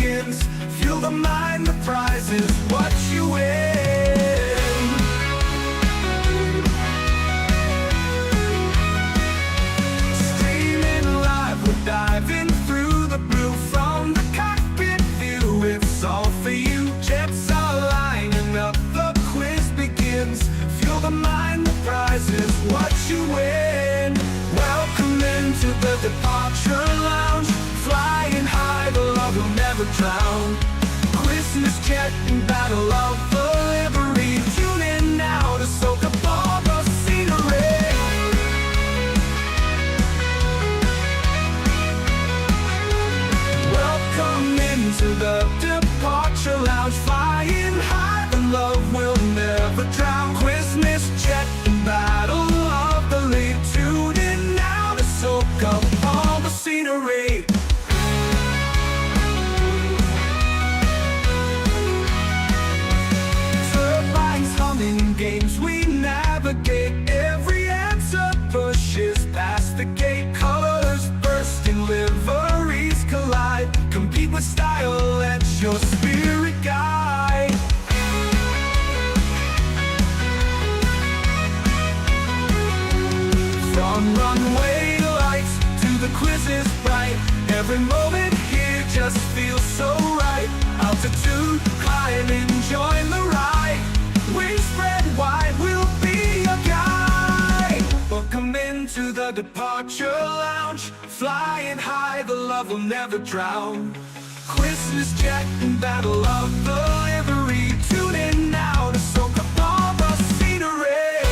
begins. Fuel the mind, the prize is what you win. Streaming live, we're diving through the blue from the cockpit view. It's all for you. Jets are lining up, the quiz begins. Fuel the mind, the prize is what you win. Welcome into the departure lounge. Flying high, the love will never drown. Christmas jet and battle of the livery. Tune in now to soak up all the scenery. Welcome into the departure lounge. Flying high, the love will never drown. Christmas jet and battle of the lead. Tune in now to soak up all the scenery. Games we navigate, every answer pushes past the gate. Colors bursting, liveries collide. Compete with style, let your spirit guide. From runway lights to the quizzes bright, every moment here just feels so right. Altitude climbing, join the ride. Wings spread wide, we'll be your guide. Welcome into the departure lounge. Flying high, the love will never drown. Christmas jet and battle of the livery. Tune in now to soak up all the scenery.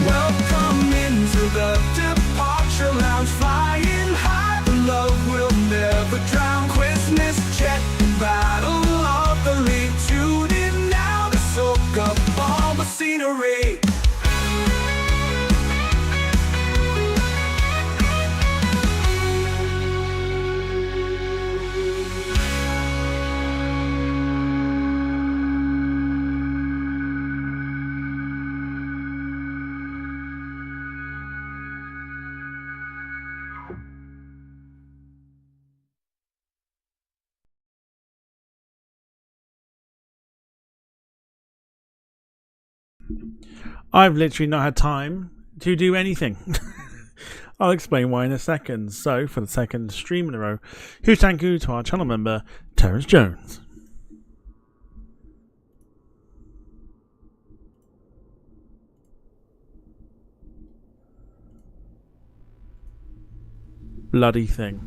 Welcome into the departure lounge. Flying high, the love will never drown. Christmas jet and battle of the lead. Tune in now to soak up all the scenery. I've literally not had time to do anything. I'll explain why in a second. So, for the second stream in a row, huge thank you to our channel member, Terence Jones. Bloody thing.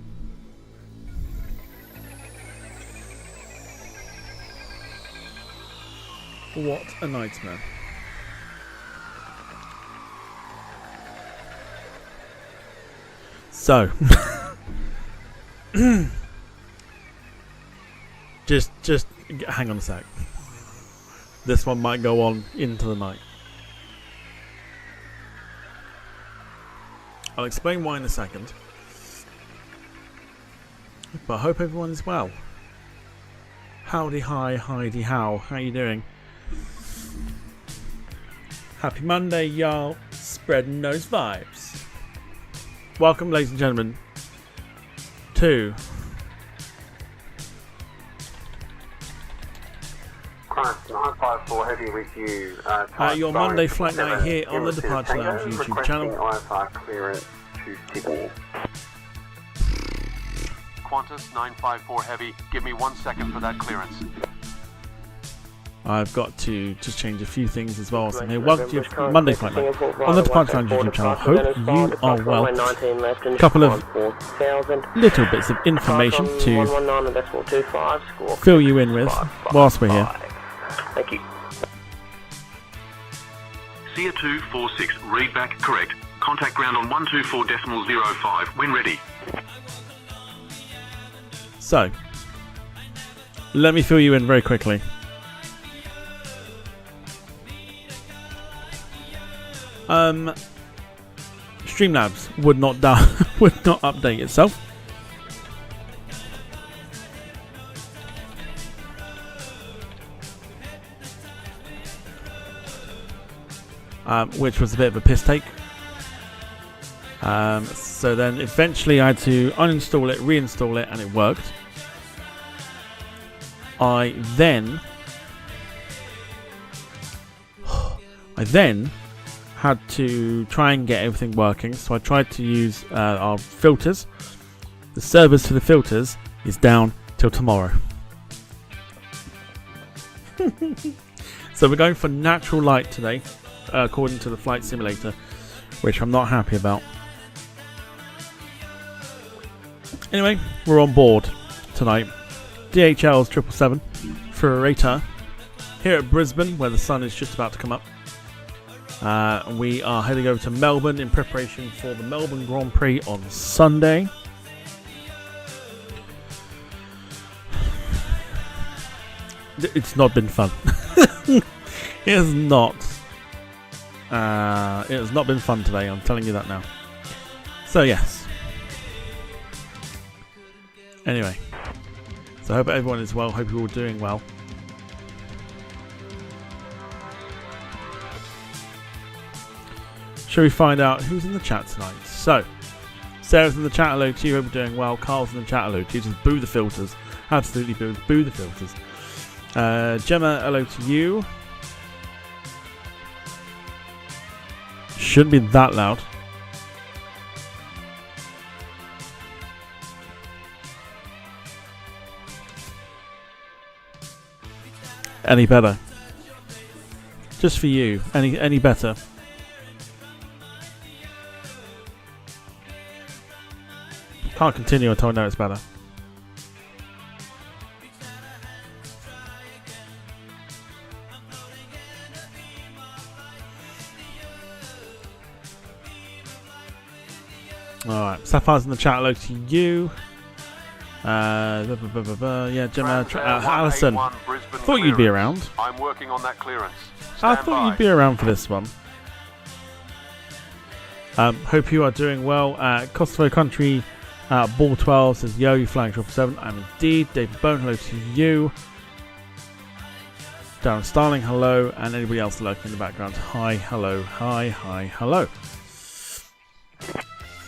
What a nightmare. So, just hang on a sec. This one might go on into the night. I'll explain why in a second. But I hope everyone is well. Howdy hi, Heidi how you doing? Happy Monday, y'all. Spreading those vibes. Welcome, ladies and gentlemen, to Christ 954 heavy with you. your Monday flight night here on the Departure Lounge YouTube channel. IFR clearance to Sydney. Qantas 954 heavy, give me 1 second for that clearance. I've got to just change a few things as well. So, hey, welcome to your Monday flight night on the Departure Lounge YouTube channel. Hope you are well. A couple of little bits of information to fill you in with whilst we're here. Thank you. Sear 246, read back correct. Contact ground on 124.05 when ready. So, let me fill you in very quickly. Streamlabs would not update itself. Which was a bit of a piss take. So then eventually I had to uninstall it, reinstall it, and it worked. I then had to try and get everything working, so I tried to use our filters. The service for the filters is down till tomorrow. So we're going for natural light today, according to the flight simulator, which I'm not happy about. Anyway, we're on board tonight. DHL's 777 for a rater here at Brisbane, where the sun is just about to come up. We are heading over to Melbourne in preparation for the Melbourne Grand Prix on Sunday. It's not been fun. It has not. It has not been fun today, I'm telling you that now. So yes. Anyway. So I hope everyone is well. Hope you're all doing well. Shall we find out who's in the chat tonight? So, Sarah's in the chat, hello to you, hope you're doing well. Carl's in the chat, hello to you. Just boo the filters. Absolutely boo the filters. Gemma, hello to you. Shouldn't be that loud. Any better? Just for you. Any better? Can't continue until I know it's better. Alright, Sapphire's in the chat, hello to you. Yeah, Gemma, Alison. Thought you'd be around. I'm working on that clearance. I thought you'd be around for this one. Hope you are doing well. Kosovo Country Ball 12 says, yo, you flying 777. I'm indeed. David Bone, hello to you. Darren Starling, hello. And anybody else lurking in the background, hi, hello, hi, hello.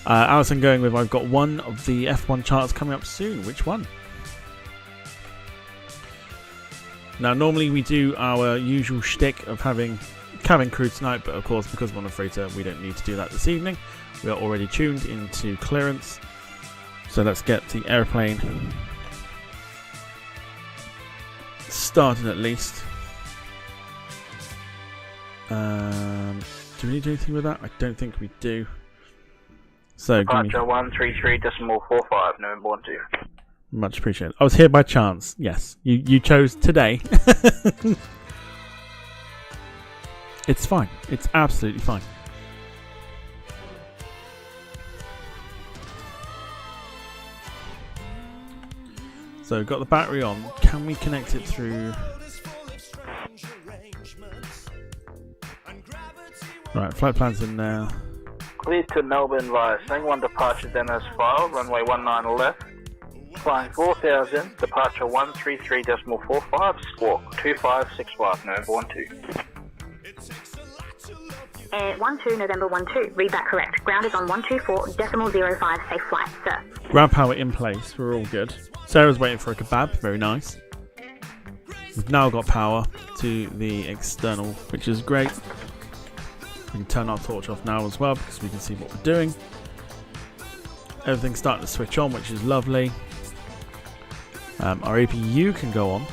Alison going with, I've got one of the F1 charts coming up soon. Which one? Now, normally we do our usual shtick of having cabin crew tonight, but of course, because we're on a freighter, we don't need to do that this evening. We are already tuned into clearance. So let's get the airplane started at least. Do we need to do anything with that? I don't think we do. So Departure 133.45, November 12. Much appreciated. I was here by chance. Yes, you chose today. It's fine. It's absolutely fine. So got the battery on. Can we connect it through? Right, flight plans in now. Cleared to Melbourne via Sing 1 departure Dennis file, runway 19 left. Flying 4000, departure 133.45, squawk 2565, November 12. 12 November 12, read that correct. Ground is on 124.05, safe flight, sir. Ground power in place, we're all good. Sarah's waiting for a kebab, very nice. We've now got power to the external, which is great. We can turn our torch off now as well because we can see what we're doing. Everything's starting to switch on, which is lovely. Our APU can go on.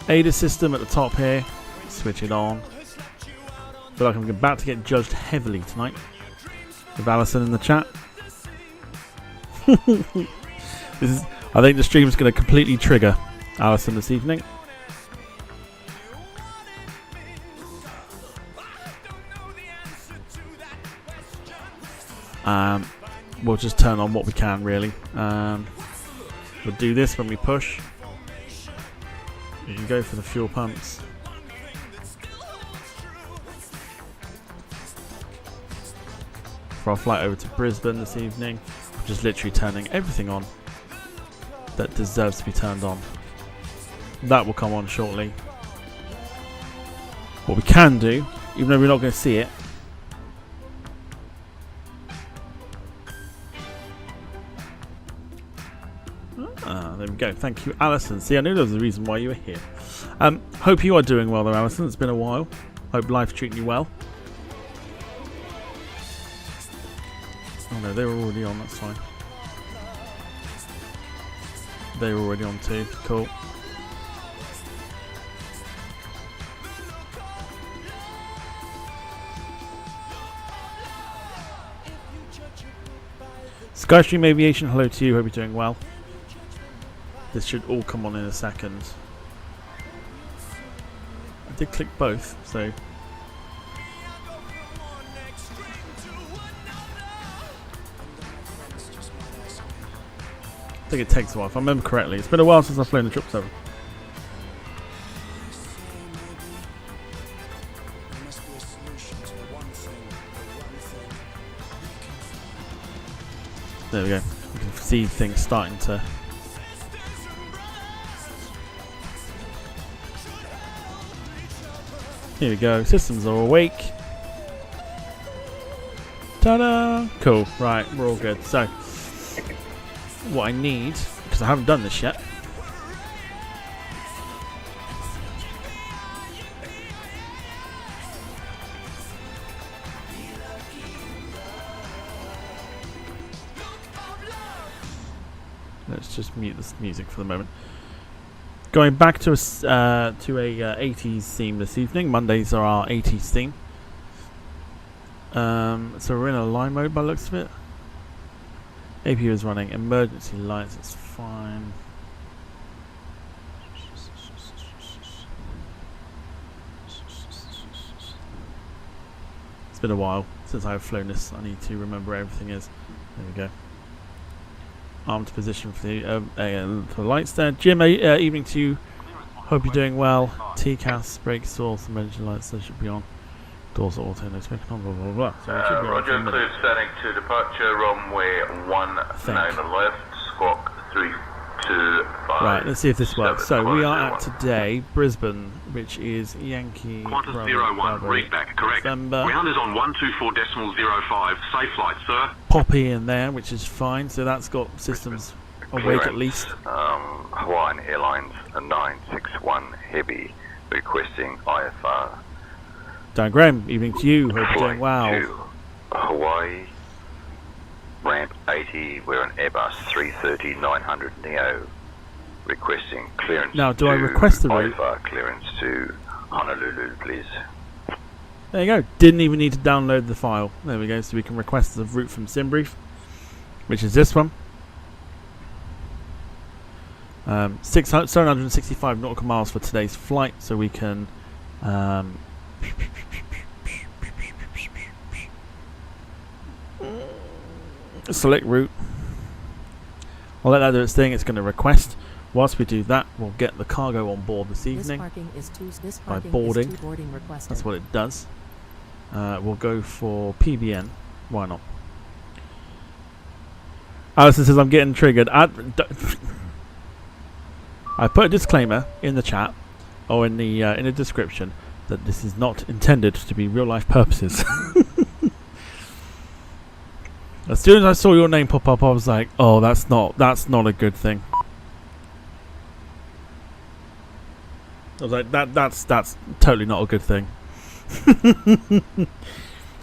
ADA system at the top here, switch it on. I feel like I'm about to get judged heavily tonight with Alison in the chat. I think the stream's going to completely trigger Alison this evening. We'll just turn on what we can, really. We'll do this when we push. You can go for the fuel pumps. For our flight over to Brisbane this evening, we're just literally turning everything on that deserves to be turned on. That will come on shortly. What we can do, even though we're not going to see it, There we go. Thank you, Alison. See, I knew there was a reason why you were here. Hope you are doing well there, Alison. It's been a while. Hope life's treating you well. Oh no, they were already on. That's fine. They were already on too. Cool. Skystream Aviation, hello to you. Hope you're doing well. This should all come on in a second. I did click both, so. I think it takes a while, if I remember correctly. It's been a while since I've flown the 777. There we go. You can see things starting to. Here we go. Systems are awake. Ta-da! Cool. Right, we're all good. So, what I need, because I haven't done this yet. Let's just mute this music for the moment. Going back to a 80s theme this evening. Mondays are our 80s theme. So we're in a line mode by the looks of it. APU is running. Emergency lights. It's fine. It's been a while since I've flown this. I need to remember where everything is. There we go. Armed position for the lights there. Jim, evening to you. Hope you're doing well. TCAS, brake source, emergency lights, they should be on. Doors are auto, no smoking on, blah blah blah. So it should be Roger, on clear standing to departure, runway 19 left, squawk 325. Right, let's see if this works. So we are at today, Brisbane, which is Yankee. Qantas 01, read back, correct. November. Ground is on 124.05, safe flight, sir. Poppy in there, which is fine. So that's got systems awake at least. Hawaiian Airlines 961 Heavy requesting IFR. Dan Graham, evening to you. Hope you're doing well. To Hawaii, ramp 80, we're an Airbus 330-900 Neo, requesting clearance. Now, do I request the route? IFR clearance to Honolulu, please. There you go. Didn't even need to download the file. There we go. So we can request the route from SimBrief, which is this one. 765 nautical miles for today's flight, so we can. Select route. I'll let that do its thing. It's going to request. Whilst we do that, we'll get the cargo on board this evening by boarding. That's what it does. We'll go for PBN. Why not? Alison says I'm getting triggered. I put a disclaimer in the chat or in the description that this is not intended to be real life purposes. As soon as I saw your name pop up, I was like, "Oh, that's not a good thing." I was like, "That's totally not a good thing."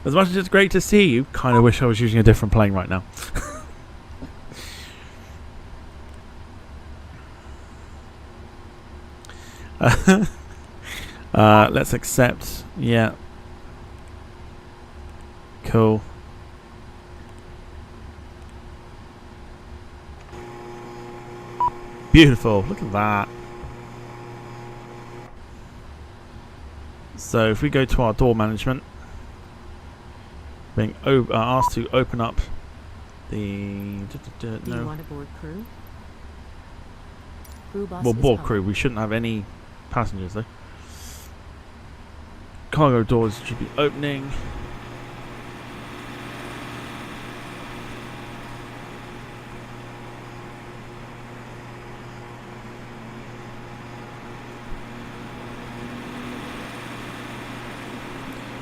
As much as it's great to see you, kind of wish I was using a different plane right now. Let's accept. Yeah. Cool. Beautiful. Look at that. So if we go to our door management, being asked to open up the Do you want to board crew? Well, board crew. We shouldn't have any passengers though. Cargo doors should be opening.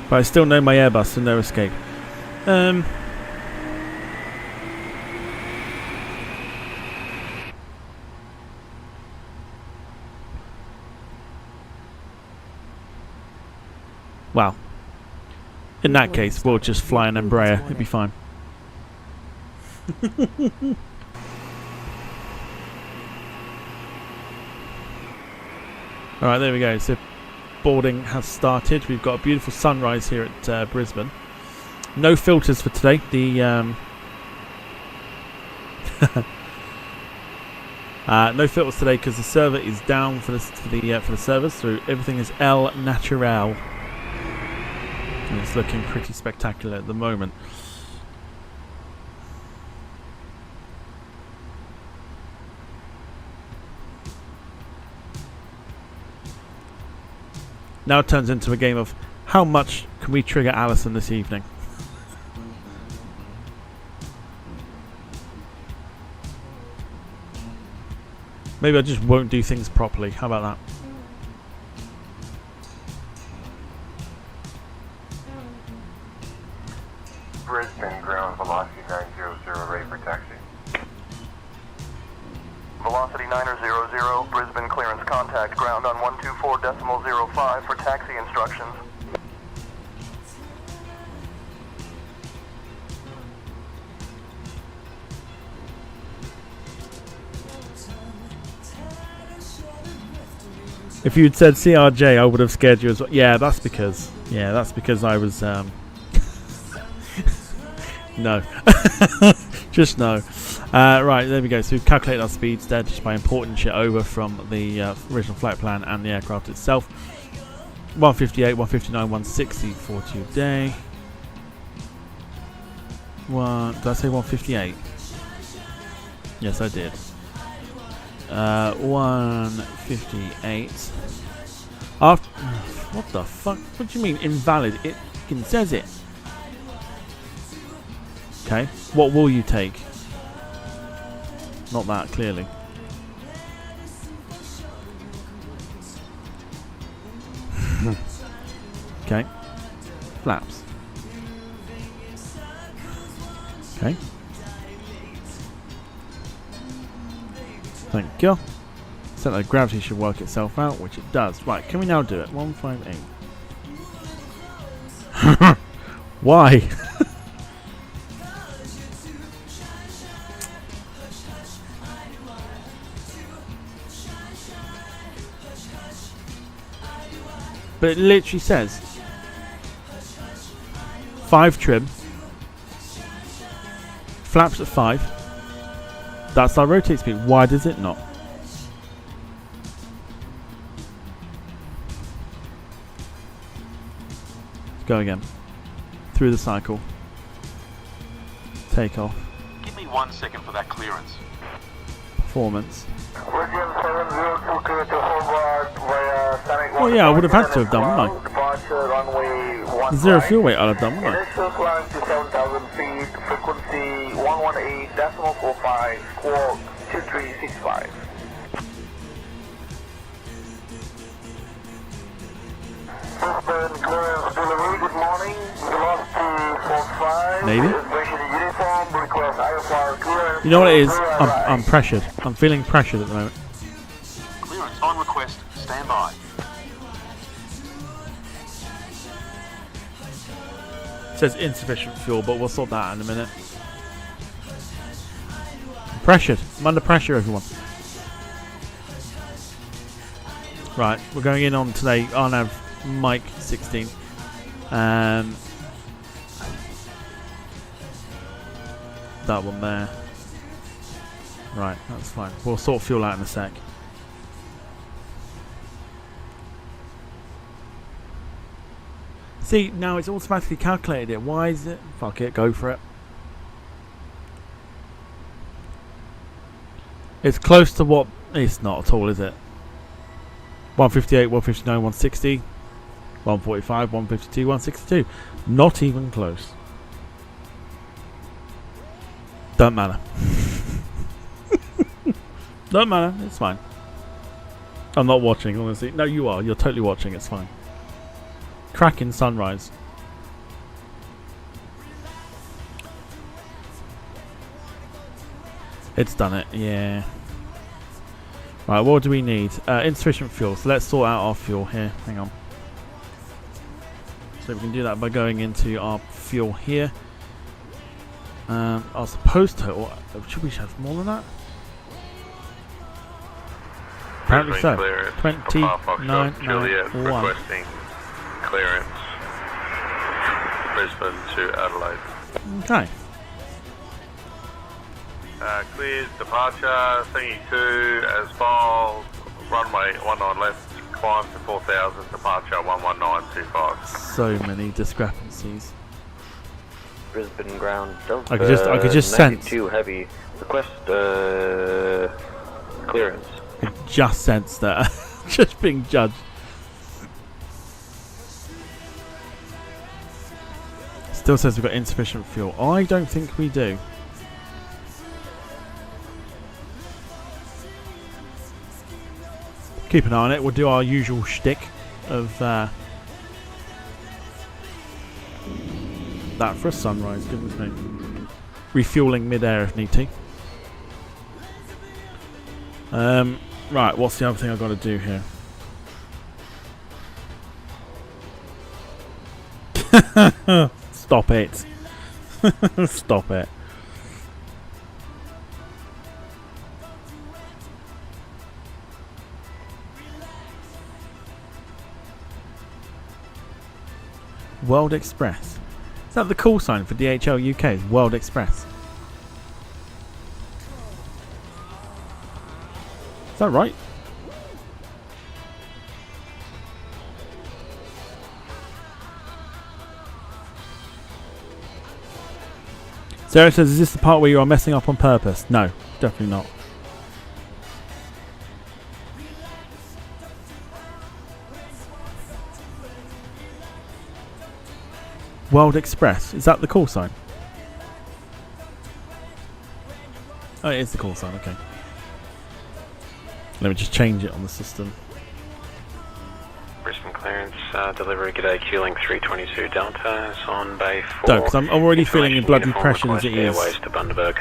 But I still know my Airbus, so no escape. Well, in that case, we'll just fly an Embraer. It'd be fine. Alright, there we go. So boarding has started. We've got a beautiful sunrise here at Brisbane. No filters for today. The no filters today because the server is down for the servers. So everything is El Natural, and it's looking pretty spectacular at the moment. Now it turns into a game of how much can we trigger Alison this evening. Maybe I just won't do things properly. How about that? Brisbane ground velocity 900 rate for taxi. Velocity 900, Brisbane clearance contact ground on 124.05 for taxi instructions. If you'd said CRJ, I would have scared you as well. Yeah, that's because I was no. Just no. Right, there we go. So we've calculated our speeds there just by importing shit over from the original flight plan and the aircraft itself. 158, 159, 160 for today. Did I say 158? Yes, I did. 158. After, what the fuck? What do you mean invalid? It fucking says it. Okay, what will you take? Not that, clearly. Okay. Flaps. Okay. Thank you. So that gravity should work itself out, which it does. Right, can we now do it? 158. Why? But it literally says 5 trim, flaps at 5. That's our rotate speed. Why does it not? Let's go again. Through the cycle. Take off. Give me 1 second for that clearance. Performance. Oh yeah, I would have had to have done, wouldn't I? Zero fuel weight I'd have done, wouldn't I? Initial climb to 7,000 feet, frequency 118.45, squawk 2365. Brisbane clearance delivery, good morning. Velocity 45. Maybe. Uniform, request IFR clearance. You know what it is? I'm pressured. I'm feeling pressured at the moment. Clearance on request. Stand by. It says insufficient fuel, but we'll sort that out in a minute. I'm pressured. I'm under pressure, everyone. Right, we're going in on today. RNAV Mike 16. That one there. Right, that's fine. We'll sort fuel out in a sec. See, now it's automatically calculated it. Why is it? Fuck it, go for it. It's close to what? It's not at all, is it? 158, 159, 160, 145, 152, 162. Not even close. Don't matter. Don't matter, it's fine. I'm not watching, honestly. No, you are. You're totally watching, it's fine. Cracking sunrise. It's done it, yeah. Right, what do we need? Insufficient fuel. So let's sort out our fuel here. Hang on. So we can do that by going into our fuel here. Our supposed total, should we have more than that? Apparently so. 2991. Requesting clearance Brisbane to Adelaide. Okay. Cleared departure, thingy 2 as filed, runway 19 left, climb to 4000, departure 11925. So many discrepancies. Brisbane ground Delta. I could just sense. 92 heavy. Request clearance. I just sensed that. Just being judged. Still says we've got insufficient fuel. I don't think we do. Keep an eye on it. We'll do our usual shtick of that for a sunrise. Goodness me. Refueling mid-air if need to. Right, what's the other thing I've got to do here? Stop it. Stop it. World Express. Is that the call sign for DHL UK? World Express. Is that right? Sarah says, is this the part where you are messing up on purpose? No, definitely not. World Express. Is that the call sign? Oh, it is the call sign, okay. Let me just change it on the system. Brisbane clearance, delivery, g'day, Q-Link 322 Delta, it's on Bay 4. Don't, because I'm already feeling the bloody pressure as it is. Airways to Bundaberg.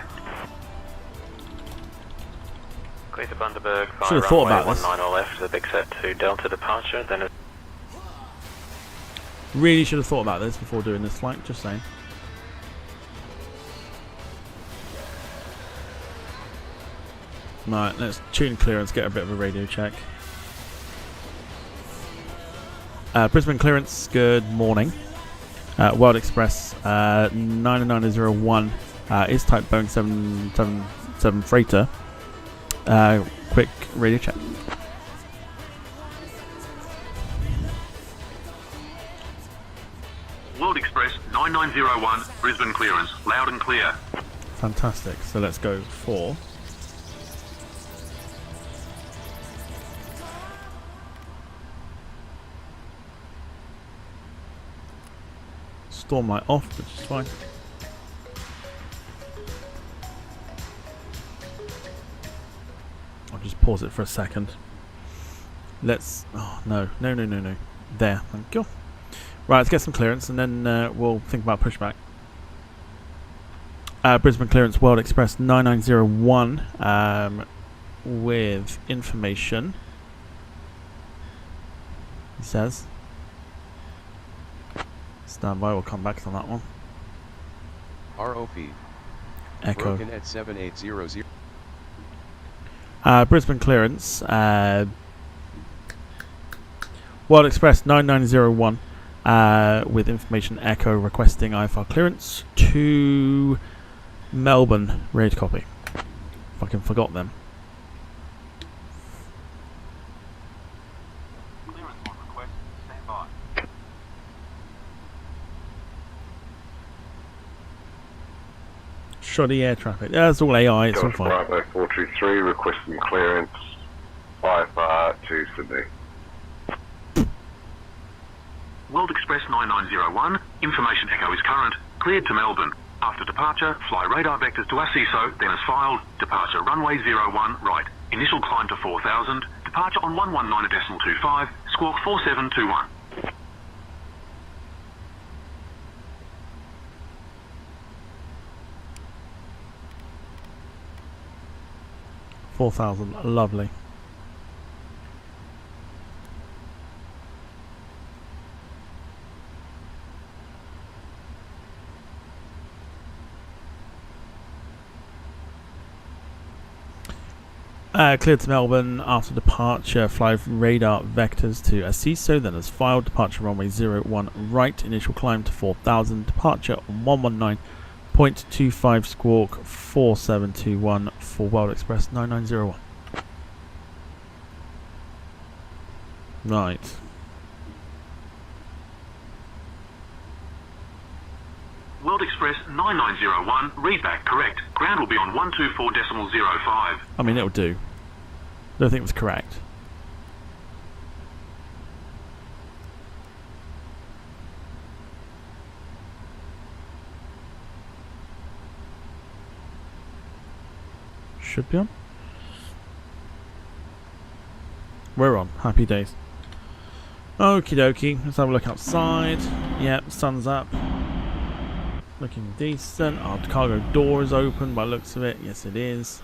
Clear to Bundaberg, Should have thought about this. 19 left, the big set to Delta departure, then a Really should have thought about this before doing this flight, just saying. Right, let's tune clearance, get a bit of a radio check. Brisbane clearance, good morning. World Express 99001 is type Boeing 777 freighter. Quick radio check. World Express 9901, Brisbane clearance, loud and clear. Fantastic. So let's go for Stormlight off, which is fine. I'll just pause it for a second. Let's. Oh no! There, thank you. Right, let's get some clearance, and then we'll think about pushback. Brisbane clearance, World Express 9901 with information. He says. Stand by, we'll come back on that one. ROP. Echo. Broken at 7800. Brisbane clearance. World Express 9901 with information Echo requesting IFR clearance to Melbourne. Ready to copy. Fucking forgot them. Shoddy air traffic. That's all AI, it's all fine. Bravo 423 requesting clearance IFR to Sydney. World Express 9901, information echo is current, cleared to Melbourne. After departure, fly radar vectors to Asiso, then as filed, departure runway 01 right. Initial climb to 4000, departure on 119.25, squawk 4721. 4,000, lovely. Cleared to Melbourne after departure. Fly radar vectors to Asiso, then as filed. Departure runway 01 right. Initial climb to 4000. Departure on 119.25 squawk 4721 for World Express 9901. Right. World Express 9901, read back correct. Ground will be on 124.05. I mean, it'll do. Don't think it was correct. Should be on. We're on. Happy days. Okie dokie. Let's have a look outside. Yep, sun's up. Looking decent. Our cargo door is open by the looks of it. Yes, it is.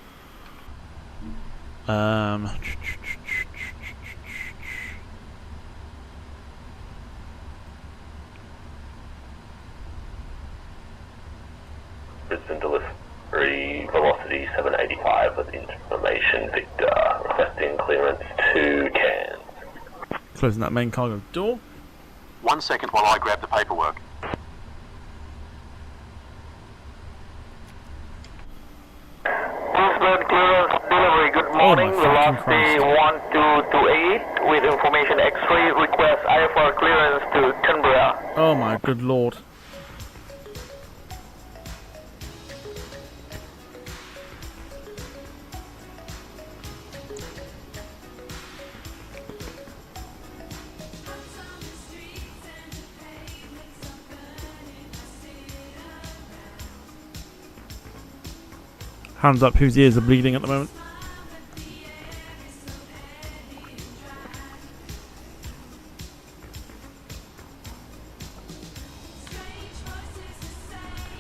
Brisbane delivery velocity 785 with information Victor requesting clearance to Cairns. Closing that main cargo door. 1 second while I grab the paperwork. Brisbane clearance delivery, good morning. Velocity 1228 with information X-ray. Request IFR clearance to Canberra. Oh my good lord. Hands up whose ears are bleeding at the moment.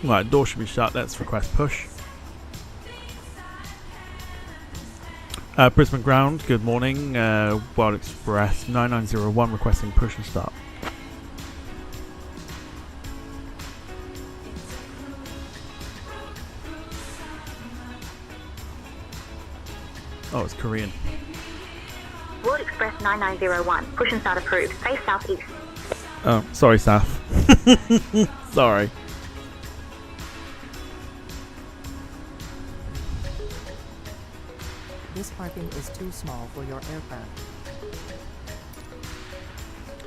Right, door should be shut. Let's request push. Brisbane ground, good morning. World Express 9901 requesting push and start. Oh, it's Korean. World Express 9901, push and start approved. Face southeast. Oh, sorry, Saf. Sorry. This parking is too small for your aircraft.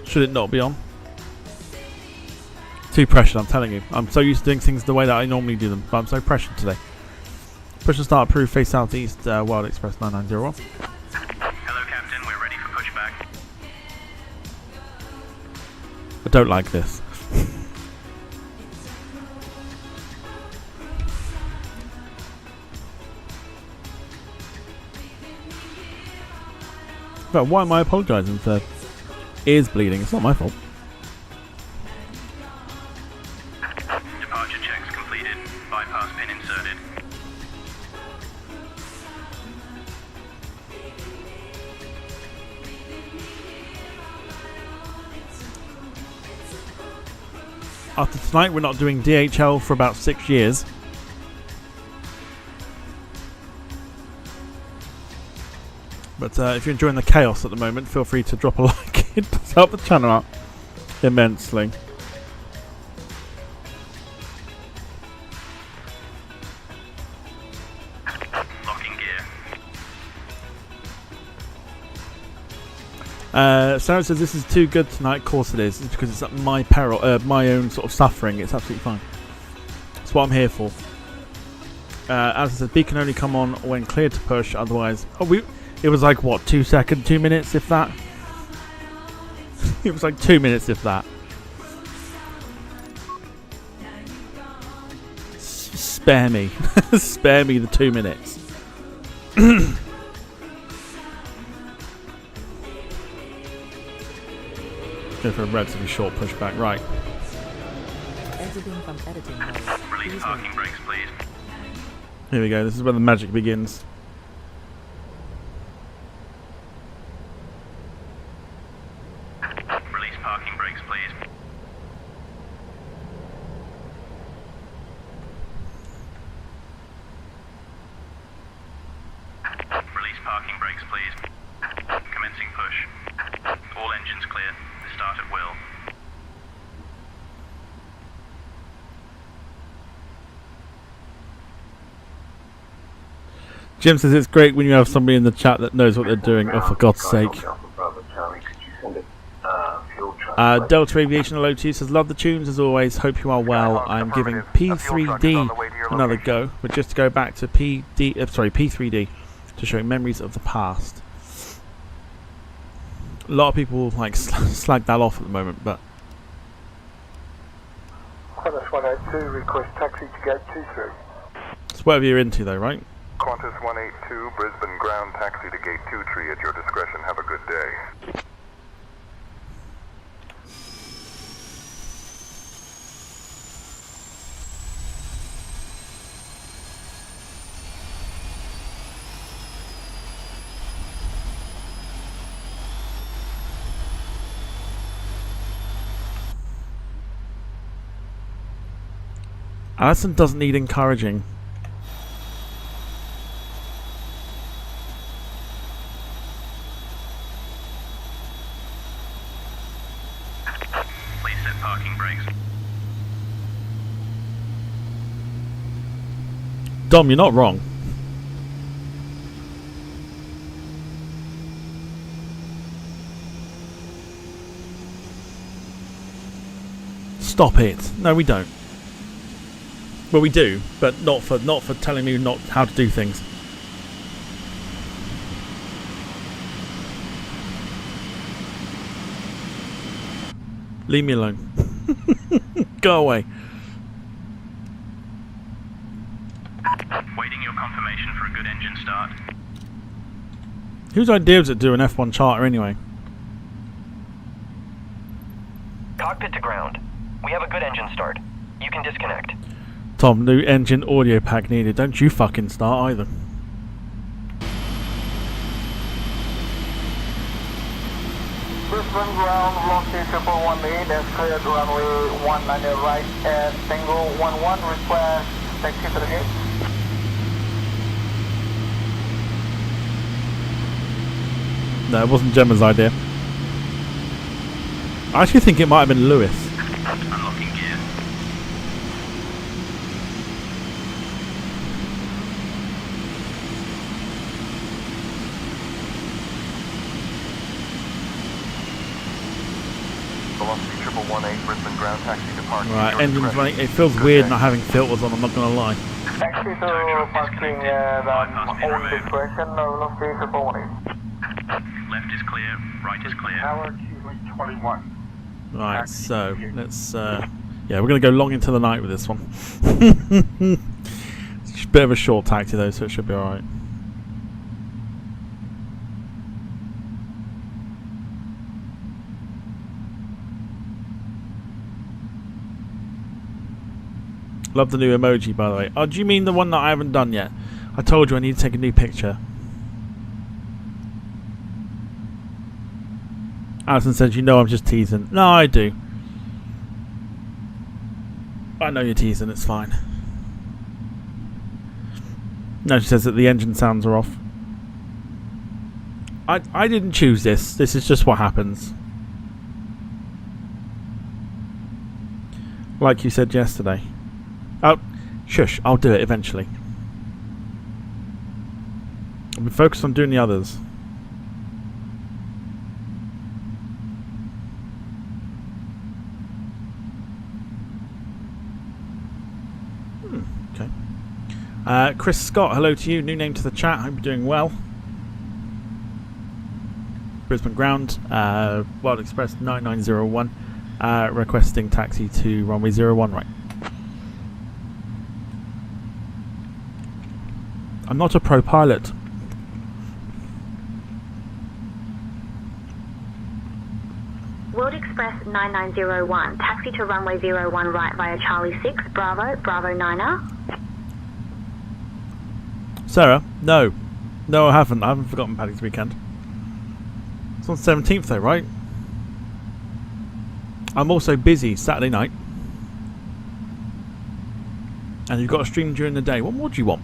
Should it not be on? Too pressured, I'm telling you. I'm so used to doing things the way that I normally do them, but I'm so pressured today. Push and start approved, face southeast, World Express 9901. Hello, Captain. We're ready for pushback. I don't like this. But why am I apologising for ears bleeding? It's not my fault. Departure checks completed. Bypass pin inserted. After tonight, we're not doing DHL for about 6 years. But if you're enjoying the chaos at the moment, feel free to drop a like. It does help the channel out immensely. Locking gear. Sarah says this is too good tonight. Of course it is. It's because it's at my peril, my own sort of suffering. It's absolutely fine. That's what I'm here for. As I said, B can only come on when cleared to push. Otherwise, it was like what, 2 minutes, if that. It was like 2 minutes, if that. Spare me, spare me the 2 minutes. Go for a relatively short pushback, right? Exiting from editing mode. Release Please parking brakes, please. Here we go. This is where the magic begins. Release parking brakes, please. Release parking brakes, please. Commencing push. All engines clear. Start at will. Jim says it's great when you have somebody in the chat that knows what they're doing. Oh, for God's sake. Delta Aviation Hello to you says, love the tunes as always. Hope you are well. I'm giving P3D another go, but just to go back to P3D to show memories of the past. A lot of people like slag that off at the moment, but. Qantas 182, request taxi to gate 23. It's whatever you're into, though, right? Qantas 182, Brisbane ground taxi to gate 23 at your discretion. Have a good day. Alison doesn't need encouraging. Please set parking brakes. Dom, you're not wrong. Stop it. No, we don't. Well, we do, but not for telling me not how to do things. Leave me alone. Go away. Waiting your confirmation for a good engine start. Whose idea was it to do an F1 charter anyway? Cockpit to ground. We have a good engine start. You can disconnect. Tom, new engine audio pack needed. Don't you fucking start either. Brisbane ground, velocity 118, that's cleared runway 19 right at single 11, request taxi to the gate. No, it wasn't Gemma's idea. I actually think it might have been Lewis. Unlocking gear. Velocity 118, Brisbane ground taxi departure. Right, engine's running. It feels weird not having filters on, I'm not going to lie. Taxi to parking at own discretion, velocity 118. Left is clear, right is clear. Tower 21. Right, so let's yeah, we're going to go long into the night with this one. It's a bit of a short taxi though, so it should be alright. Love the new emoji, by the way. Oh, do you mean the one that I haven't done yet? I told you I need to take a new picture. Alison says, you know I'm just teasing. No, I do. I know you're teasing, it's fine. No, she says that the engine sounds are off. I didn't choose this. This is just what happens. Like you said yesterday. Oh, shush, I'll do it eventually. I'll be focused on doing the others. Okay. Chris Scott, hello to you. New name to the chat. Hope you're doing well. Brisbane ground, Wild Express 9901, requesting taxi to runway 01 right. I'm not a pro pilot. World Express 9901, taxi to runway 01 right via Charlie 6, Bravo, Bravo 9er. Sarah, no. No, I haven't. I haven't forgotten Paddy's weekend. It's on 17th though, right? I'm also busy Saturday night. And you've got to stream during the day. What more do you want?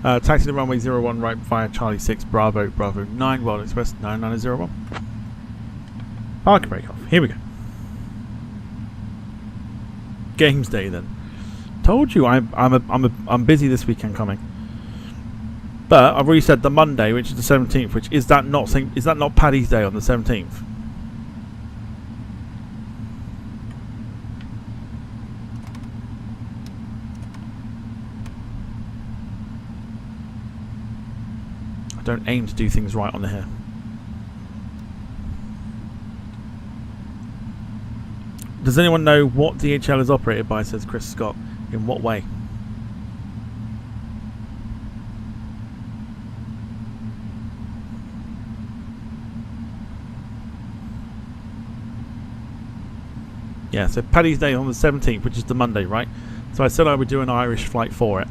Taxi to runway 01 right via Charlie 6 Bravo 9 World Express 9901. Park break off. Here we go. Games day then. Told you I'm busy this weekend coming. But I've already said the Monday, which is the 17th. Which is that not Paddy's Day on the 17th? I don't aim to do things right on the here. Does anyone know what DHL is operated by, says Chris Scott? In what way? Yeah, so Paddy's Day on the 17th, which is the Monday, right? So I said I would do an Irish flight for it.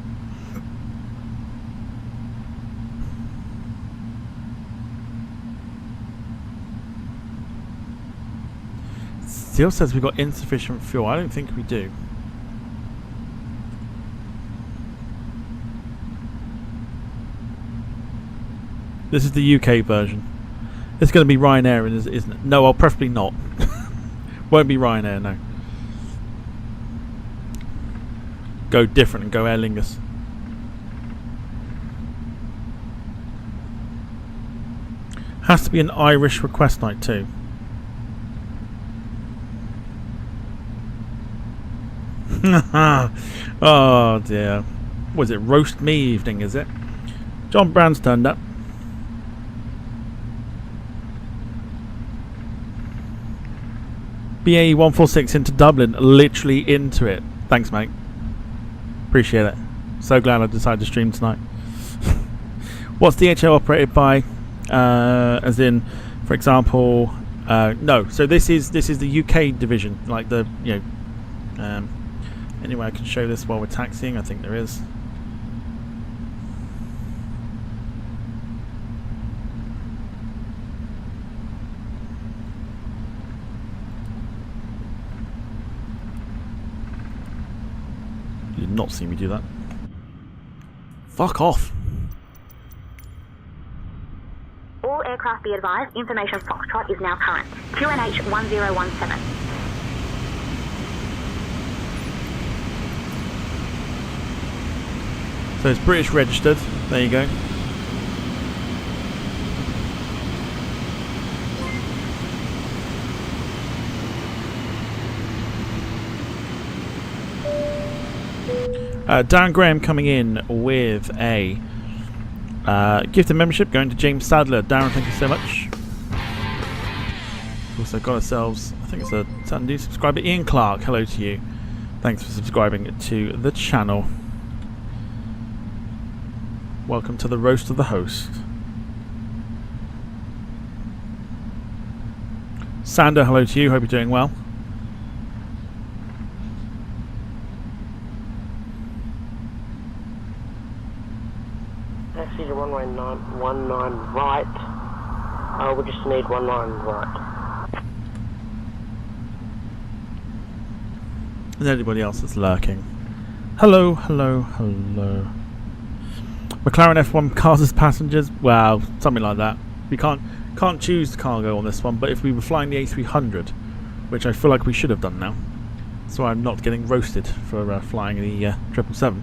Still says we've got insufficient fuel. I don't think we do. This is the UK version. It's going to be Ryanair, isn't it? No, well, preferably not. Won't be Ryanair, no. Go different and go Aer Lingus. Has to be an Irish request night too. Oh dear. Was it roast me evening, is it? John Brown's turned up. BAE 146 into Dublin, literally into it. Thanks, mate. Appreciate it. So glad I decided to stream tonight. What's DHL operated by? As in, for example, no. So this is the UK division, like the Anyway, I can show this while we're taxiing. I think there is. You did not see me do that. Fuck off. All aircraft be advised, information Foxtrot is now current. QNH 1017. So it's British registered. There you go. Dan Graham coming in with a gift of membership going to James Sadler. Darren, thank you so much. Also got ourselves, I think it's a new subscriber, Ian Clark. Hello to you. Thanks for subscribing to the channel. Welcome to the roast of the host. Sander, hello to you. Hope you're doing well. Taxi to runway 19 right. We just need 19 right. And anybody else that's lurking. Hello, hello, hello. McLaren F1 cars as passengers? Well, something like that. We can't choose the cargo on this one, but if we were flying the A300, which I feel like we should have done now, so I'm not getting roasted for flying the 777,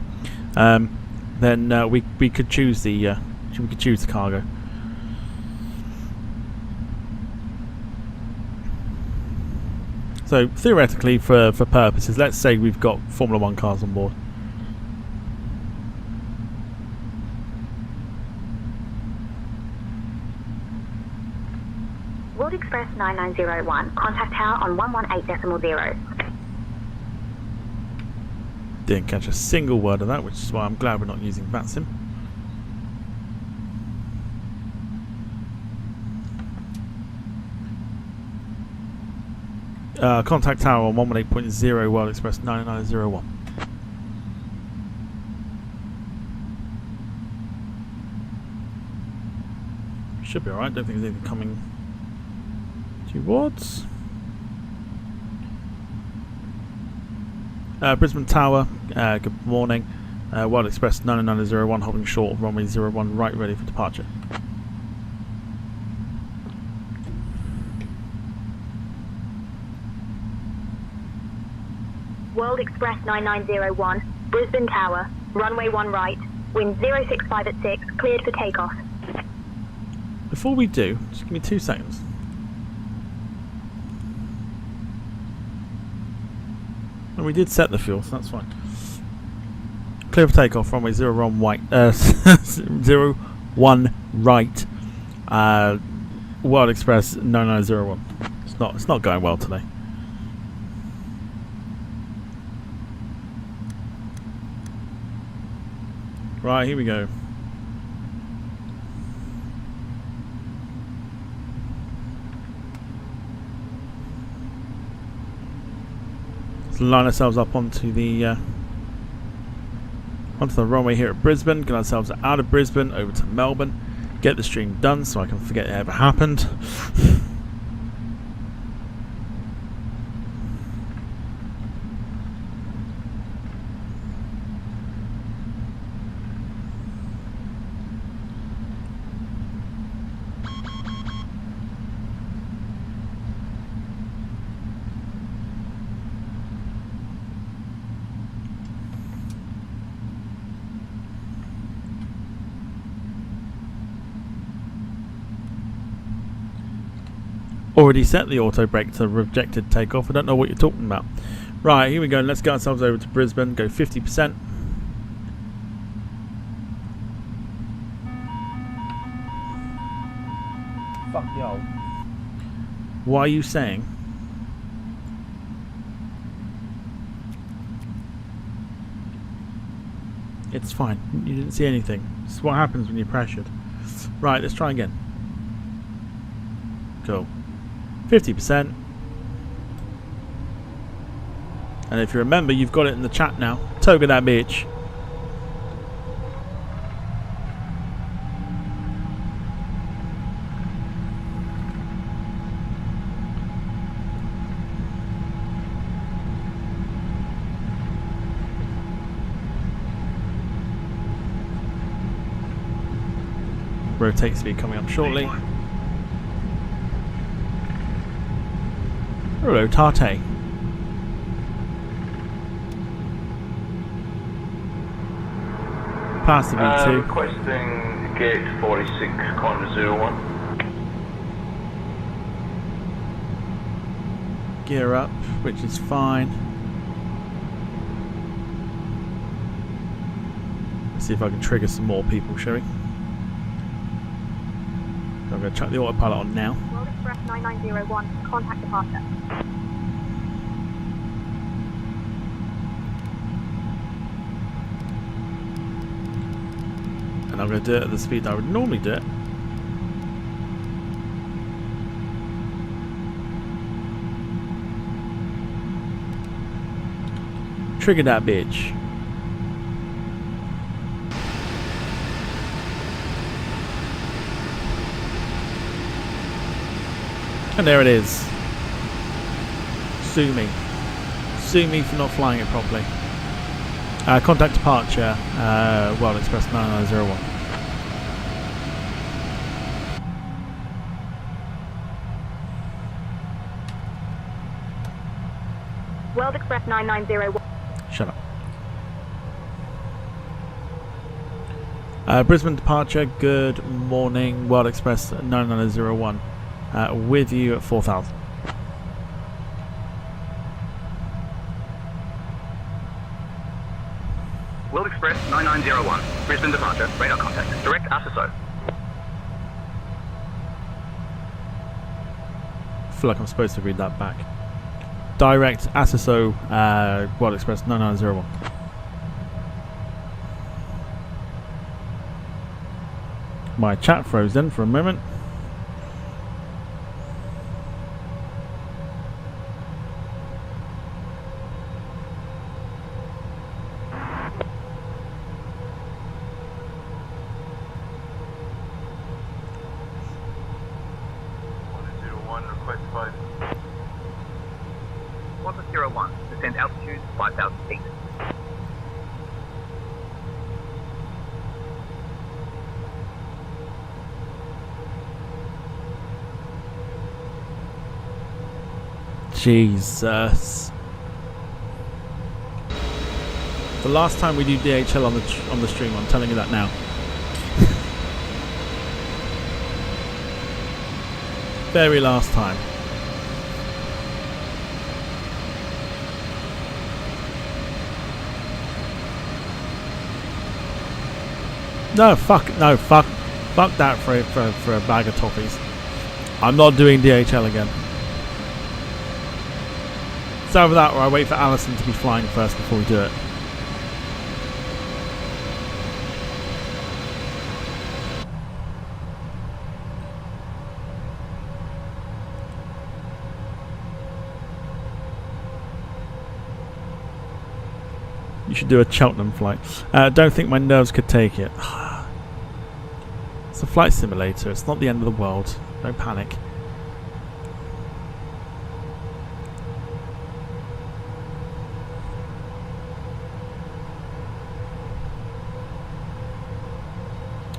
then we could choose the cargo. So theoretically, for purposes, let's say we've got Formula 1 cars on board. World Express 9901. Contact tower on 118.0. Didn't catch a single word of that, which is why I'm glad we're not using VATSIM. Contact tower on 118.0 World Express 9901. Should be alright, don't think there's anything coming towards. Brisbane Tower, good morning. Wild Express 99001 holding short of runway 01 right, ready for departure. World Express 9901, Brisbane Tower, runway 1 right, wind 065 at 6, cleared for takeoff. Before we do, just give me 2 seconds. And we did set the fuel, so that's fine. Clear for takeoff, runway 01 right, 01 right, Wild Express 9901. It's not going well today. Right, here we go. Let's line ourselves up onto the runway here at Brisbane. Get ourselves out of Brisbane over to Melbourne. Get the stream done so I can forget it ever happened. Already set the auto brake to rejected takeoff. I don't know what you're talking about. Right, here we go. Let's get ourselves over to Brisbane. Go 50%. Fuck y'all. What are you saying? It's fine. You didn't see anything. This is what happens when you're pressured. Right, let's try again. Cool. 50%. And if you remember, you've got it in the chat now. Toga that bitch. Rotate speed coming up shortly. Hello, Tate. Past the V2. Requesting gate 46, Condor 01. Gear up, which is fine. Let's see if I can trigger some more people, shall we? I'm going to chuck the autopilot on now. World Express 9901, contact departure. And I'm going to do it at the speed I would normally do it. Trigger that bitch. And there it is. Sue me. Sue me for not flying it properly. Contact departure, World Express 9901. World Express 9901. Shut up. Brisbane departure, good morning. World Express 9901. With you at 4,000. World Express 9901, Brisbane departure, radar contact, direct ASSO. I feel like I'm supposed to read that back. Direct ASSO, World Express 9901. My chat froze then for a moment. Jesus. The last time we do DHL on the stream, I'm telling you that now. Very last time. No, fuck that for a bag of toffees. I'm not doing DHL again. It's either that or I wait for Alison to be flying first before we do it. You should do a Cheltenham flight. Don't think my nerves could take it. It's a flight simulator. It's not the end of the world. Don't panic.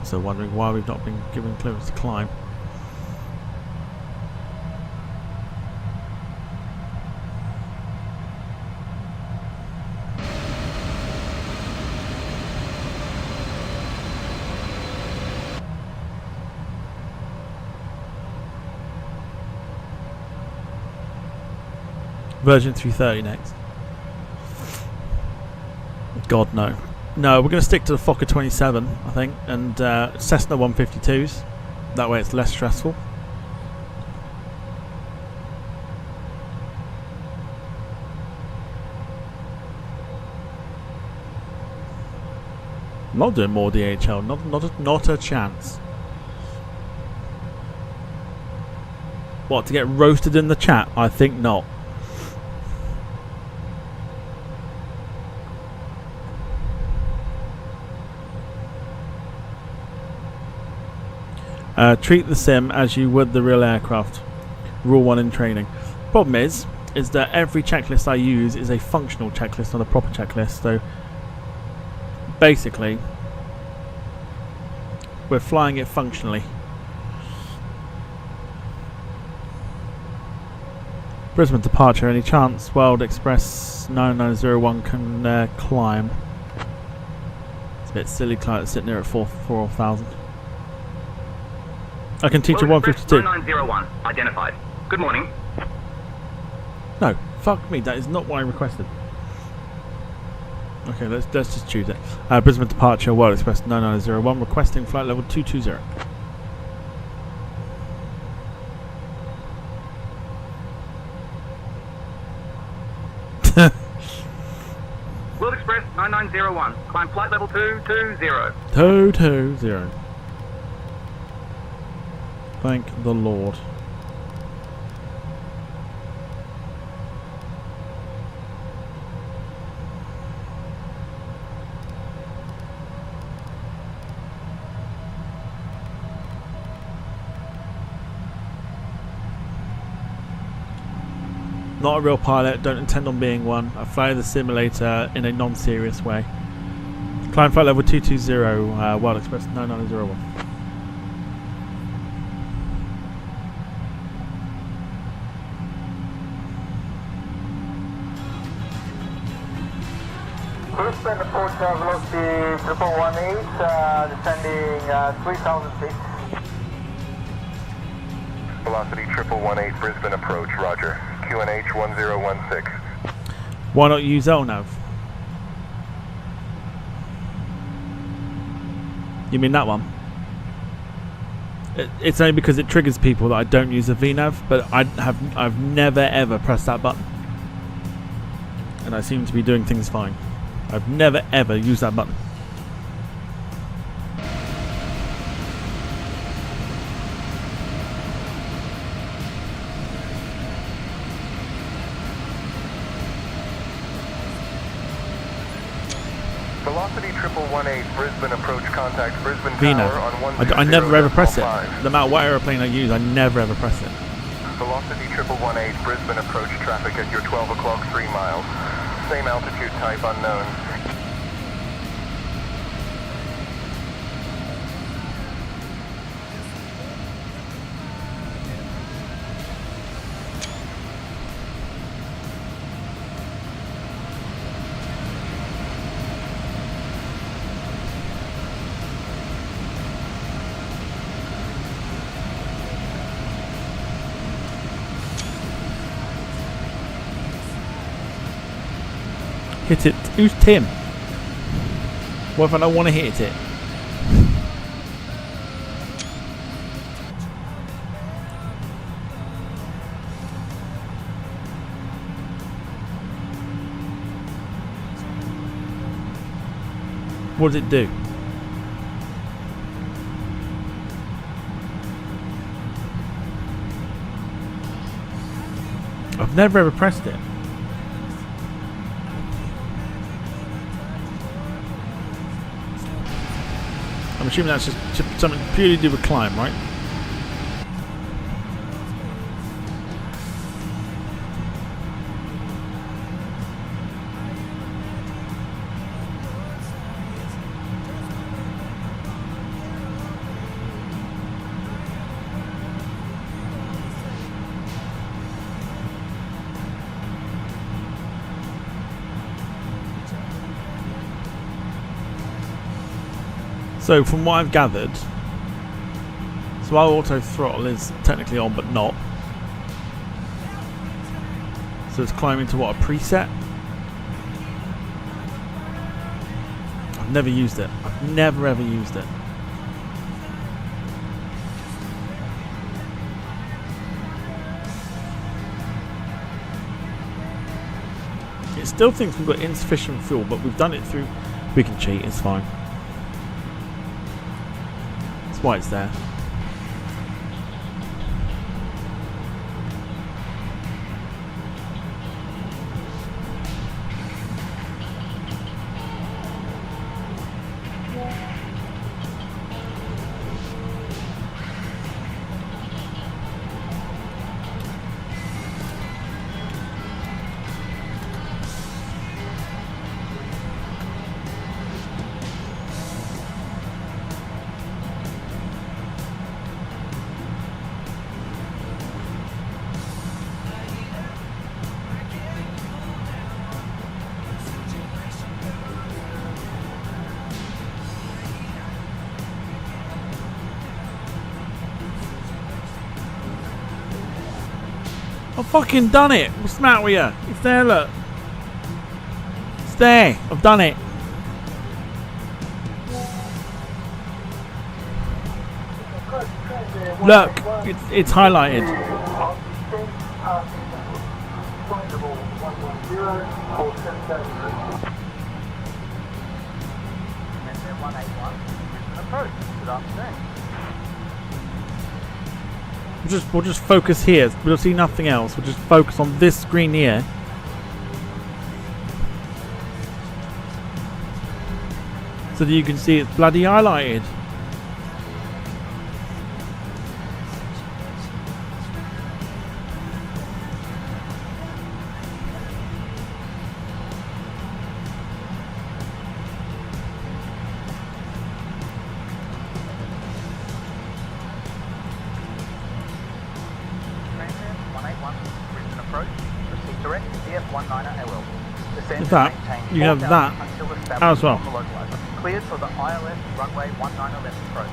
So wondering why we've not been given clearance to climb. Version 330 next. God no. No, we're going to stick to the Fokker 27, I think, and Cessna 152s. That way it's less stressful. I'm not doing more DHL. Not a chance. What, to get roasted in the chat? I think not. Treat the sim as you would the real aircraft. Rule 1 in training. Problem is that every checklist I use is a functional checklist, not a proper checklist. So basically, we're flying it functionally. Brisbane departure. Any chance World Express 9901 can climb? It's a bit silly, sitting there at 4,000. I can teach a 152. 9901 identified. Good morning. No, fuck me. That is not what I requested. Okay, let's just choose it. Brisbane departure, World Express 9901, requesting flight level 220. World Express 9901. Climb flight level 220. 220. Thank the Lord. Not a real pilot, don't intend on being one. I fly the simulator in a non-serious way. Climb flight level 220, World Express 9901. Brisbane approach velocity 1118, descending 3,000 feet. Velocity 1118, Brisbane approach, roger. QNH 1016. Why not use LNAV? You mean that one? It's only because it triggers people that I don't use a VNAV, but I've never ever pressed that button. And I seem to be doing things fine. I've never ever used that button. Velocity 1118, Brisbane approach, contact Brisbane VNAV. Tower on 120. I never ever press it. No matter what aeroplane I use, I never ever press it. Velocity 1118, Brisbane approach, traffic at your 12 o'clock, 3 miles. Same altitude, type unknown. Hit it. Who's Tim? What if I don't want to hit it? What does it do? I've never ever pressed it. I'm assuming that's just something purely to do with climb, right? So from what I've gathered, so our auto throttle is technically on but not. So it's climbing to what, a preset? I've never used it. I've never ever used it. It still thinks we've got insufficient fuel, but we've done it through. We can cheat, it's fine. That's why it's there. I've fucking done it! What's the matter with you? It's there, look. It's there. I've done it. Look, it's highlighted. We'll just focus here. We'll see nothing else. We'll just focus on this screen here. So that you can see it's bloody highlighted. With that, you have that as well. Cleared for the ILS runway 19 left approach.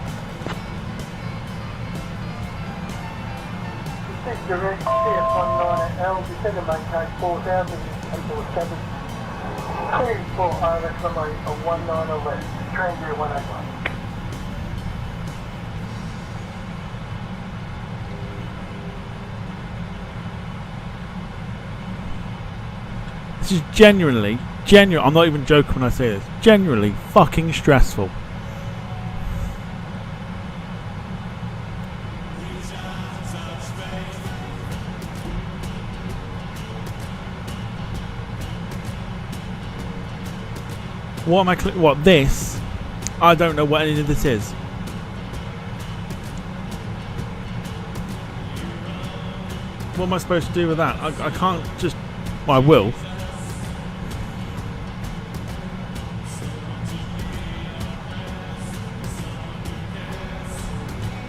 Direct CF19L, descend and maintain 4,000 until established. Cleared for ILS runway 19 left, Transair 181. This is genuinely, I'm not even joking when I say this, genuinely fucking stressful. What am I what, this? I don't know what any of this is. What am I supposed to do with that? I can't just, well, I will.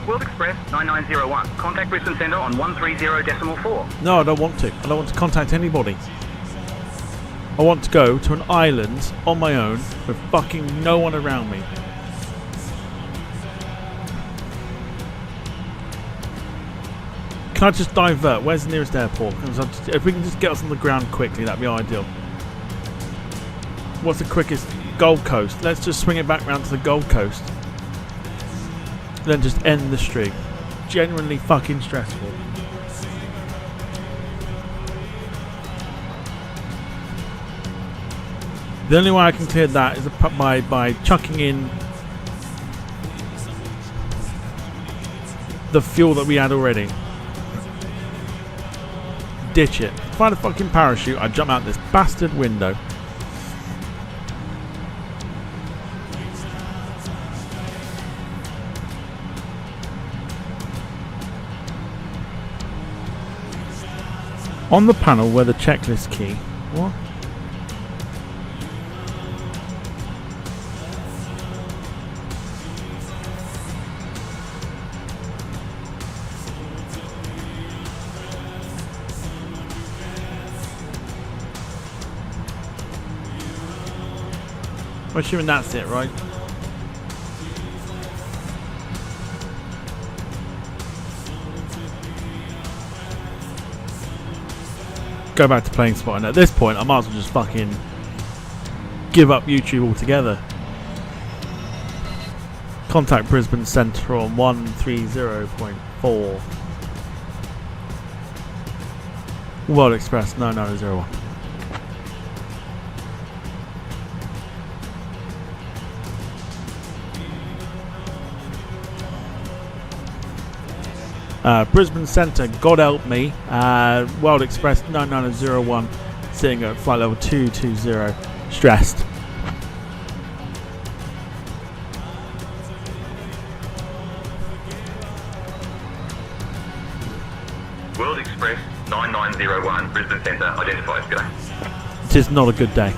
World Express 9901. Contact Brisbane Centre on 130.4. No, I don't want to. I don't want to contact anybody. I want to go to an island on my own with fucking no one around me. Can I just divert? Where's the nearest airport? If we can just get us on the ground quickly, that'd be ideal. what's the quickest? Gold Coast. Let's just swing it back round to the Gold Coast. Then just end the stream. Genuinely fucking stressful. The only way I can clear that is by chucking in the fuel that we had already. Ditch it. Find a fucking parachute. I jump out this bastard window. On the panel where the checklist key. What? I'm assuming that's it, right? Go back to playing spot, and at this point I might as well just fucking give up YouTube altogether. Contact Brisbane Centre on 130.4 World Express 9901. Brisbane Centre, God help me. World Express 9901, sitting at flight level 220, stressed. World Express 9901, Brisbane Centre, identified. G'day. It is not a good day.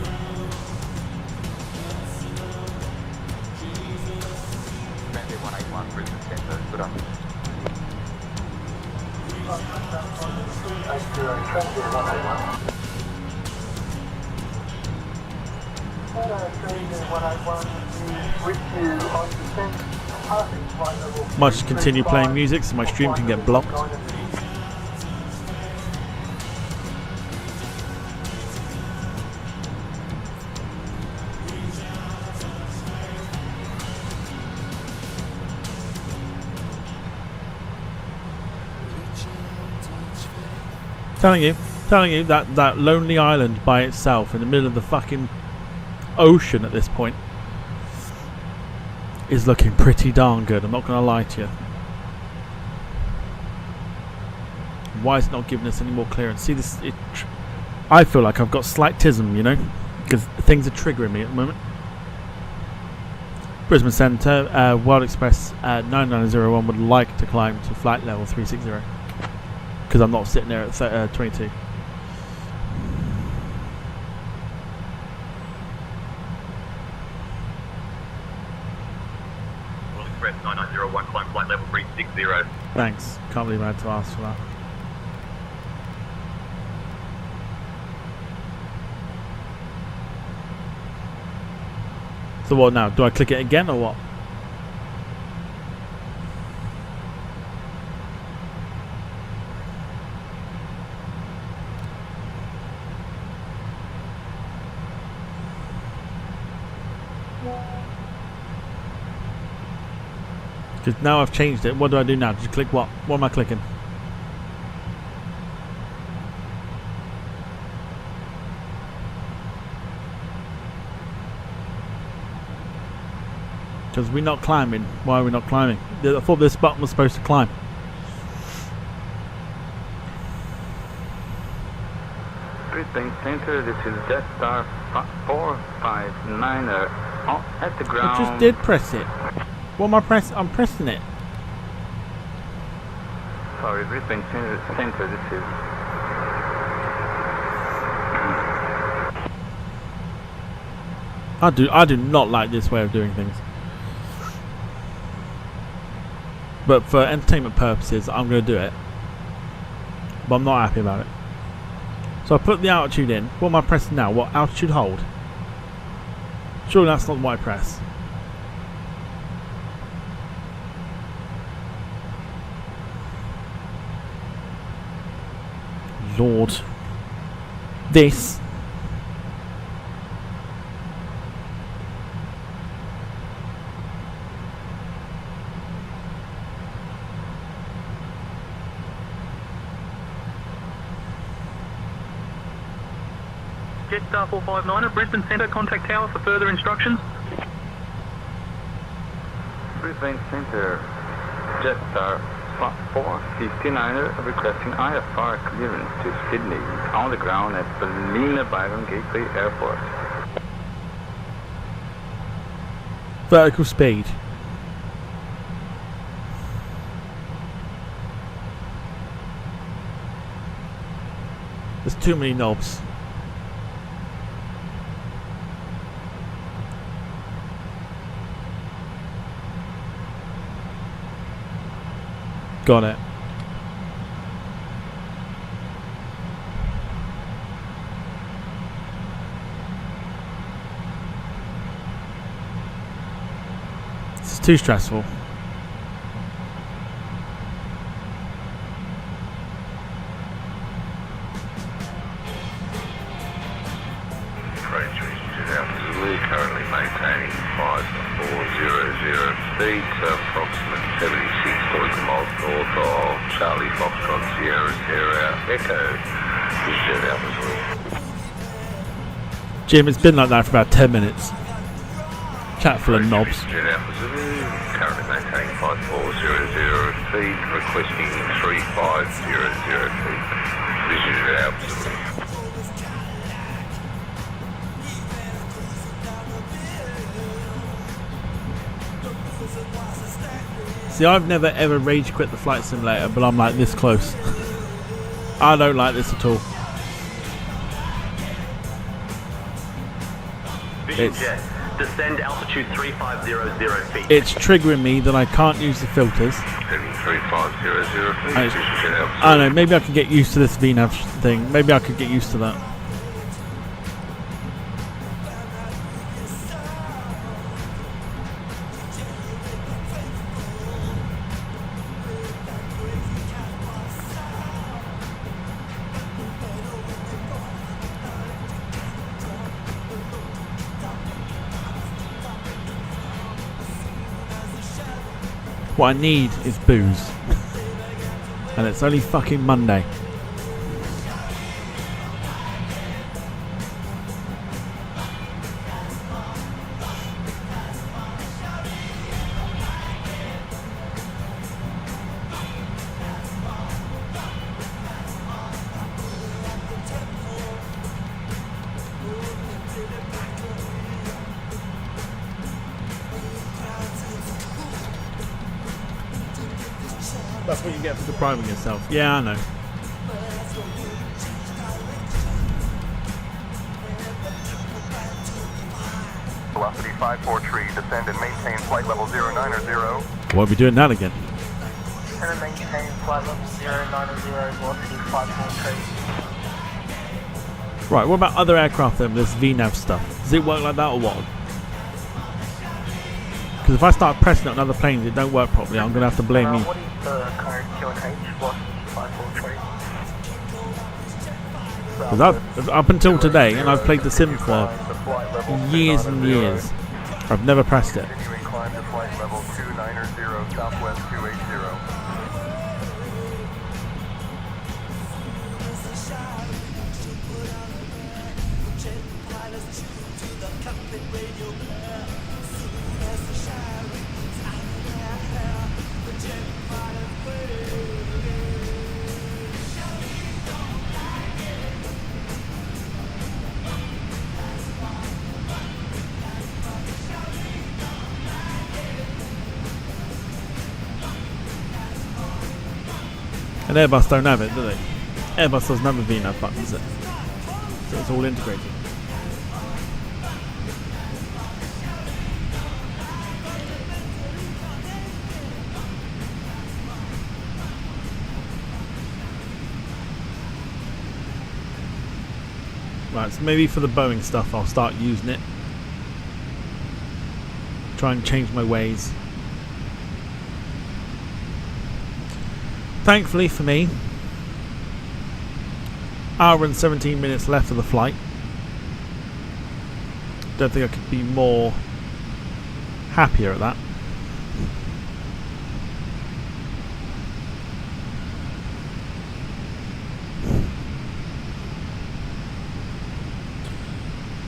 Might just continue playing music so my stream can get blocked. Telling you that lonely island by itself in the middle of the fucking ocean at this point is looking pretty darn good. I'm not going to lie to you. Why is it not giving us any more clearance? See this? I feel like I've got slightism, you know, because things are triggering me at the moment. Brisbane Centre, World Express 9901 would like to climb to flight level 360 because I'm not sitting there at 22. World Express 9901, climb flight level 360. Thanks. Can't believe I had to ask for that. So what now? Do I click it again or what? Because now I've changed it. What do I do now? Just click what? What am I clicking? Because we're not climbing. Why are we not climbing? I thought this button was supposed to climb. Brisbane Centre, this is Jetstar 459er at the ground. I just did press it. What am I pressing? I'm pressing it. Sorry, Brisbane Centre, this is. I do not like this way of doing things. But for entertainment purposes, I'm going to do it. But I'm not happy about it. So I put the altitude in. What am I pressing now? What altitude hold? Surely that's not what I press. Lord. This. Jetstar 459 at Brisbane Centre, contact tower for further instructions. Brisbane Centre, Jetstar 459 requesting IFR clearance to Sydney on the ground at Ballina Byron Gateway Airport. Vertical speed. There's too many knobs. Got it. This is too stressful. Currently maintaining 5400 feet, approximate 76 nautical miles north of Charlie Foxtrot Sierra Sierra Echo. Vision Alpha Zulu. Jim, it's been like that for about 10 minutes. Chat full of knobs. Vision Alpha Zulu. Currently maintaining 5400 feet, requesting 3500 feet. Vision Alpha Zulu. See, I've never ever rage quit the flight simulator, but I'm like this close. I don't like this at all. Vision jet, descend altitude 3500 feet. It's triggering me that I can't use the filters. 3500 feet. I don't know, maybe I could get used to this VNAV thing. Maybe I could get used to that. What I need is booze. And it's only fucking Monday. That's what you get for depriving yourself. Yeah, I know. Velocity 543, descend and maintain flight level 090. Won't be doing that again. And maintain flight level 090, velocity 543. Right, what about other aircraft then, this VNAV stuff? Does it work like that or what? Because if I start pressing it on other planes, it don't work properly. I'm going to have to blame me. What is the current QNH? Velocity 543. Because up until today, and I've played the sim for years and years, I've never pressed it. Continuing climb to flight level 290, Southwest 280. And Airbus don't have it, do they? Airbus doesn't have a VNAV button, does it? So it's all integrated. Right, so maybe for the Boeing stuff I'll start using it. Try and change my ways. Thankfully for me, hour and 17 minutes left of the flight. Don't think I could be more happier at that.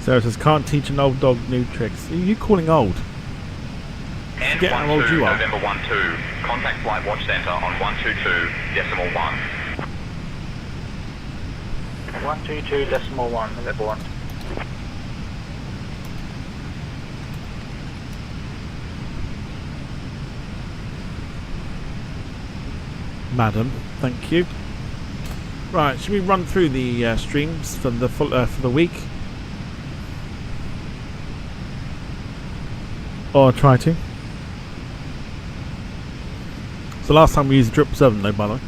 Sarah says, can't teach an old dog new tricks. Who are you calling old? And Forget how old you are. November 12. Contact Flight Watch Centre on 122.1. 122.1, November 1. Madam, thank you. Right, should we run through the streams for the week? Or try to. So last time we used 777 though, by the way.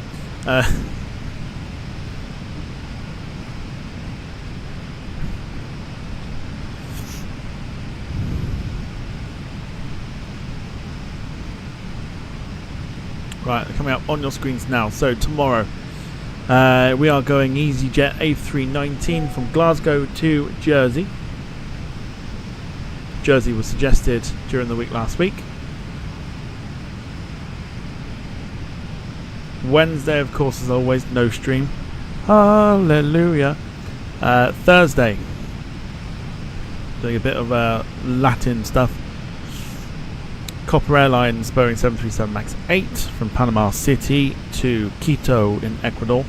Right, they're coming up on your screens now. So tomorrow we are going EasyJet A319 from Glasgow to Jersey. Jersey was suggested during the week last week. Wednesday, of course, as always, no stream. Hallelujah. Thursday, doing a bit of Latin stuff. Copper Airlines Boeing 737 MAX 8 from Panama City to Quito in Ecuador.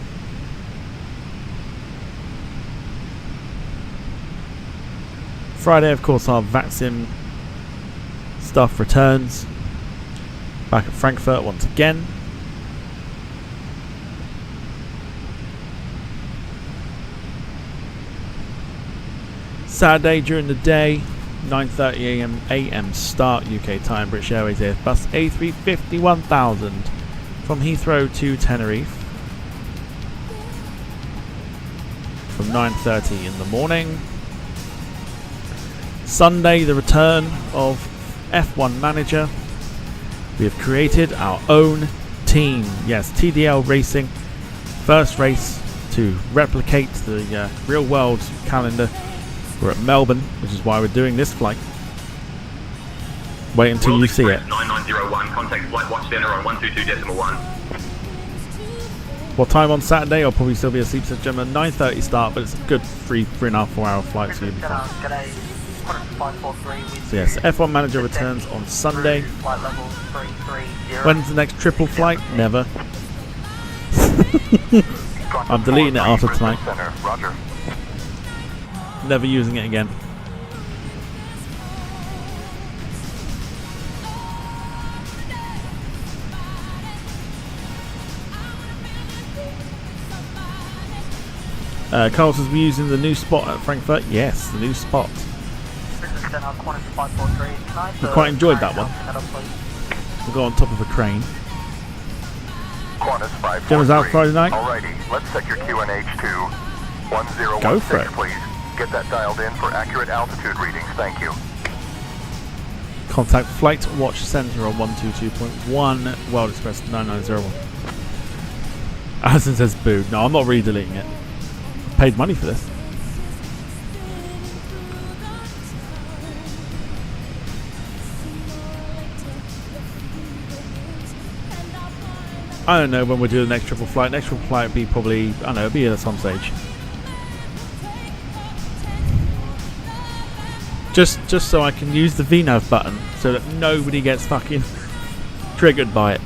Friday, of course, our VATSIM stuff returns. Back at Frankfurt once again. Saturday during the day, 9:30 a.m. start UK time, British Airways Airbus A350 1000 from Heathrow to Tenerife from 9:30 in the morning. Sunday, the return of F1 Manager. We have created our own team. Yes, TDL Racing. First race to replicate the real world calendar. We're at Melbourne, which is why we're doing this flight. Wait until you see it. 9901, contact Flight Watch Centre on 122.1. What time on Saturday? I'll probably still be asleep, so Gemma. 9:30 start, but it's a good 3.5, 4 hour flight, so you'll be fine. So yes, F1 Manager returns on Sunday. When's the next triple flight? Never. I'm deleting it after tonight. Never using it again. Carl says we're using the new spot at Frankfurt. Yes, the new spot. We quite enjoyed that one. We'll go on top of a crane. Gemma's out Friday night. Alrighty, let's set your QNH to 1016, Go for it. please. Get that dialed in for accurate altitude readings. Thank you. Contact Flight Watch Centre on 122.1 World Express 9901. Alison says boo. No, I'm not re-deleting it. I've paid money for this. I don't know when we'll do the next triple flight. Next triple flight will be probably, I don't know, it'll be at some stage. Just so I can use the VNAV button so that nobody gets fucking triggered by it.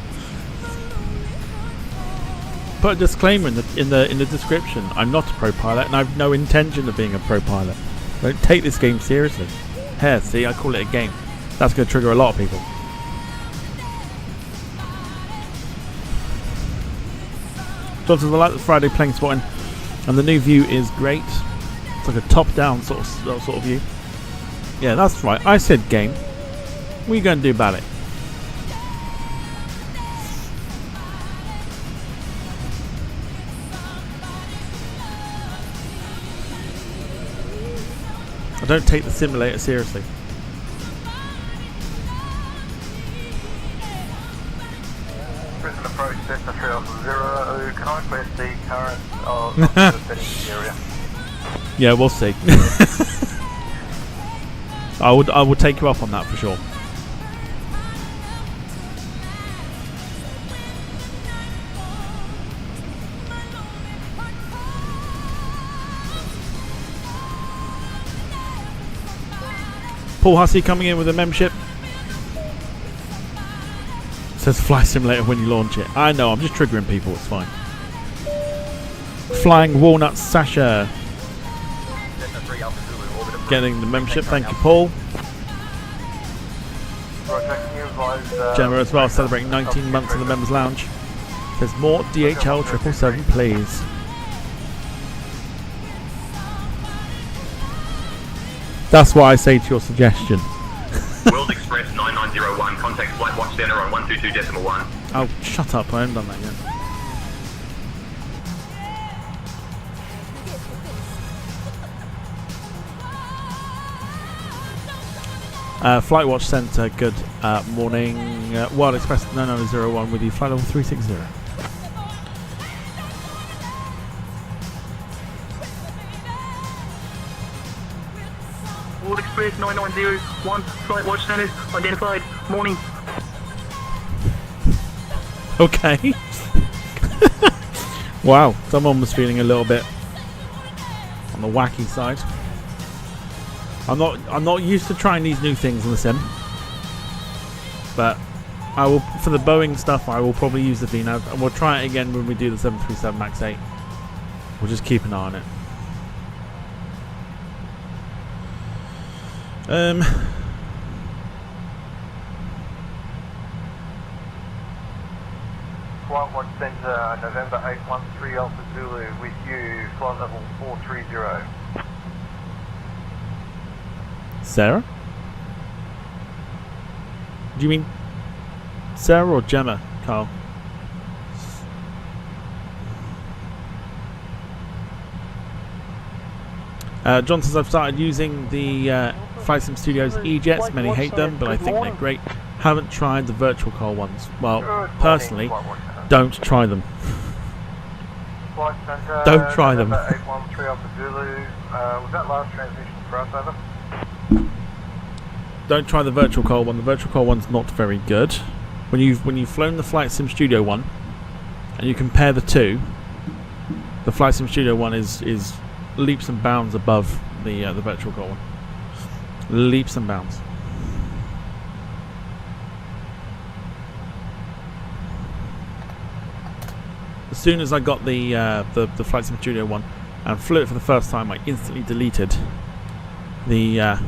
Put a disclaimer in the description. I'm not a pro pilot and I have no intention of being a pro pilot. Don't take this game seriously. Here, see, I call it a game. That's going to trigger a lot of people. Johnson, I like the Friday plane spotting, and the new view is great. It's like a top-down sort of view. Yeah, that's right. I said game. What are you going to do about it? I don't take the simulator seriously. Brisbane approach, Cessna 30. Can I request the current of the settings area? Yeah, we'll see. I would take you up on that for sure. Paul Hussey coming in with a membership. Says fly simulator when you launch it. I know, I'm just triggering people, it's fine. Flying Walnut Sasha. Getting the membership, thank you Paul. Gemma as well, celebrating 19 months of the Members Lounge. There's more DHL 777 please. That's why I say to your suggestion. World Express 9901, contact Flight Watch Center on 122.1. Oh, shut up, I haven't done that yet. Flight Watch Centre, good morning. World Express 9901 with you, flight level 360. World Express 9901, Flight Watch Centre, identified, morning. Okay. Wow, someone was feeling a little bit on the wacky side. I'm not used to trying these new things in the sim, but I will, for the Boeing stuff, I will probably use the VNAV, and we'll try it again when we do the 737 MAX 8. We'll just keep an eye on it. Flight Watch Centre, November 813 Alpha Zulu with you, flight level 430. Sarah? Do you mean Sarah or Gemma, Carl? John says I've started using the Flight Sim Studios E-Jets. Many hate them, but I think they're great. Haven't tried the virtual car ones. Well, personally, don't try them. Don't try them. 813 Alpha Zulu. Was that last transmission for us, over? Don't try the virtual car one. The virtual car one's not very good. When you've flown the Flight Sim Studio one, and you compare the two, the Flight Sim Studio one is leaps and bounds above the virtual car one. Leaps and bounds. As soon as I got the Flight Sim Studio one and flew it for the first time, I instantly deleted the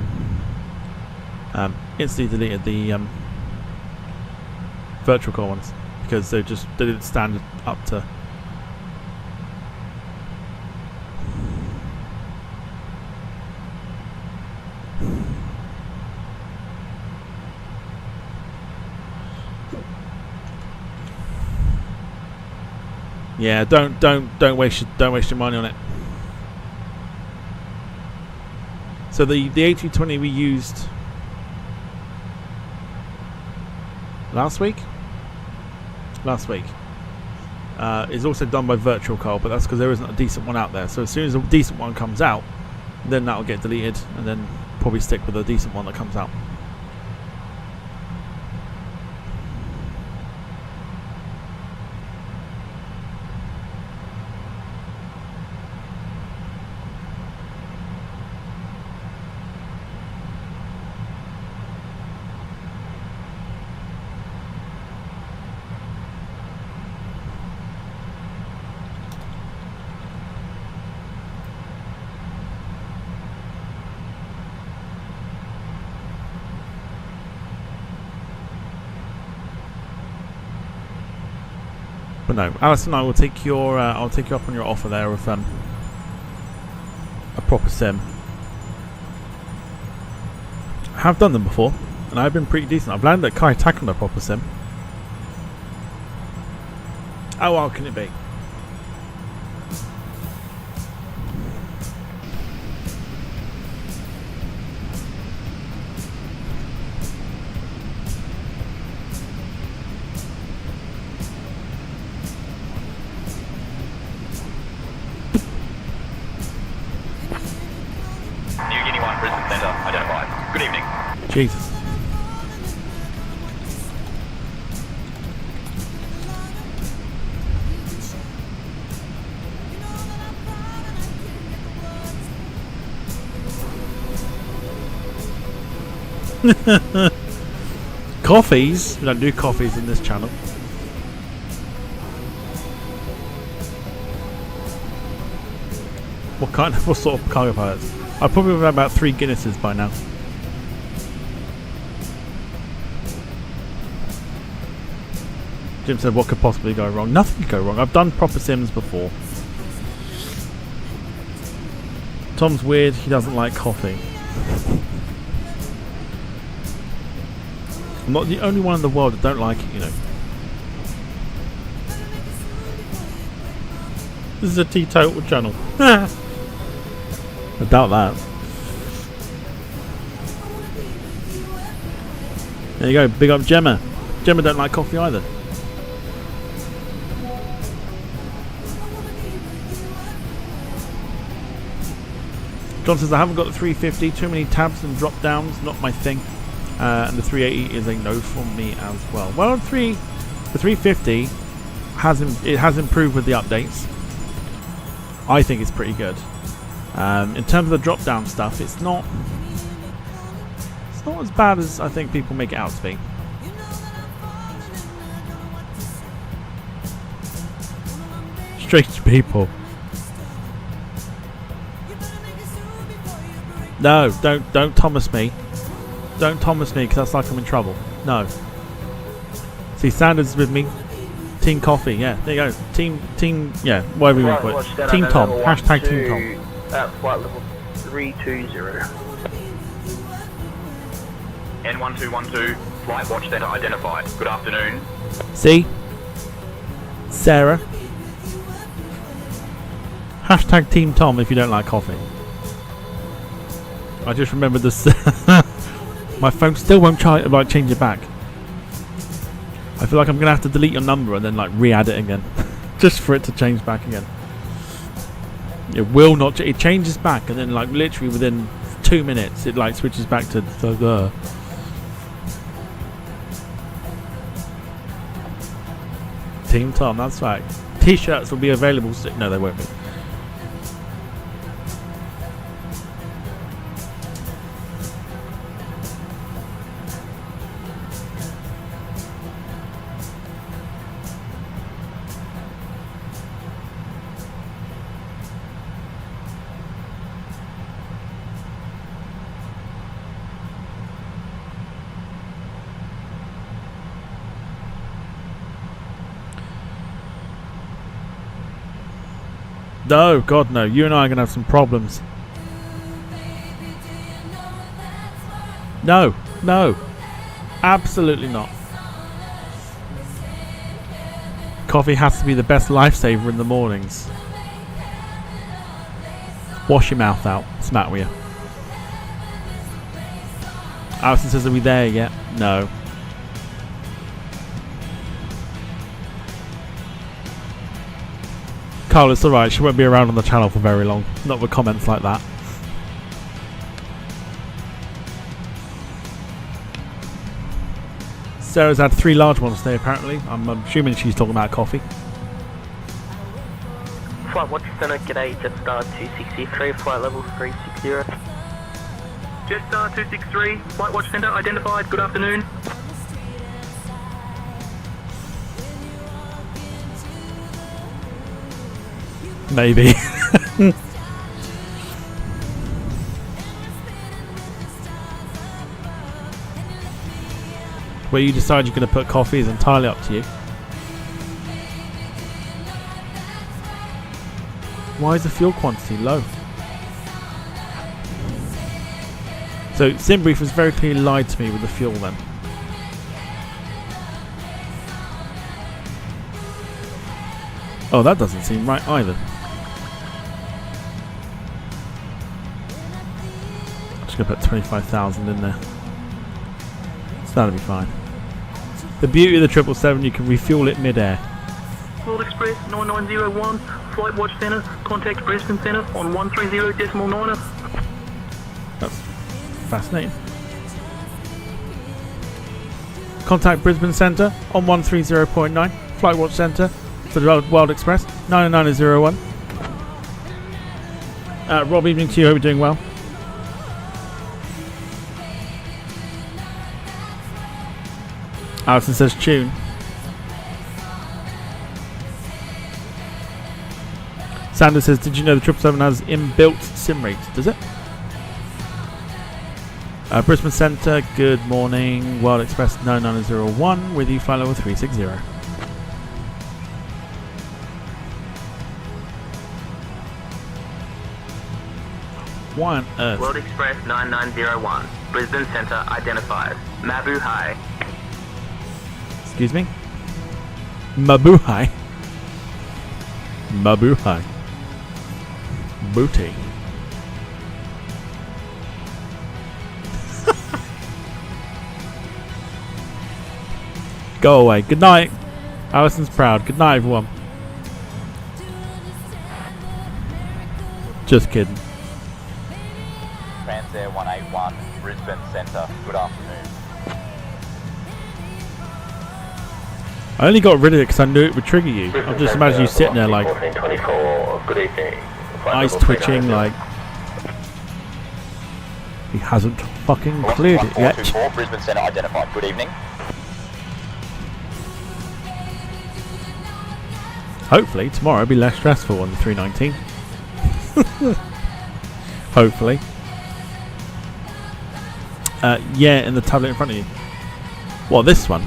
virtual car ones because they didn't stand up to. Yeah, don't waste your money on it. So the A220 we used last week is also done by Virtual Car, but that's because there isn't a decent one out there. So as soon as a decent one comes out, then that'll get deleted, and then probably stick with a decent one that comes out. But no, Alison and I will take your I'll take you up on your offer there of a proper sim. I have done them before, and I've been pretty decent. I've landed at Kaitakan on a proper sim. How wild can it be? Jesus. Coffees? We don't do coffees in this channel. What sort of cargo pilots? I probably have about 3 Guinnesses by now. Jim said, what could possibly go wrong? Nothing could go wrong. I've done proper sims before. Tom's weird. He doesn't like coffee. I'm not the only one in the world that don't like it, you know. This is a teetotal channel. I doubt that. There you go. Big up Gemma. Gemma don't like coffee either. John says, I haven't got the 350. Too many tabs and drop downs. Not my thing. And the 380 is a no from me as well. Well, the 350 has improved with the updates. I think it's pretty good. In terms of the drop down stuff, it's not as bad as I think people make it out to be. Strange people. No, don't Thomas me. Don't Thomas me, because that's like I'm in trouble. No. See, Sanders is with me. Team Coffee, yeah. There you go. Team, yeah. Whatever you want to put it. Team Tom. Hashtag Team Tom. Flight level 320. N1212, flight watch center identified. Good afternoon. See? Sarah. Hashtag Team Tom if you don't like coffee. I just remembered this. My phone still won't change it back. I feel like I'm gonna have to delete your number and then like re-add it again, just for it to change back again. It will not. It changes back and then like literally within 2 minutes it like switches back to the. Team Tom, that's right. T-shirts will be available soon. No, they won't be. No, God no. You and I are going to have some problems. No, no. Absolutely not. Coffee has to be the best lifesaver in the mornings. Wash your mouth out. What's the matter with you? Alison says, are we there yet? No. Carl, it's alright, she won't be around on the channel for very long. Not with comments like that. Sarah's had 3 large ones today apparently. I'm assuming she's talking about coffee. Flight Watch Center, g'day, Jetstar 263, flight level 360. Jetstar 263, Flight Watch Center identified, good afternoon. Maybe. Where you decide you're going to put coffee is entirely up to you. Why is the fuel quantity low? So Simbrief has very clearly lied to me with the fuel then. Oh, that doesn't seem right either. Just gonna put 25,000 in there. So that'll be fine. The beauty of the 777, you can refuel it mid-air. World Express 9901, Flight Watch Center, contact Brisbane Center on 130.9. That's fascinating. Contact Brisbane Center on 130.9, Flight Watch Center for the World Express 99001. Rob, evening to you. Hope you're doing well. Alison says tune. Sanders says, did you know the 777 has inbuilt sim rates? Does it? Brisbane Centre, good morning. World Express 9901 with you, flight level 360. Why on earth? World Express 9901, Brisbane Centre identified. Mabu High. Excuse me? Mabuhay. Mabuhay. Booty. Go away. Good night. Alison's proud. Good night, everyone. Just kidding. Transair 181, Brisbane Centre. Good afternoon. I only got rid of it because I knew it would trigger you. I'll just imagine you sitting there like, 1424, good evening. eyes twitching like he hasn't fucking cleared it yet. 424, Brisbane Centre identified. Good evening. Hopefully tomorrow will be less stressful on the 319. Hopefully. Yeah, in the tablet in front of you. What, this one?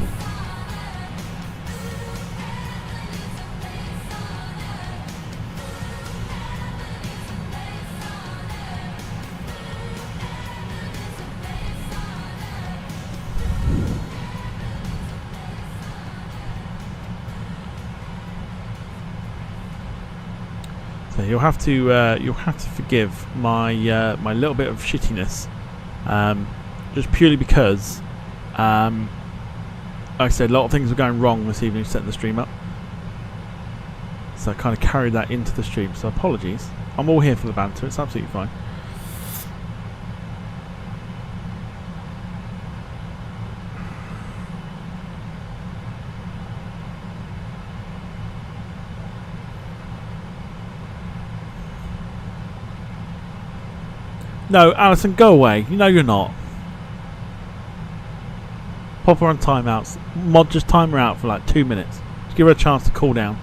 So you'll have to forgive my my little bit of shittiness, just purely because, like I said, a lot of things were going wrong this evening setting the stream up. So I kind of carried that into the stream. So apologies. I'm all here for the banter. It's absolutely fine. No, Alison, go away. You know you're not. Pop her on timeouts. Mod, just time her out for like 2 minutes. Just give her a chance to cool down.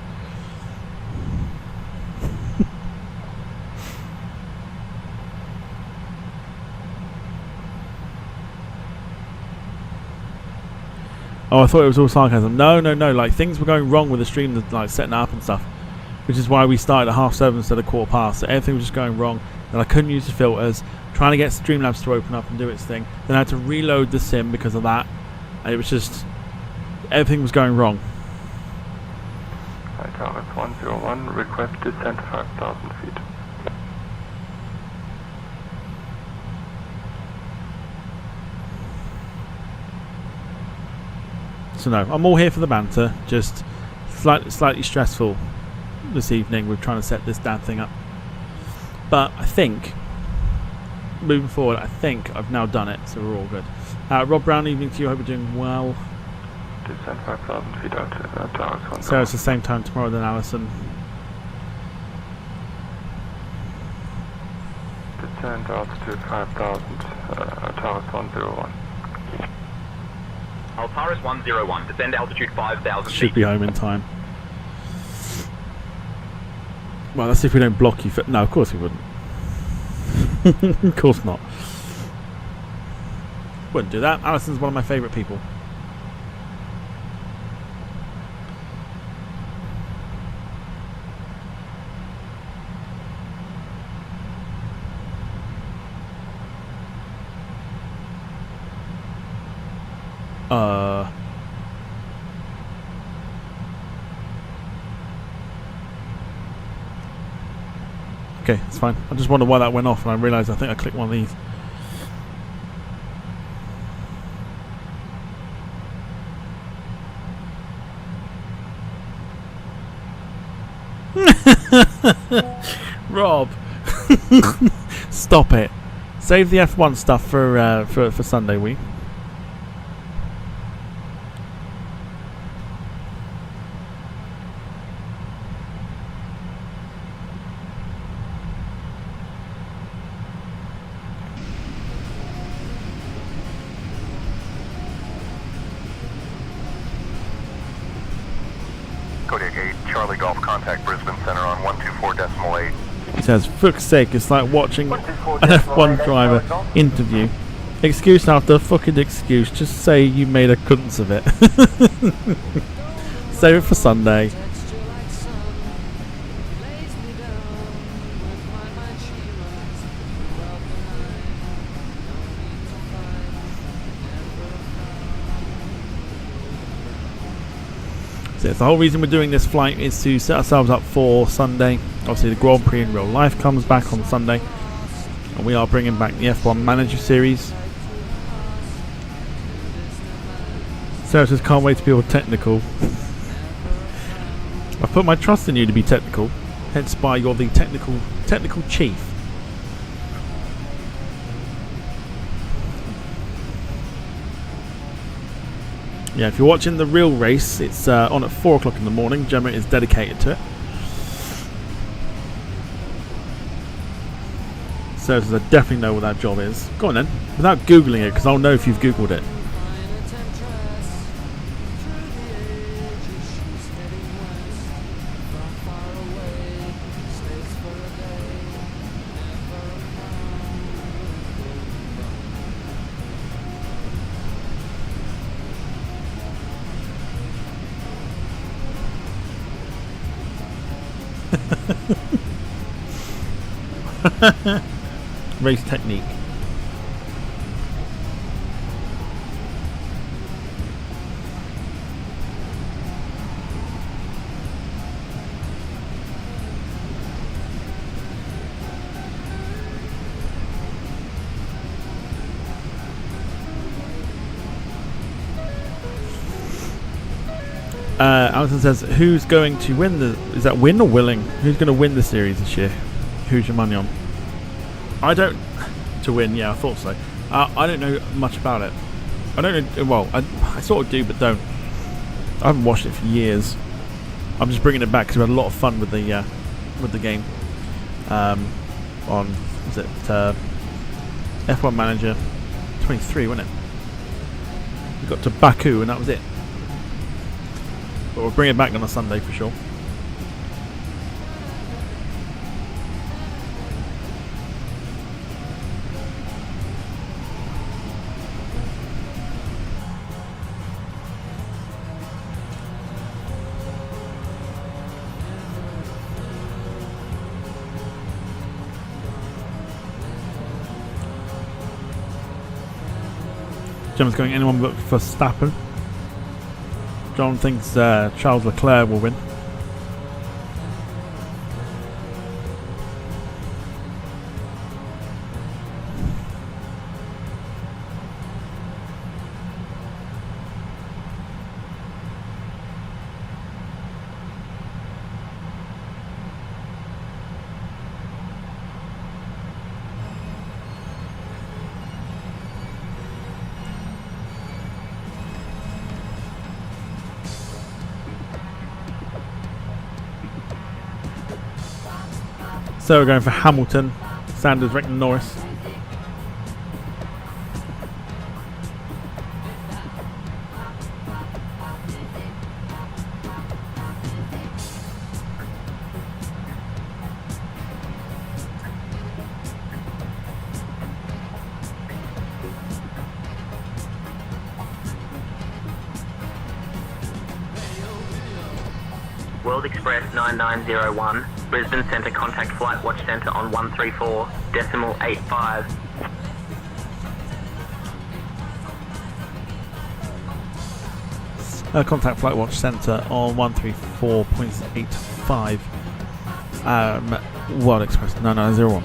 Oh, I thought it was all sarcasm. No. Like, things were going wrong with the stream, like setting it up and stuff. Which is why we started at 7:30 instead of 7:15. So everything was just going wrong. And I couldn't use the filters. Trying to get Streamlabs to open up and do its thing. Then I had to reload the sim because of that. And it was just... everything was going wrong. Target 101, request descent 5,000 feet. So no, I'm all here for the banter. Just slightly stressful this evening with trying to set this damn thing up. But I think, moving forward, I think I've now done it, so we're all good. Rob Brown, evening to you. I hope you're doing well. Descent 5,000 feet out to target 1. So it's the same time tomorrow then Alison. Descent altitude 5,000, target 101. Altaris 101, descend altitude 5,000 Should be home in time. Well, let's see if we don't block you for... No, of course we wouldn't. Of course not. Wouldn't do that. Alison's one of my favourite people. Okay, it's fine. I just wondered why that went off and I realised I think I clicked one of these. Rob, stop it. Save the F1 stuff for Sunday week. Kodiak 8, Charlie Golf, contact Brisbane Center on 124.8. He says, fuck's sake, it's like watching an F1 driver interview. Excuse after fucking excuse, just say you made a cunts of it. Save it for Sunday. So the whole reason we're doing this flight is to set ourselves up for Sunday. Obviously the Grand Prix in real life comes back on Sunday, and we are bringing back the F1 Manager Series. Sarah says, can't wait to be all technical. I put my trust in you to be technical, hence why you're the technical chief. Yeah, if you're watching the real race, it's on at 4 o'clock in the morning. Gemma is dedicated to it. So I definitely know what that job is. Go on then, without Googling it, because I'll know if you've Googled it. Race technique. Alison says, who's going to win the... Is that win or willing? Who's going to win the series this year? Who's your money on? I don't... To win, yeah, I thought so. I don't know much about it. I don't know... Well, I sort of do, but don't. I haven't watched it for years. I'm just bringing it back because we had a lot of fun with the game. On... Was it... F1 Manager 23, wasn't it? We got to Baku and that was it. But we'll bring it back on a Sunday for sure. Gemma's going, anyone but for Verstappen? John thinks Charles Leclerc will win. So we're going for Hamilton, Sanders, Rick, and Norris. World Express 9901, Brisbane Centre, contact Flight Watch Centre on 134.85. Contact Flight Watch Centre on 134.85. World Express 9901.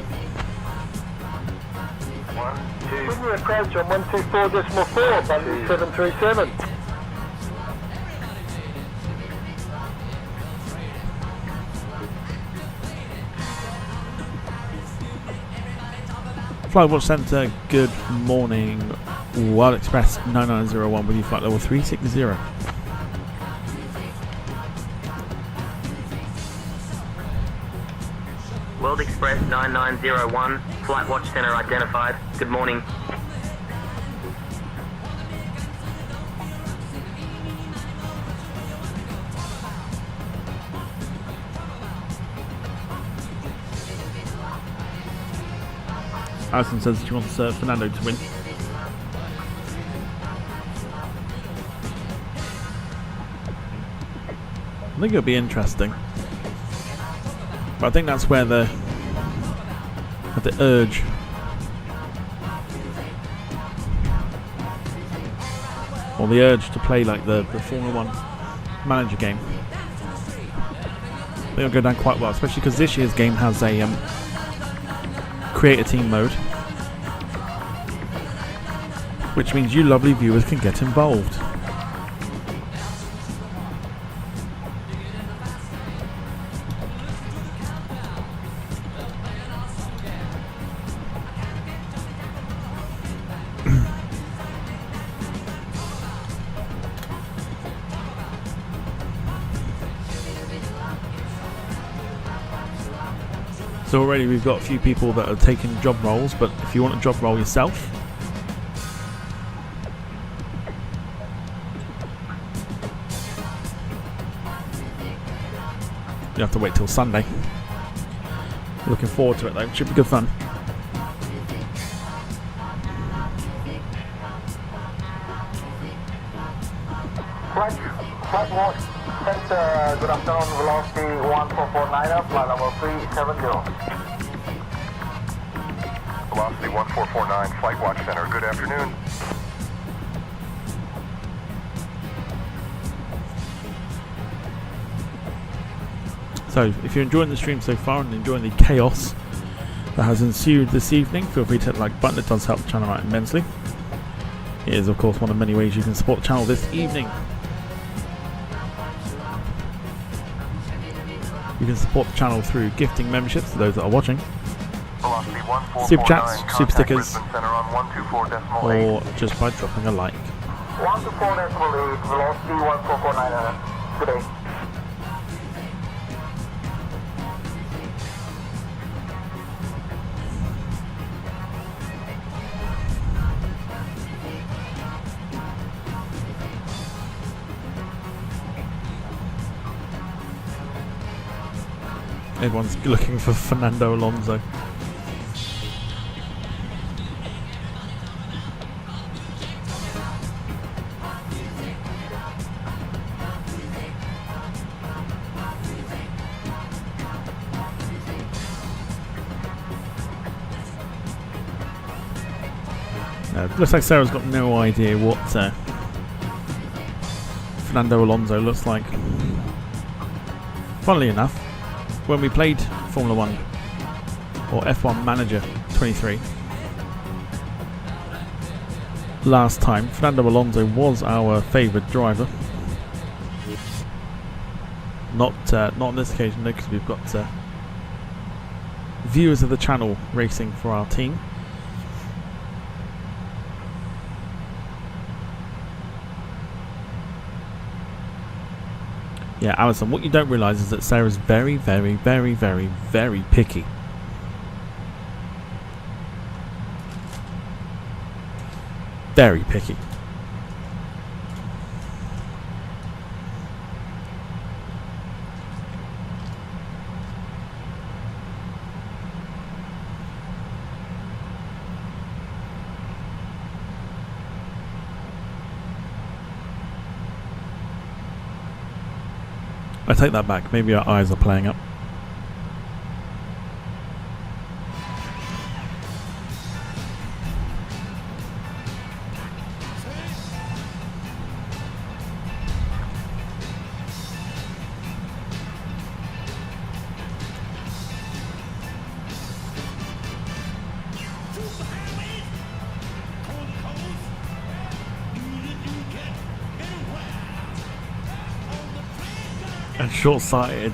Bring approach on 124.4, Bundy 737. Flight Watch Centre, good morning. World Express 9901 with you, flight level 360. World Express 9901, Flight Watch Centre identified. Good morning. Alison says she wants Fernando to win. I think it'll be interesting. But I think that's where the urge or the urge to play like the Formula 1 manager game, I think it'll go down quite well, especially because this year's game has a create a team mode, which means you lovely viewers can get involved. So already we've got a few people that are taking job roles, but if you want a job role yourself, you have to wait till Sunday. Looking forward to it though, should be good fun. Flight mode, good afternoon, velocity 1449, flight level 370. Velocity 1449, Flight Watch Center, good afternoon. So if you're enjoying the stream so far and enjoying the chaos that has ensued this evening, feel free to hit the like button, it does help the channel out immensely. It is of course one of many ways you can support the channel this evening. You can support the channel through gifting memberships to those that are watching, super chats, super stickers, or just by dropping a like. 124.8, velocity 1449, good day. Everyone's looking for Fernando Alonso. Looks like Sarah's got no idea what Fernando Alonso looks like. Funnily enough, when we played Formula 1 or F1 Manager 23 last time, Fernando Alonso was our favourite driver. Not on this occasion though, because we've got viewers of the channel racing for our team. Yeah, Alison, what you don't realise is that Sarah's very, very, very, very, very picky. Very picky. I take that back, maybe our eyes are playing up. And short-sighted.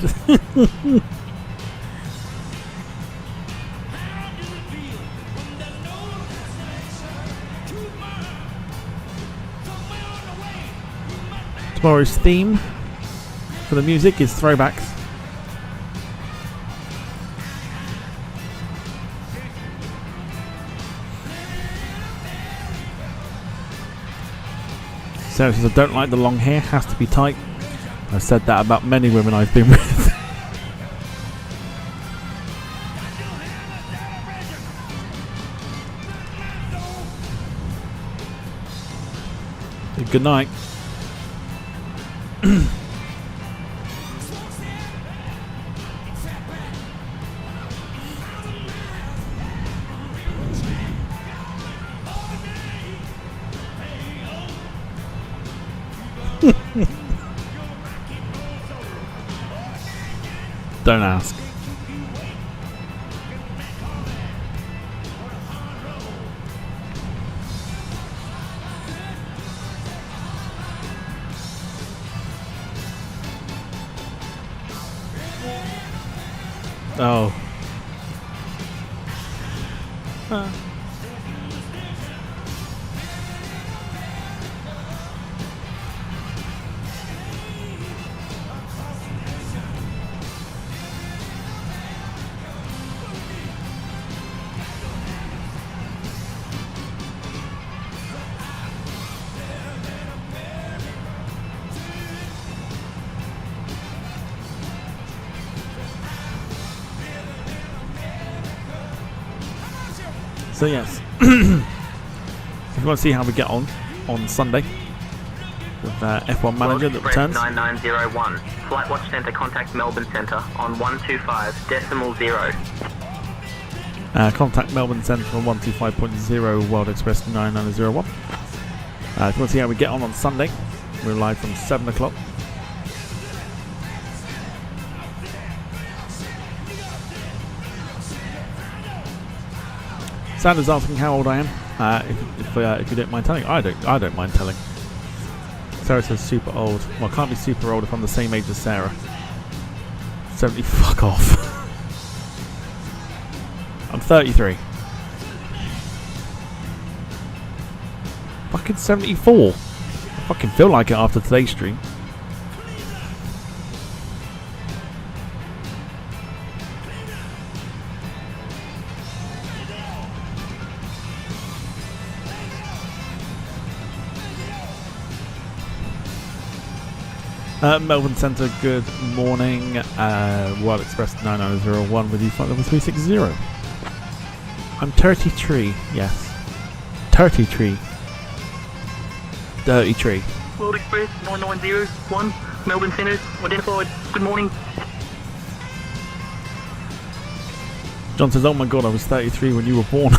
Tomorrow's theme for the music is throwbacks. Sarah says, I don't like the long hair, has to be tight. I've said that about many women I've been with. Good night. Don't ask. Oh. So yes, if you want to see how we get on Sunday with F1 Manager that returns. 9901. Flight Watch Centre, contact Melbourne Centre on 125.0. Contact Melbourne Centre on 125.0 World Express 9901. If you want to see how we get on Sunday, we're live from 7 o'clock. Sanders asking how old I am. If you don't mind telling, I don't mind telling. Sarah says super old. Well, I can't be super old if I'm the same age as Sarah. 70. Fuck off. I'm 33. Fucking 74. I fucking feel like it after today's stream. Melbourne Centre, good morning. World Express 9901 with you, flight level 360. I'm 33, yes. 33. Dirty tree. World Express 9901, Melbourne Centre, identified. Good morning. John says, oh my god, I was 33 when you were born.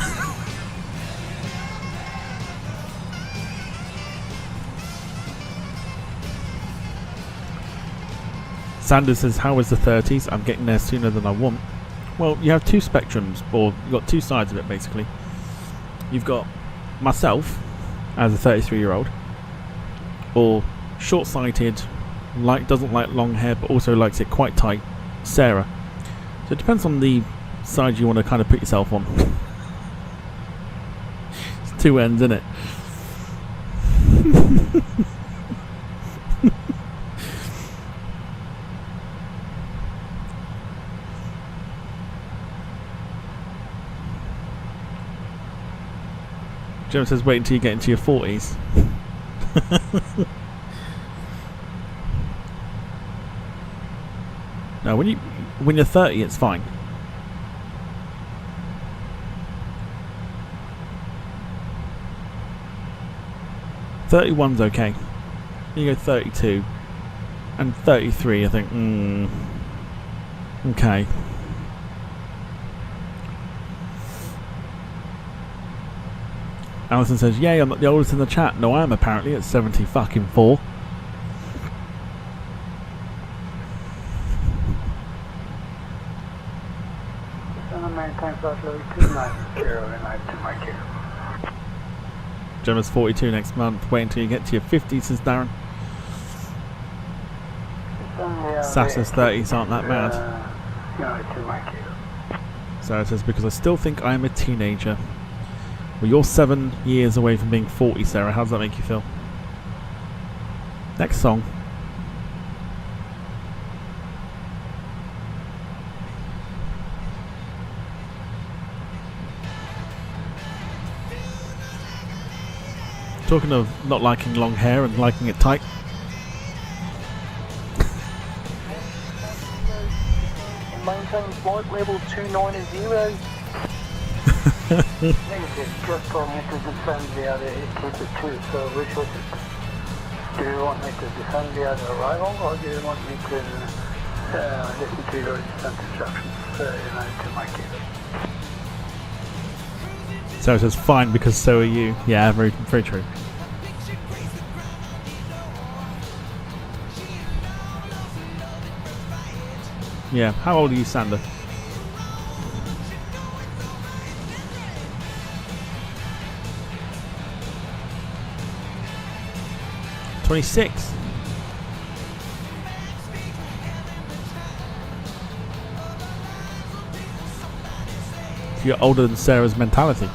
Sanders says, how is the 30s? I'm getting there sooner than I want. Well, you have two spectrums, or you've got two sides of it basically. You've got myself as a 33-year-old, or short-sighted, doesn't like long hair but also likes it quite tight, Sarah. So it depends on the side you want to kind of put yourself on. It's two ends, isn't it? Jim says, wait until you get into your 40s. No, when you're 30, it's fine. '31's okay. You go 32 and 33. I think. Okay. Alison says, yay, I'm not the oldest in the chat. No, I am apparently at 70 fucking 4. Gemma's 42 next month. Wait until you get to your 50s, says Darren. Sassa's 30s aren't that bad. Sarah says, because I still think I am a teenager. Well, you're 7 years away from being 40, Sarah. How does that make you feel? Next song. Talking of not liking long hair and liking it tight. Maintain flight level 290. Negative, just told me to defend the other, keep it 2, so which was it? Do you want me to descend the other arrival, or do you want me to listen to your descent instructions united to my key? So it says fine because so are you. Yeah, very, very true. Yeah, how old are you, Sander? $26. So you're older than Sarah's mentality.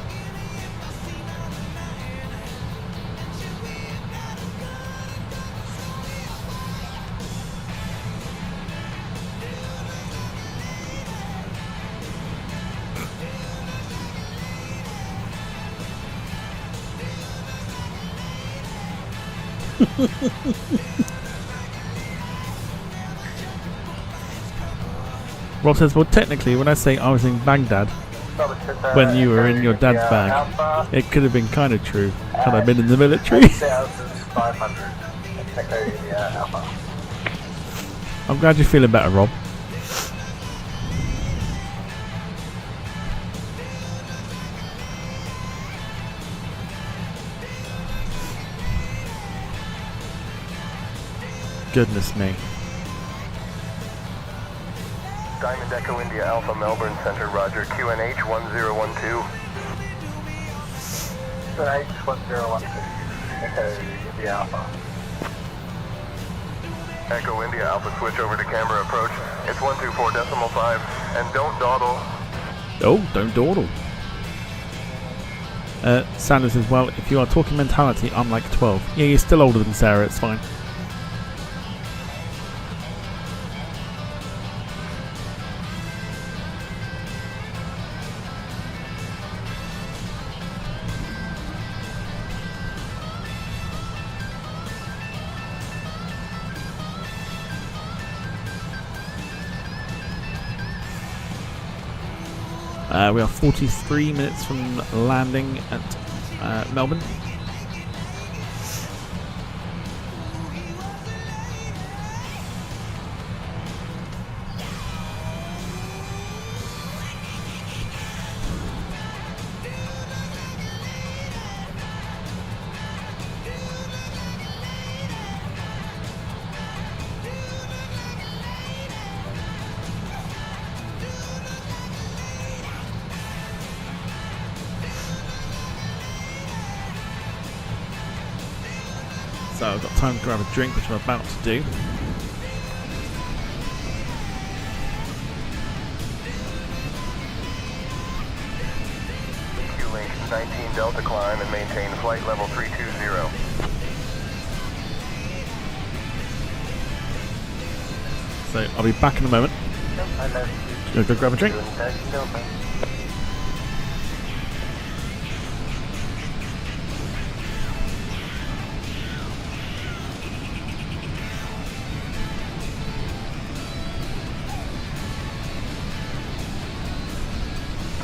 Rob says, well, technically, when I say I was in Baghdad when you were in your dad's bag, it could have been kind of true had I been in the military. I'm glad you're feeling better, Rob. Goodness me. Diamond Echo India Alpha Melbourne Center, Roger, QNH 1012. QNH 1012, Echo India Alpha. Echo India Alpha, switch over to camera approach. It's 124.5, and don't dawdle. Oh, don't dawdle. Sanders says, well, if you are talking mentality, I'm like 12. Yeah, you're still older than Sarah, it's fine. We are 43 minutes from landing at Melbourne. So I've got time to grab a drink, which I'm about to do. Q-Link 19 Delta climb and maintain flight level 320. So I'll be back in a moment. Just go grab a drink.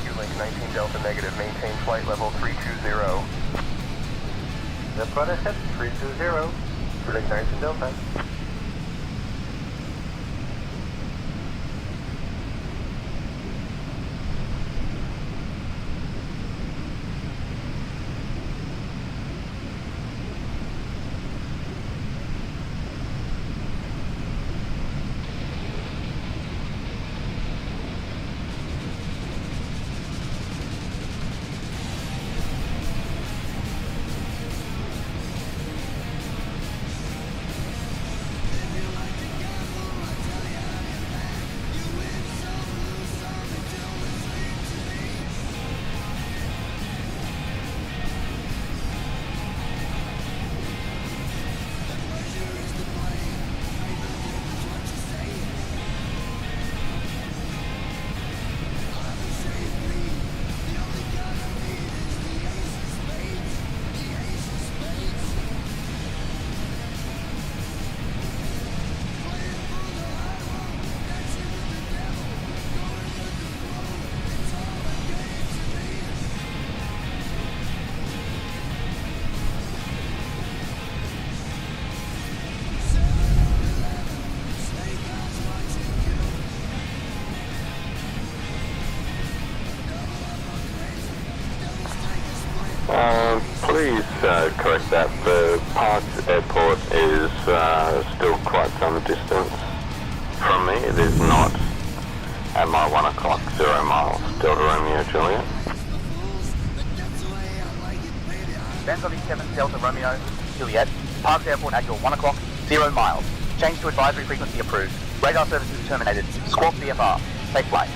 Q-Link 19 Delta negative, maintain flight level 320. That's what I said, 320. Q-Link 19 Delta. correct that. The Parkes Airport is still quite some distance from me. It is not at my 1 o'clock, 0 miles, Delta Romeo Juliet. Bengali 7 Delta Romeo Juliet, Parkes Airport at your 1 o'clock, 0 miles. Change to advisory frequency approved. Radar services terminated. Squawk VFR. Safe flight.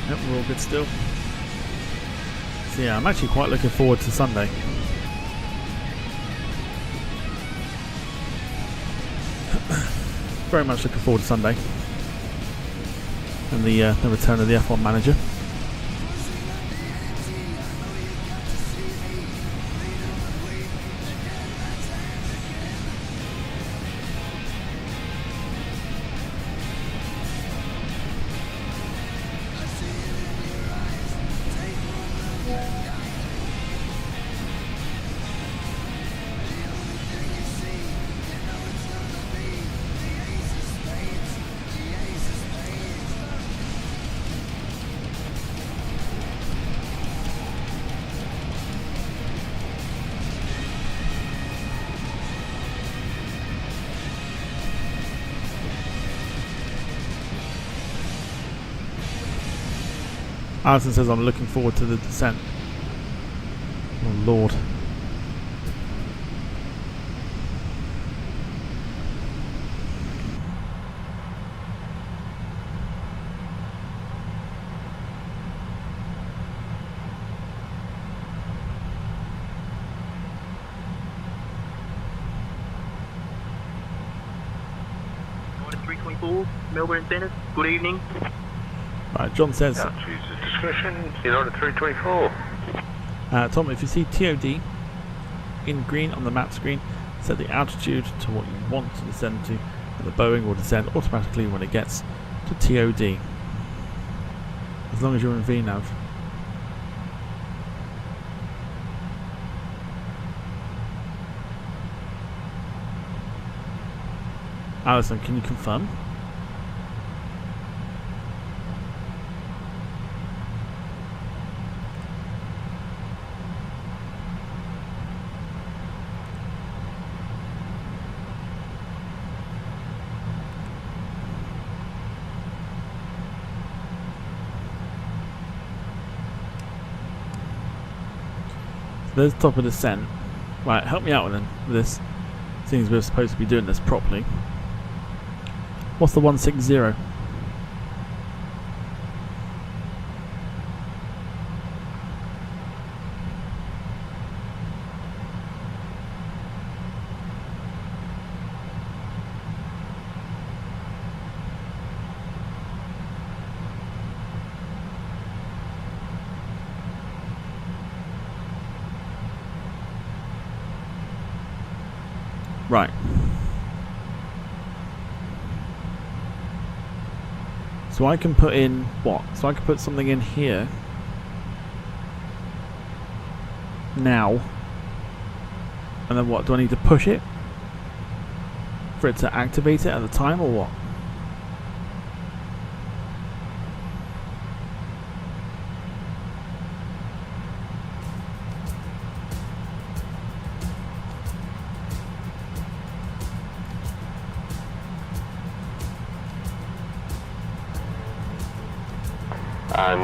Yep, we're all good still. So yeah, I'm actually quite looking forward to Sunday. Very much looking forward to Sunday. And the return of the F1 manager. Alison says I'm looking forward to the descent. Oh Lord. Order 324, Melbourne Centre. Good evening. Right, John says. Discretion in order 324. Tom, if you see TOD in green on the map screen, set the altitude to what you want to descend to, and the Boeing will descend automatically when it gets to TOD. As long as you're in VNAV. Alison, can you confirm? There's the top of descent. Right, help me out with this. Seems we're supposed to be doing this properly. What's the 160? Right. So I can put in what? So I can put something in here now. And then what? Do I need to push it for it to activate it at the time or what?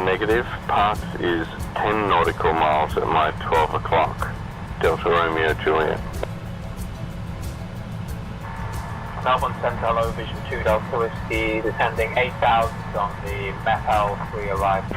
Negative. Parkes is 10 nautical miles at my 12 o'clock. Delta Romeo Juliet. Melbourne Centre, low vision 2 Delta Whiskey, descending 8,000 on the MEFL 3 arrival.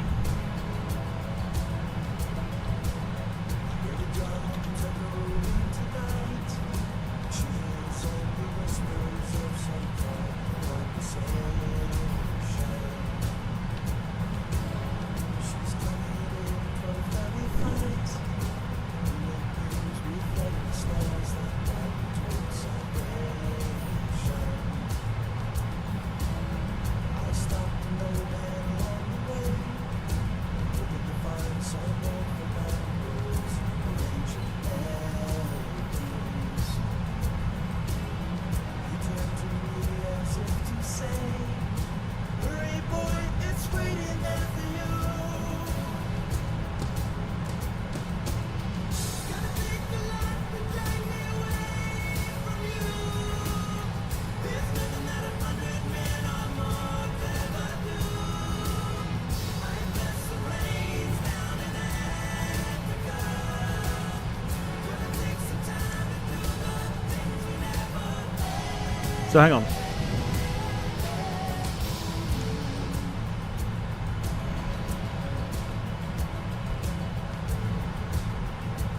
So hang on.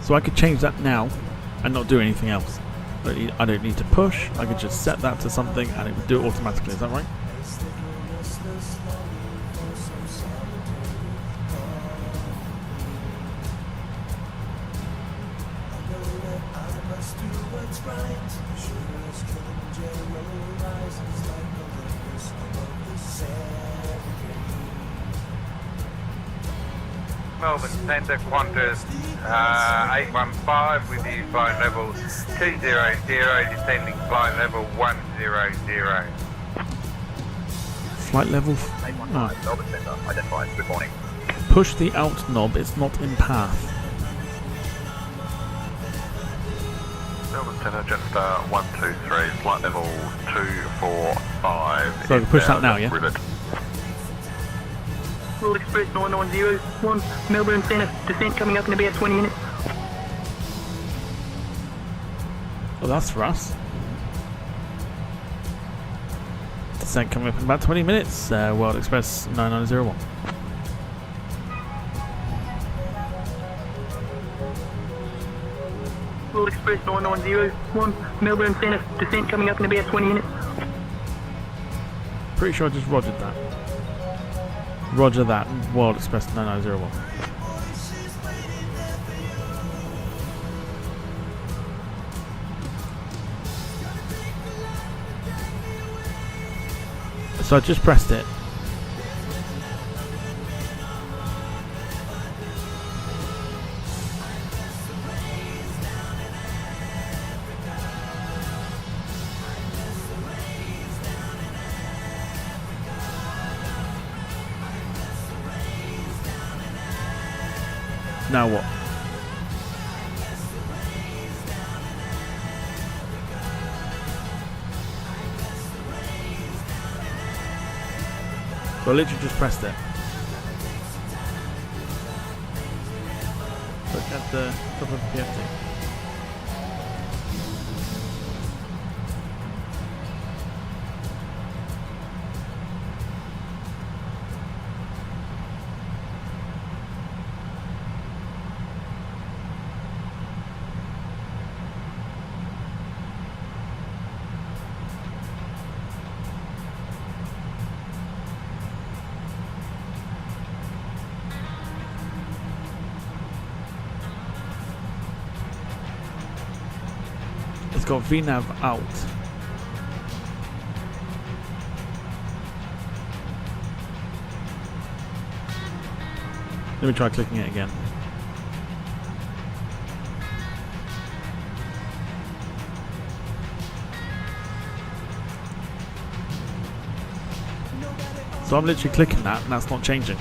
So I could change that now and not do anything else. I don't need to push. I could just set that to something and it would do it automatically. Is that right? Melbourne Centre, Qantas 815 with you flight level 200, descending flight level 100. Flight level. Melbourne Centre, identified. Good morning. Push the out knob, it's not in path. Melbourne Centre, just 123, flight level 245. So I can push that now, yeah? Rivet. World Express 9901, Melbourne Centre, descent coming up in about 20 minutes. Well, that's for us. Descent coming up in about 20 minutes. World Express 9901. World Express 9901, Melbourne Centre, descent coming up in about 20 minutes. Pretty sure I just rogered that. Roger that, World Express 9901. So I just pressed it. Now what? So I literally just pressed it. Look at the top of the PFD. It's got VNav out. Let me try clicking it again. So I'm literally clicking that and that's not changing.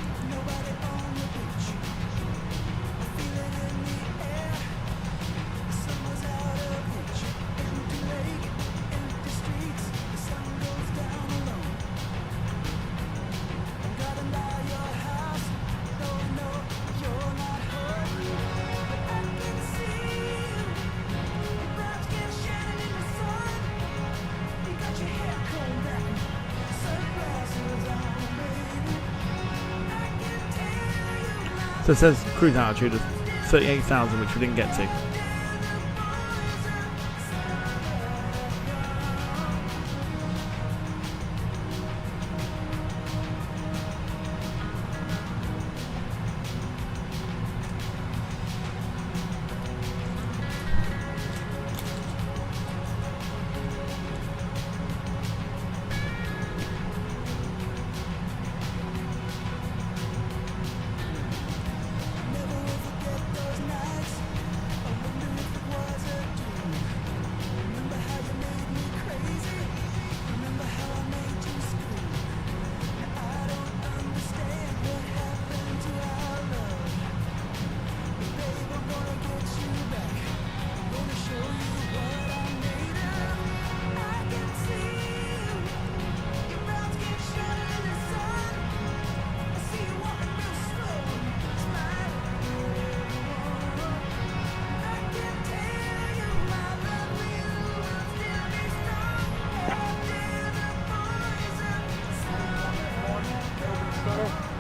So it says cruise altitude of 38,000, which we didn't get to.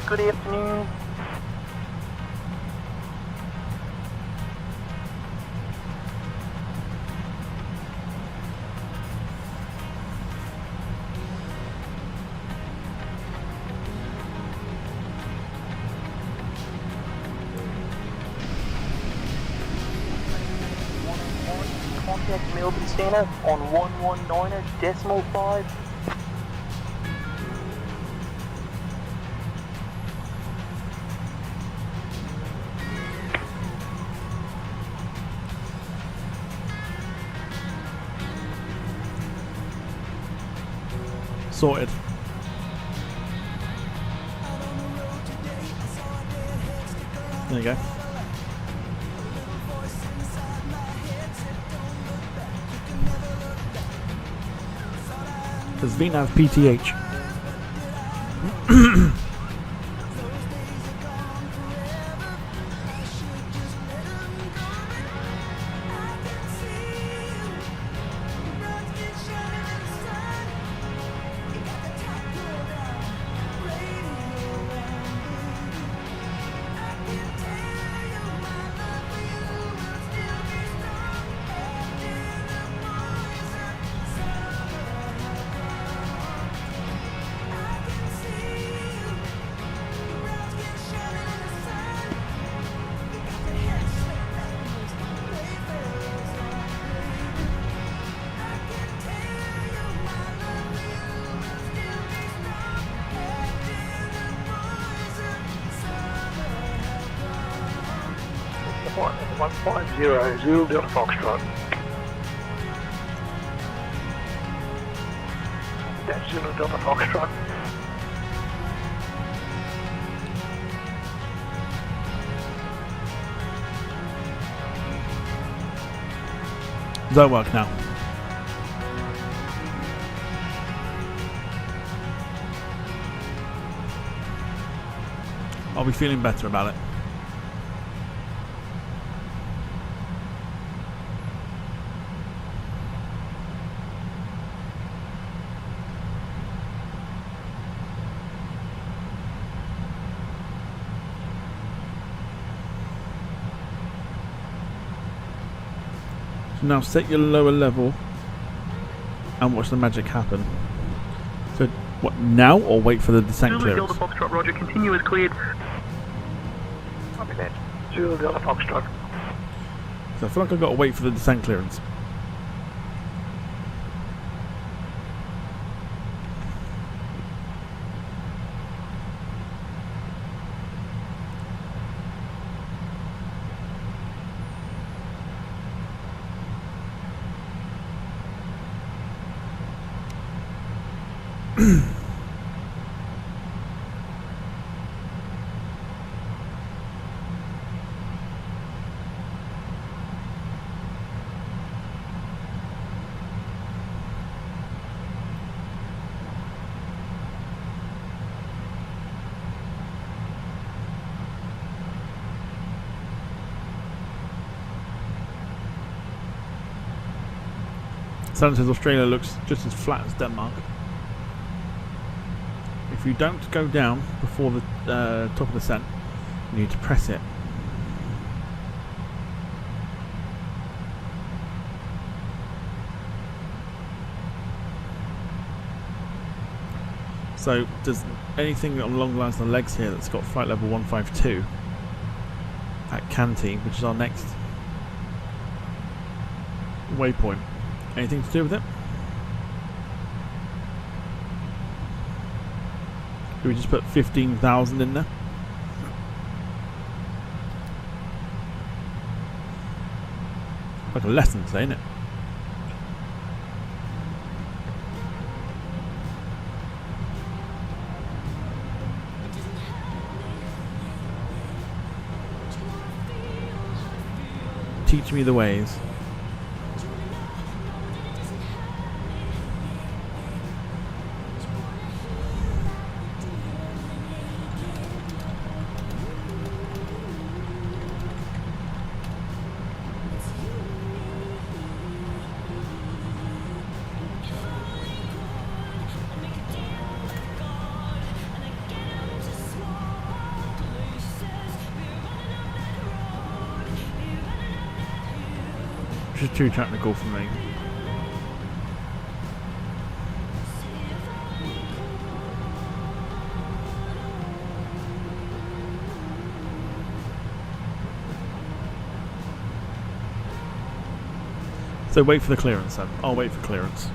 Good afternoon. Contact Melbourne Centre on 119.5. Sorted. There you go. Does VNAV PTH? One 150 Zulu Delta Foxtrot. That's Zulu Delta Foxtrot. Does that work now? I'll be feeling better about it. So now set your lower level and watch the magic happen. So what, now or wait for the descent Zulu clearance? Delta Foxtrot, roger, continue as cleared. Copy that. Zulu Delta Foxtrot. So I feel like I've got to wait for the descent clearance. Someone says Australia looks just as flat as Denmark. If you don't go down before the top of the descent, you need to press it. So does anything along the lines of the legs here that's got flight level 152 at Canty, which is our next waypoint, anything to do with it? Do we just put 15,000 in there? Like a lesson today, isn't it? Teach me the ways. Just too technical for me. So wait for the clearance then. I'll wait for clearance.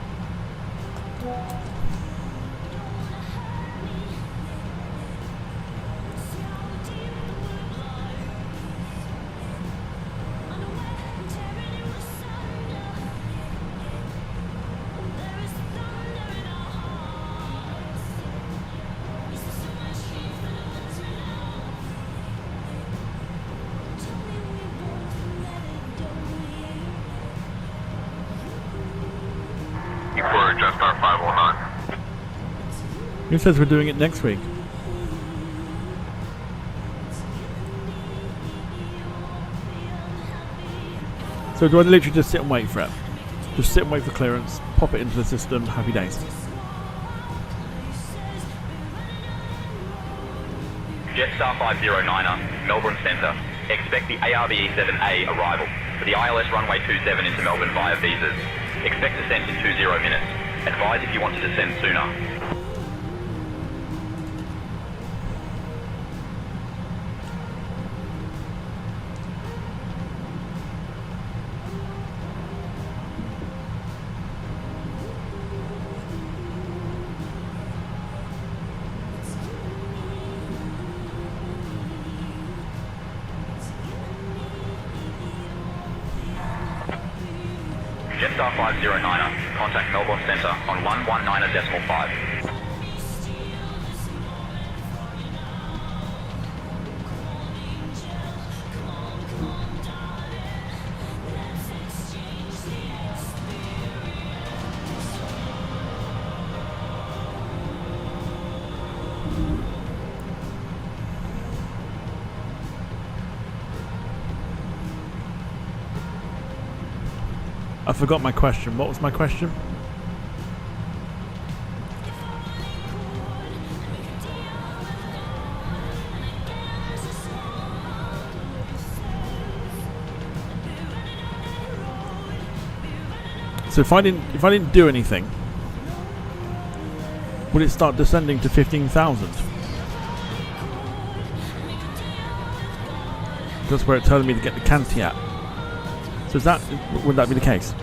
Inquiry Jetstar 509. Who says we're doing it next week? So do I literally just sit and wait for it? Just sit and wait for clearance, pop it into the system, happy days. Jetstar 509er, Melbourne Centre. Expect the ARBE-7A arrival for the ILS runway 27 into Melbourne via visas. Expect descent in 20 minutes. Advise if you want to descend sooner. Jetstar 509er, contact Melbourne Centre on 119.5. I forgot my question. What was my question? So if I didn't do anything, would it start descending to 15,000? That's where it's telling me to get the canty at. So is that, would that be the case?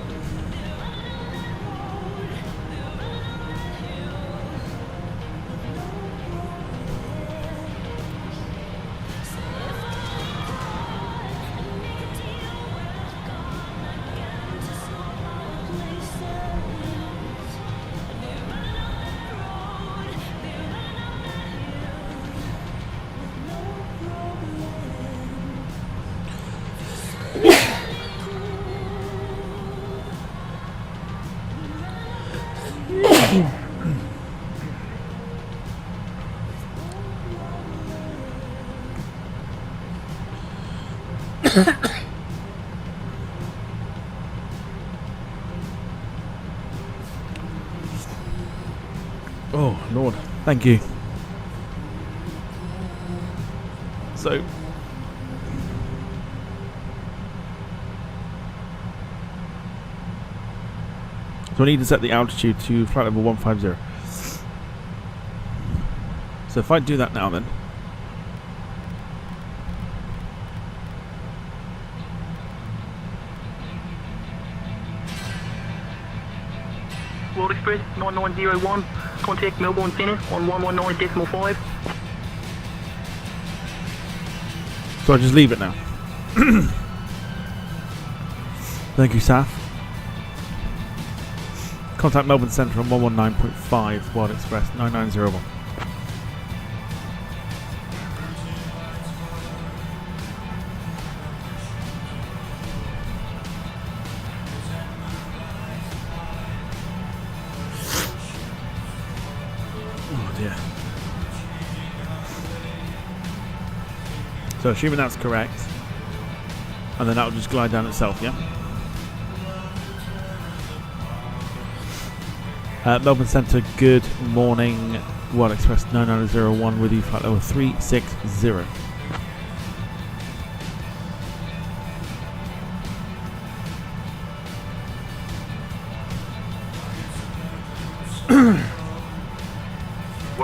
Oh Lord, thank you. So I need to set the altitude to flight level 150. So if I do that now then, World Express 9901, contact Melbourne Centre on 119.5. so I just leave it now. Thank you, Saf. Contact Melbourne Centre on 119.5 World Express 9901. Oh dear. So assuming that's correct, and then that'll just glide down itself, yeah? Melbourne Centre, good morning. World Express 9901 with you, flight level 360.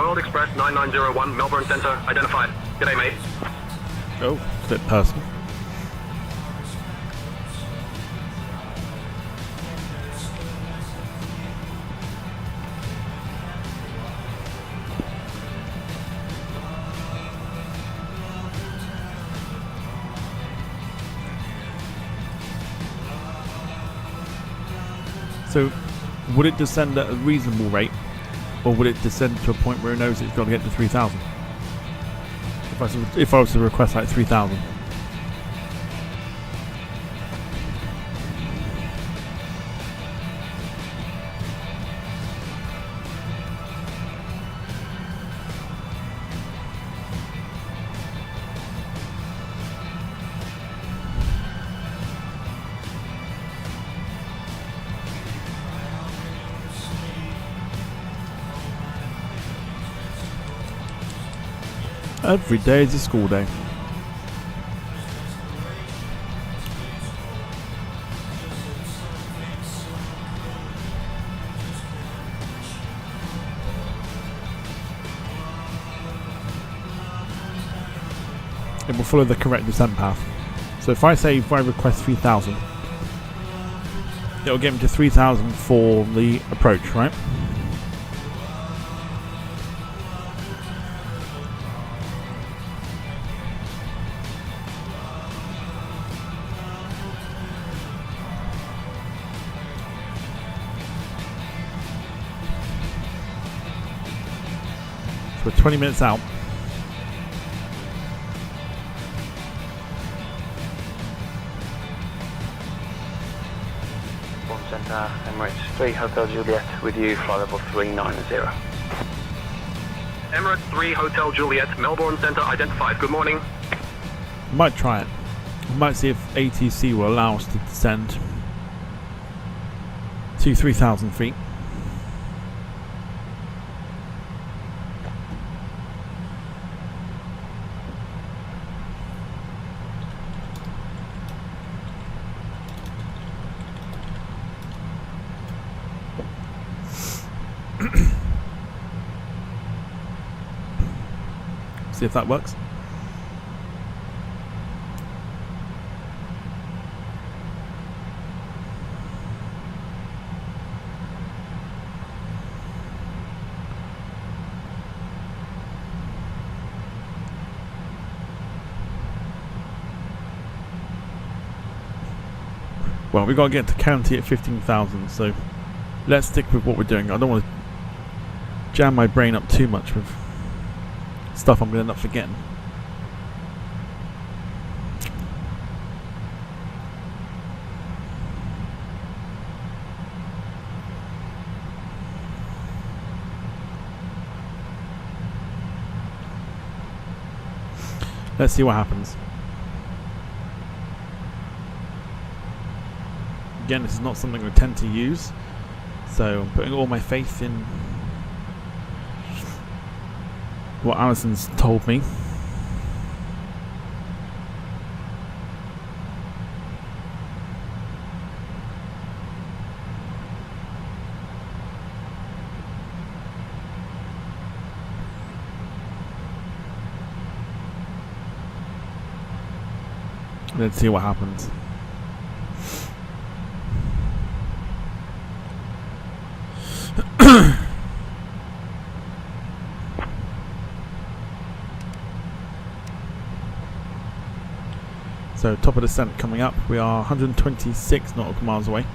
World Express 9901, Melbourne Centre, identified. G'day, mate. Oh, it's a bit personal. So, would it descend at a reasonable rate, or would it descend to a point where it knows it's got to get to 3,000? If I was to request like 3,000. Every day is a school day. It will follow the correct descent path. So if I request 3,000, it'll get me to 3,000 for the approach, right? We're 20 minutes out. Centre, Emirates 3 Hotel Juliet with you, flight level 390. Emirates 3 Hotel Juliet, Melbourne Centre, identified. Good morning. Might try it. Might see if ATC will allow us to descend to 3,000 feet. See if that works. Well, we've got to get to county at 15,000, so let's stick with what we're doing. I don't want to jam my brain up too much with stuff I'm going to end up forgetting. Let's see what happens. Again, this is not something I tend to use, so I'm putting all my faith in what Alison's told me. Let's see what happens. So top of descent coming up. We are 126 nautical miles away.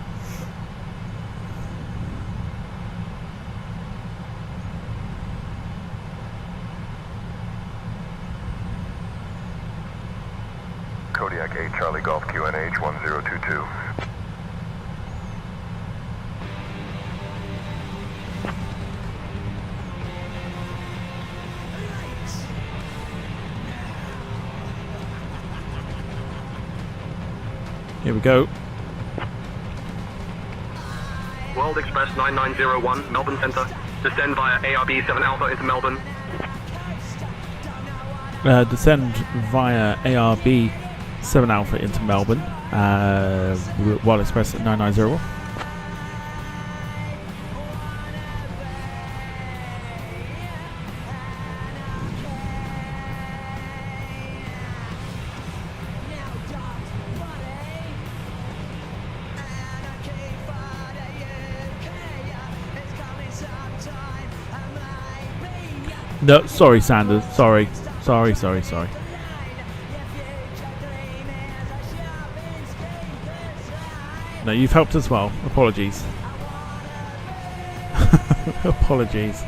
Kodiak 8 Charlie Golf QNH 1022. Here we go. World Express 9901, Melbourne Centre. Descend via ARB 7 Alpha into Melbourne. Descend via ARB 7 Alpha into Melbourne. World Express at 9901. No, sorry, Sanders. Sorry. No, you've helped as well. Apologies. Apologies.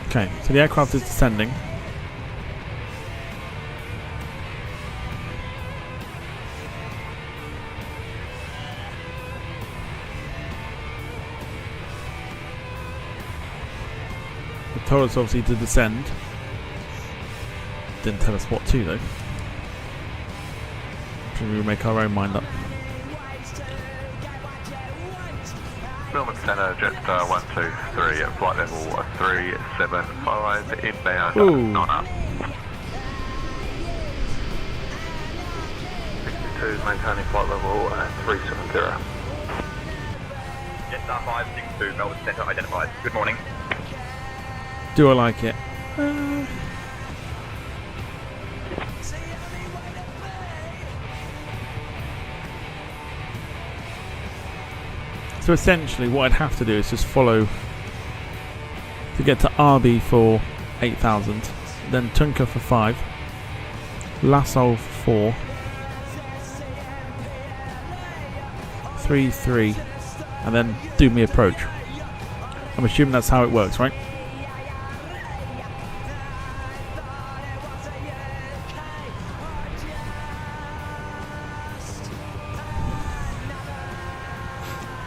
Okay, so the aircraft is descending. It told us obviously to descend. Didn't tell us what to though. Should we make our own mind up? Melbourne Centre, Jetstar 123 at flight level 375 inbound. Ooh. Not up. 62 maintaining flight level at 370. Jetstar 562 Melbourne Centre identified. Good morning. Do I like it? So essentially what I'd have to do is just follow to get to RB for 8,000, then Tunka for 5, Lasso for 4, 3, 3, and then do me approach. I'm assuming that's how it works, right?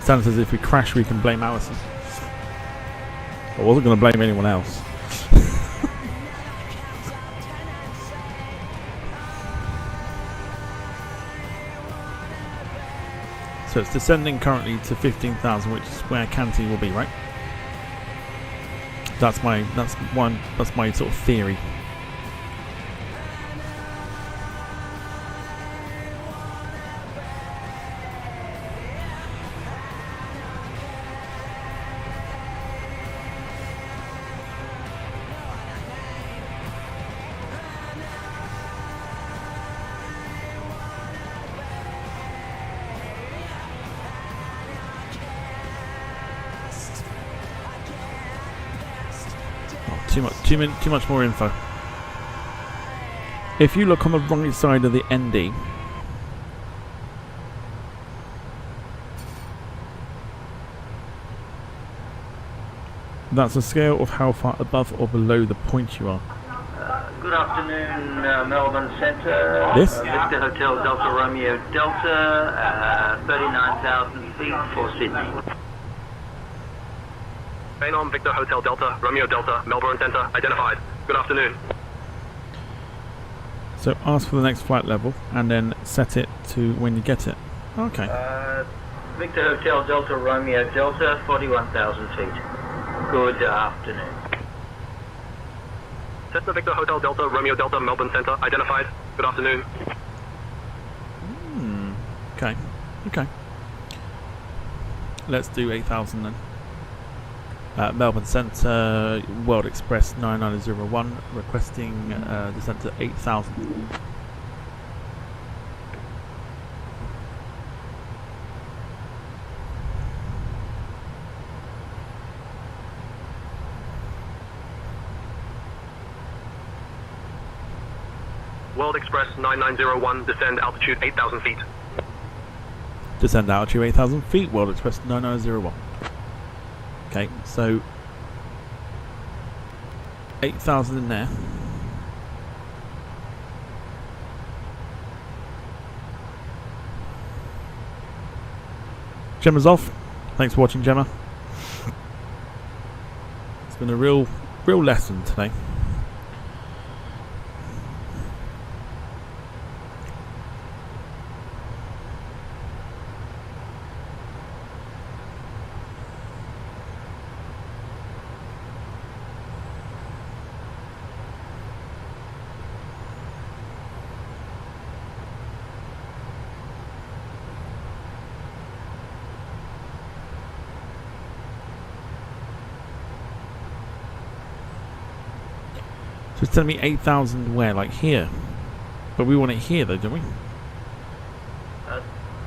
Sounds as if we crash, we can blame Allison. I wasn't going to blame anyone else. So it's descending currently to 15,000, which is where Canty will be, right? That's my sort of theory. Too much more info. If you look on the right side of the ND, that's a scale of how far above or below the point you are. Good afternoon, Melbourne Centre. This? Victor Hotel Delta Romeo Delta, 39,000 feet for Sydney. Phenom Victor Hotel Delta, Romeo Delta, Melbourne Centre, identified. Good afternoon. So ask for the next flight level and then set it to when you get it. Okay. Victor Hotel Delta Romeo Delta, 41,000 feet. Good afternoon. Cessna Victor Hotel Delta, Romeo Delta, Melbourne Centre, identified. Good afternoon. Okay. Okay. Let's do 8,000 then. Melbourne Centre, World Express 9901, requesting descent to 8,000. World Express 9901, descend altitude 8,000 feet. Descend altitude 8,000 feet, World Express 9901. Okay, so 8,000 in there. Gemma's off. Thanks for watching, Gemma. It's been a real lesson today. So it's telling me 8,000 where? Like here? But we want it here though, don't we?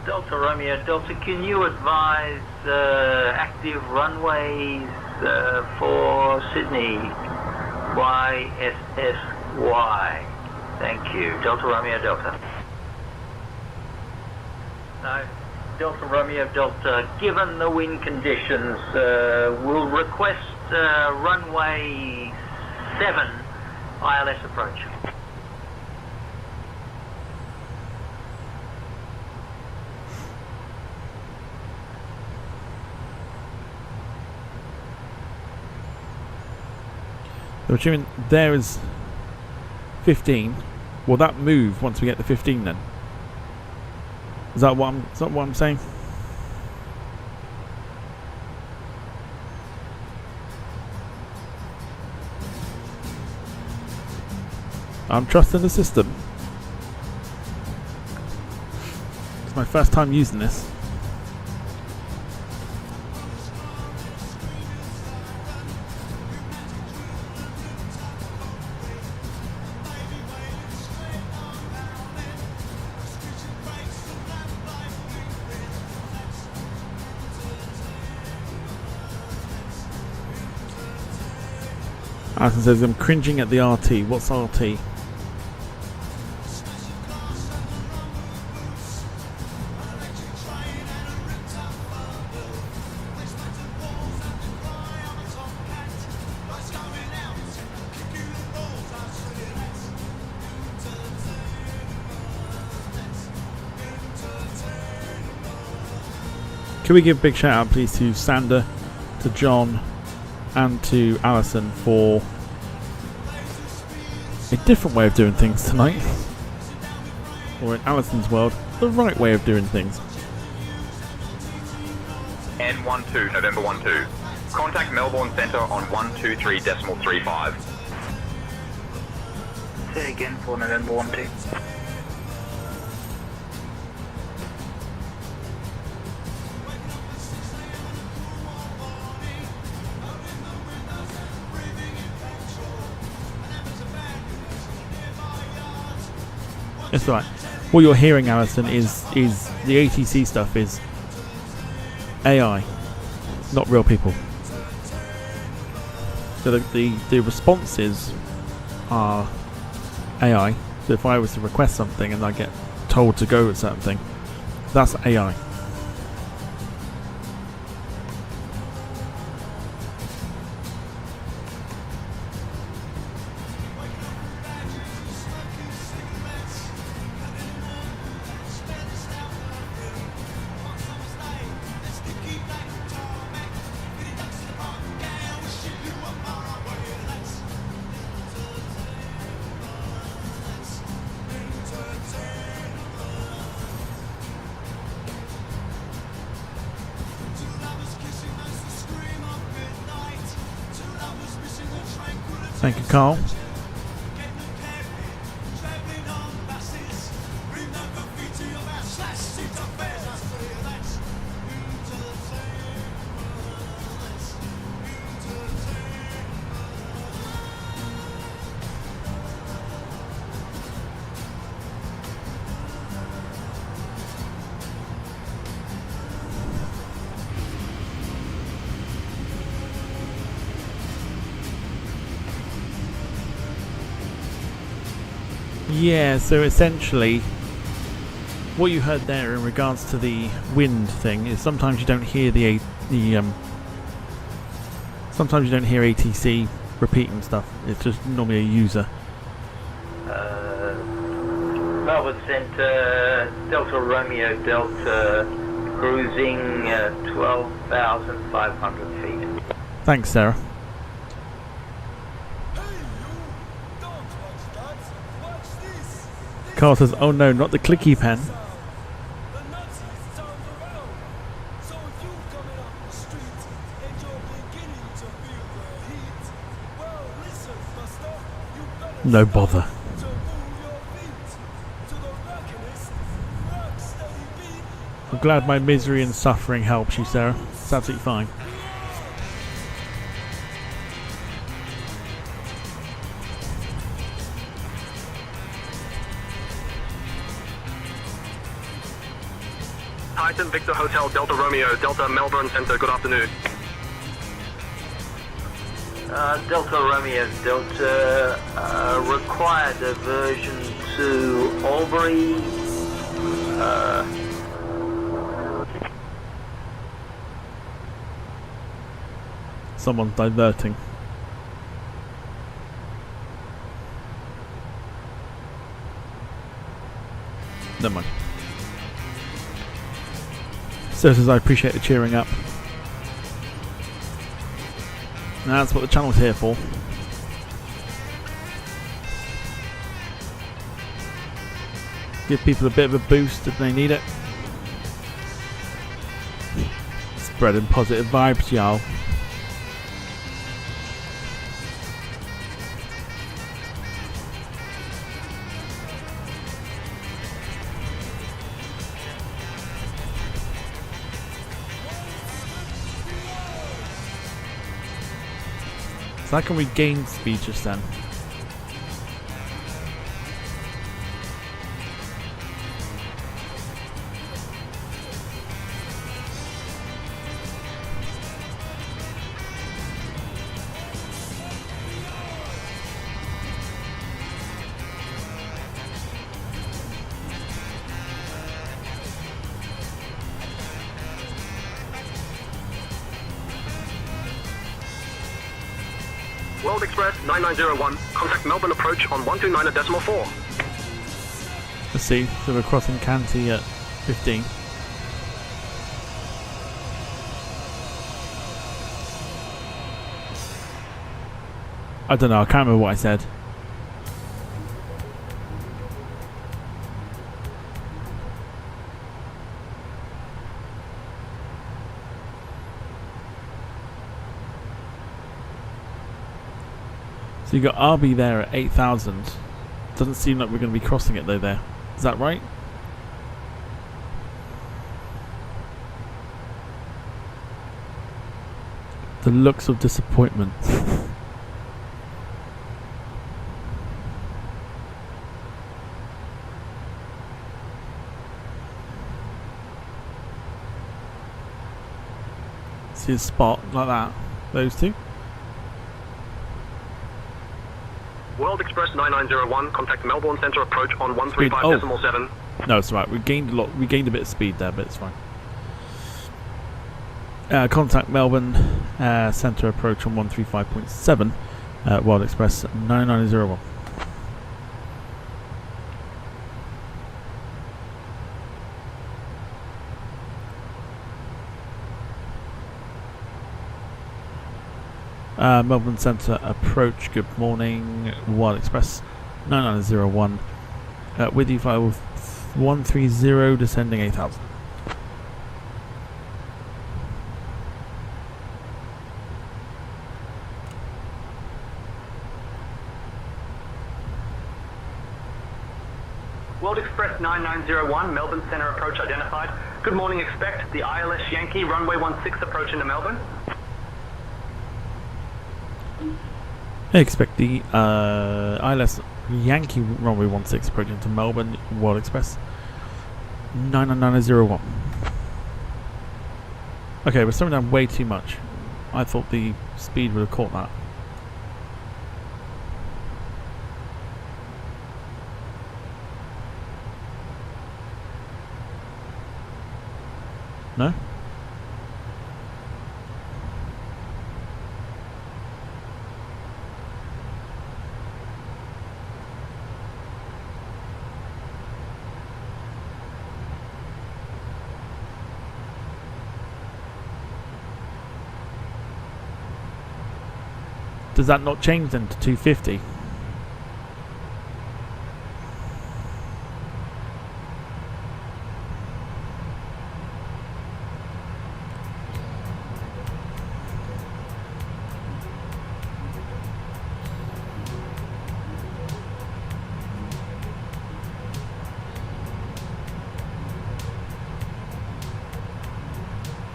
Delta Romeo Delta, can you advise active runways for Sydney YSSY? Thank you. Delta Romeo Delta. No. Delta Romeo Delta, given the wind conditions, we'll request runway 7 ILS approach. So assuming there is 15, will that move once we get to 15 then? Is that what I'm saying? I'm trusting the system. It's my first time using this. Alison says, I'm cringing at the RT. What's RT? Can we give a big shout out please to Sander, to John and to Alison for a different way of doing things tonight, or in Alison's world, the right way of doing things. N12, November 12. Contact Melbourne Centre on 123.35. Say again for November 12. It's alright. What you're hearing, Alison, is the ATC stuff is AI, not real people. So the responses are AI. So if I was to request something and I get told to go with something, that's AI. Thank you, Carl. Yeah, so essentially what you heard there in regards to the wind thing is sometimes you don't hear sometimes you don't hear ATC repeating stuff. It's just normally a user. Melbourne Centre, Delta Romeo Delta, cruising 12,500 feet. Thanks, Sarah. Carl says, oh no, not the clicky pen. No bother. I'm glad my misery and suffering helps you, Sarah. It's absolutely fine. Titan Victor Hotel Delta Romeo Delta Melbourne Centre. Good afternoon. Delta Romeo Delta, require diversion to Albury. Someone's diverting. Never mind. So says I appreciate the cheering up. Now that's what the channel's here for. Give people a bit of a boost if they need it. Spreading positive vibes, y'all. So I can regain speed just then. World Express 9901, contact Melbourne approach on 129.4. Let's see, so we're crossing Canty at 15. I don't know, I can't remember what I said. So you got RB there at 8,000. Doesn't seem like we're going to be crossing it though there. Is that right? The looks of disappointment. See a spot like that. Those two. World Express 9901, contact Melbourne Centre approach on 135.7. No, it's right. We gained a lot. We gained a bit of speed there, but it's fine. Contact Melbourne Centre approach on 135.7. World Express 9901. Melbourne Centre approach, good morning, Wild Express 9901, with you file 130 descending 8,000. World Express 9901, Melbourne Centre approach identified. Good morning, expect the ILS Yankee runway 16 approach into Melbourne. I expect the ILS Yankee runway 16 approaching to Melbourne, World Express 99901. Okay, we're slowing down way too much. I thought the speed would have caught that. No? Does that not change then to 250?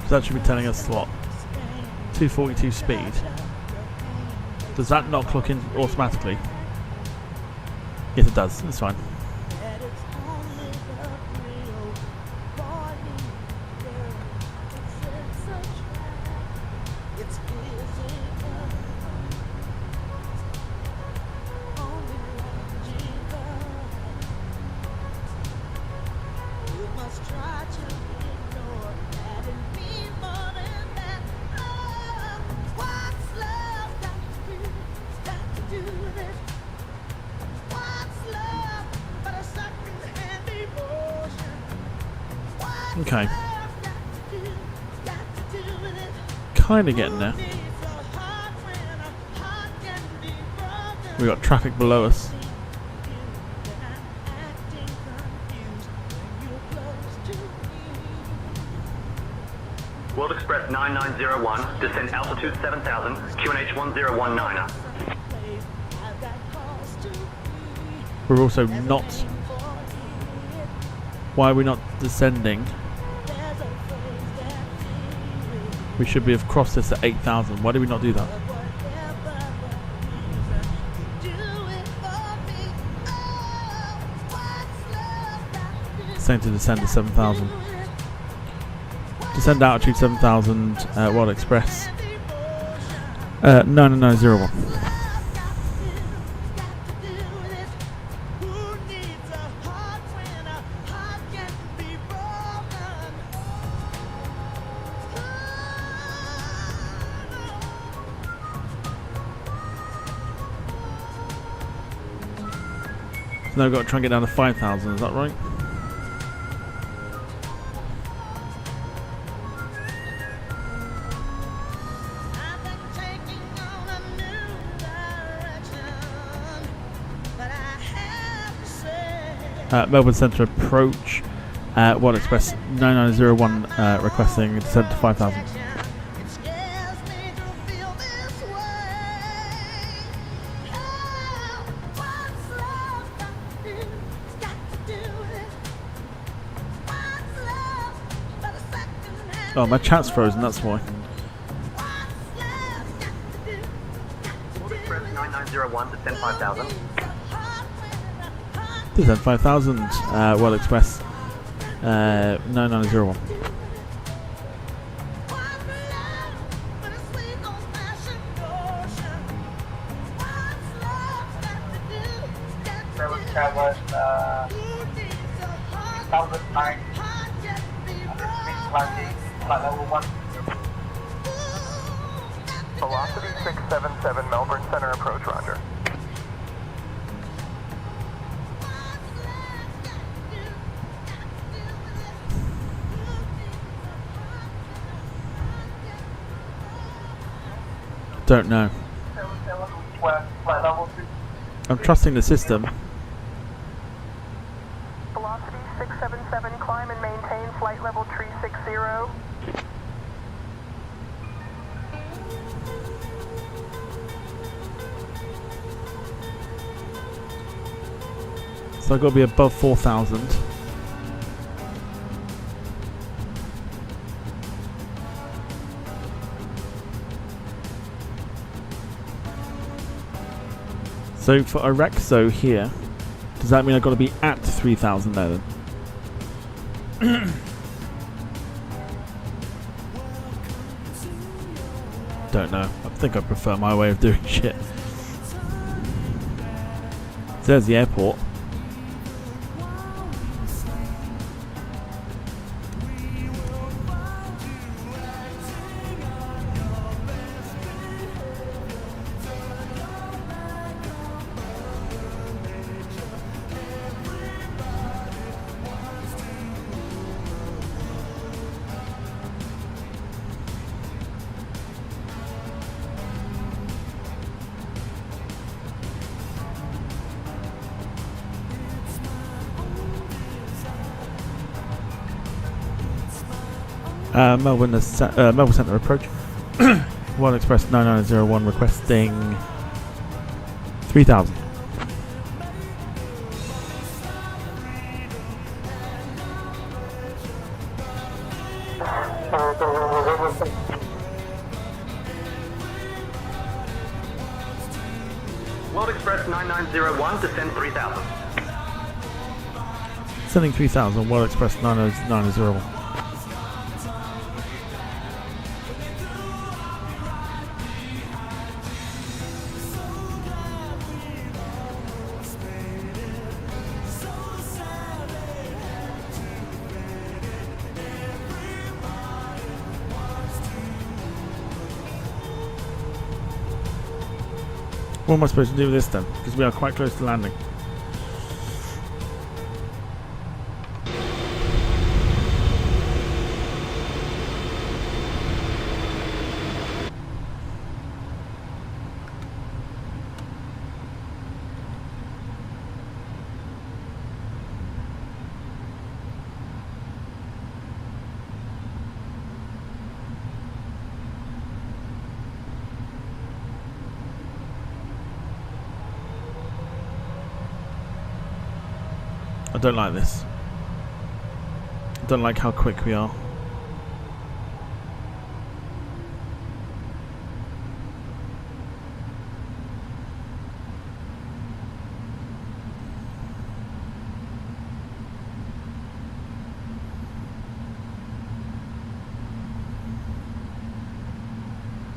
So that should be telling us what? 242 speed. Does that not clock in automatically? Yes, it does. It's fine. Okay. Kind of getting there. We got traffic below us. World Express 9901, descend altitude 7000, QNH 1019er. We're also not... Why are we not descending? We should be have crossed this at 8,000. Why did we not do that? Same to descend to 7,000. Descend altitude 7,000, World Express 99901. So now we've got to try and get down to 5,000, is that right? Melbourne Centre approach, World Express 9901 requesting a descent to 5,000. Oh, my chat's frozen, that's why. World Express 9901, descend 5000. Descent 5,000, World Express 9901. Velocity 677 Melbourne Center approach, roger. Don't know. I'm trusting the system. Velocity 677, climb and maintain flight level 360. So I've got to be above 4,000. So for Orexo here, does that mean I've got to be at 3,000 there then? Don't know. I think I prefer my way of doing shit. There's the airport. Melbourne Centre approach. World Express 9901 requesting 3,000. World Express 9901, descend 3000. Sending 3,000, World Express 9901. What am I supposed to do with this then? Because we are quite close to landing. I don't like this. I don't like how quick we are.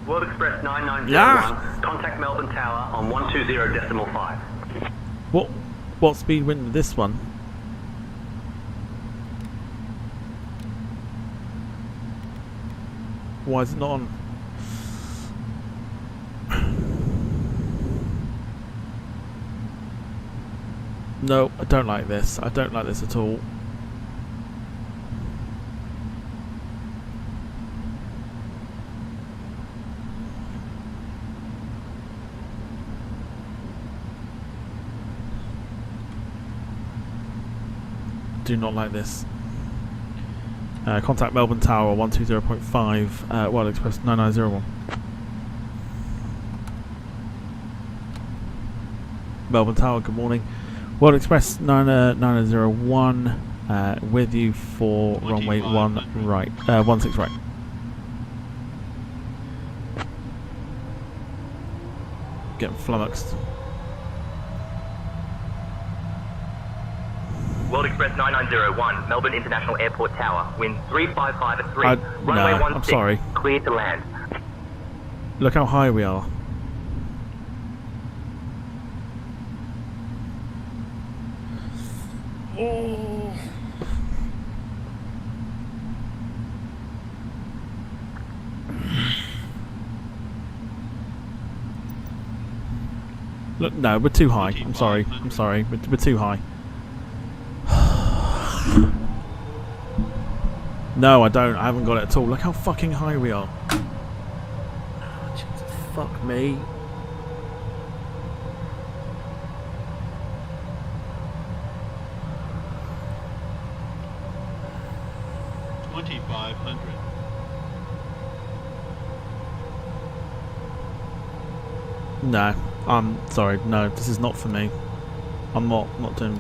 World Express 9901, Yeah. contact Melbourne Tower on 120.5. What speed went to this one? Why is it not on? No, I don't like this. I don't like this at all. Do not like this. Contact Melbourne Tower 120.5, World Express 9901. Melbourne Tower, good morning. World Express 9901, with you for runway 1 right, 16 right. Getting flummoxed. World Express 9901, Melbourne International Airport Tower, wind 355 at 3, runway 16, I'm sorry. clear to land. Look how high we are. Oh. Look, no, we're too high. I'm sorry. I'm sorry. We're too high. No, I don't. I haven't got it at all. Look how fucking high we are. Oh, Jesus, fuck me. No, I'm sorry. No, this is not for me. I'm not doing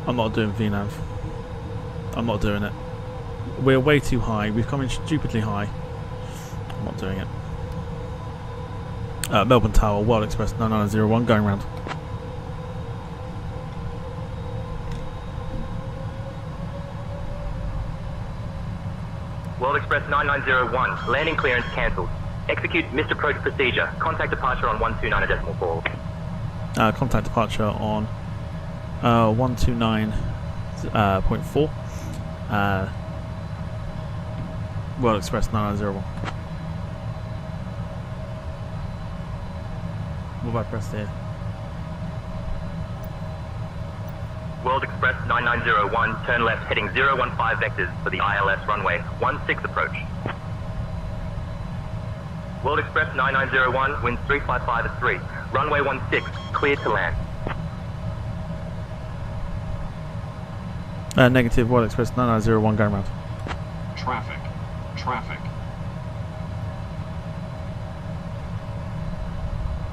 VNAV. I'm not doing it. We're way too high. We've come in stupidly high. I'm not doing it. Melbourne Tower, World Express 9901, going round. World Express 9901, landing clearance cancelled. Execute missed approach procedure. Contact departure on 129.4. Contact departure on 129.4. World Express 9901. What have I pressed here? World Express 9901, turn left heading 015 vectors for the ILS runway 16 approach. World Express 9901, wind 355 at 3, runway 16, clear to land. Negative, World Express 9901, going round. Traffic.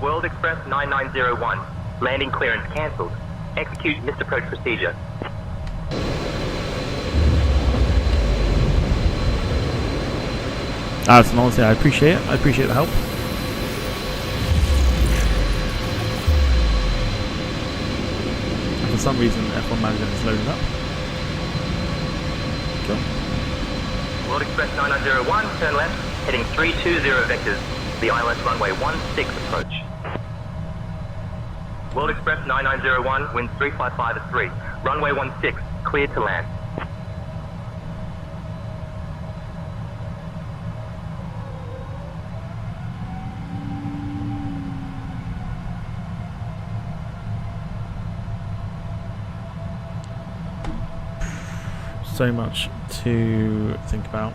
World Express 9901, landing clearance cancelled. Execute missed approach procedure. Honestly, I appreciate it. I appreciate the help. And for some reason, F1 Manager has loaded up. Cool. World Express 9901, turn left, heading 320 vectors, the ILS runway 16 approach. World Express 9901, wind 355 at 3, runway 16, cleared to land. So much to think about.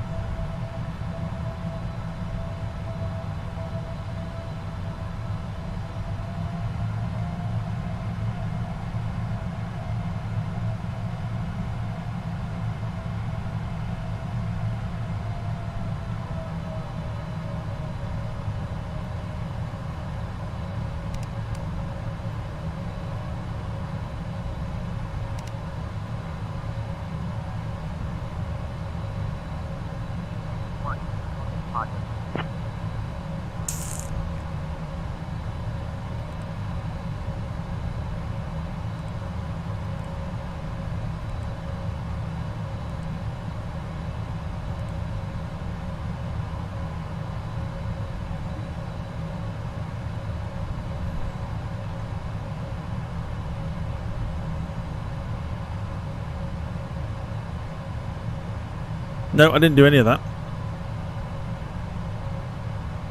No, I didn't do any of that.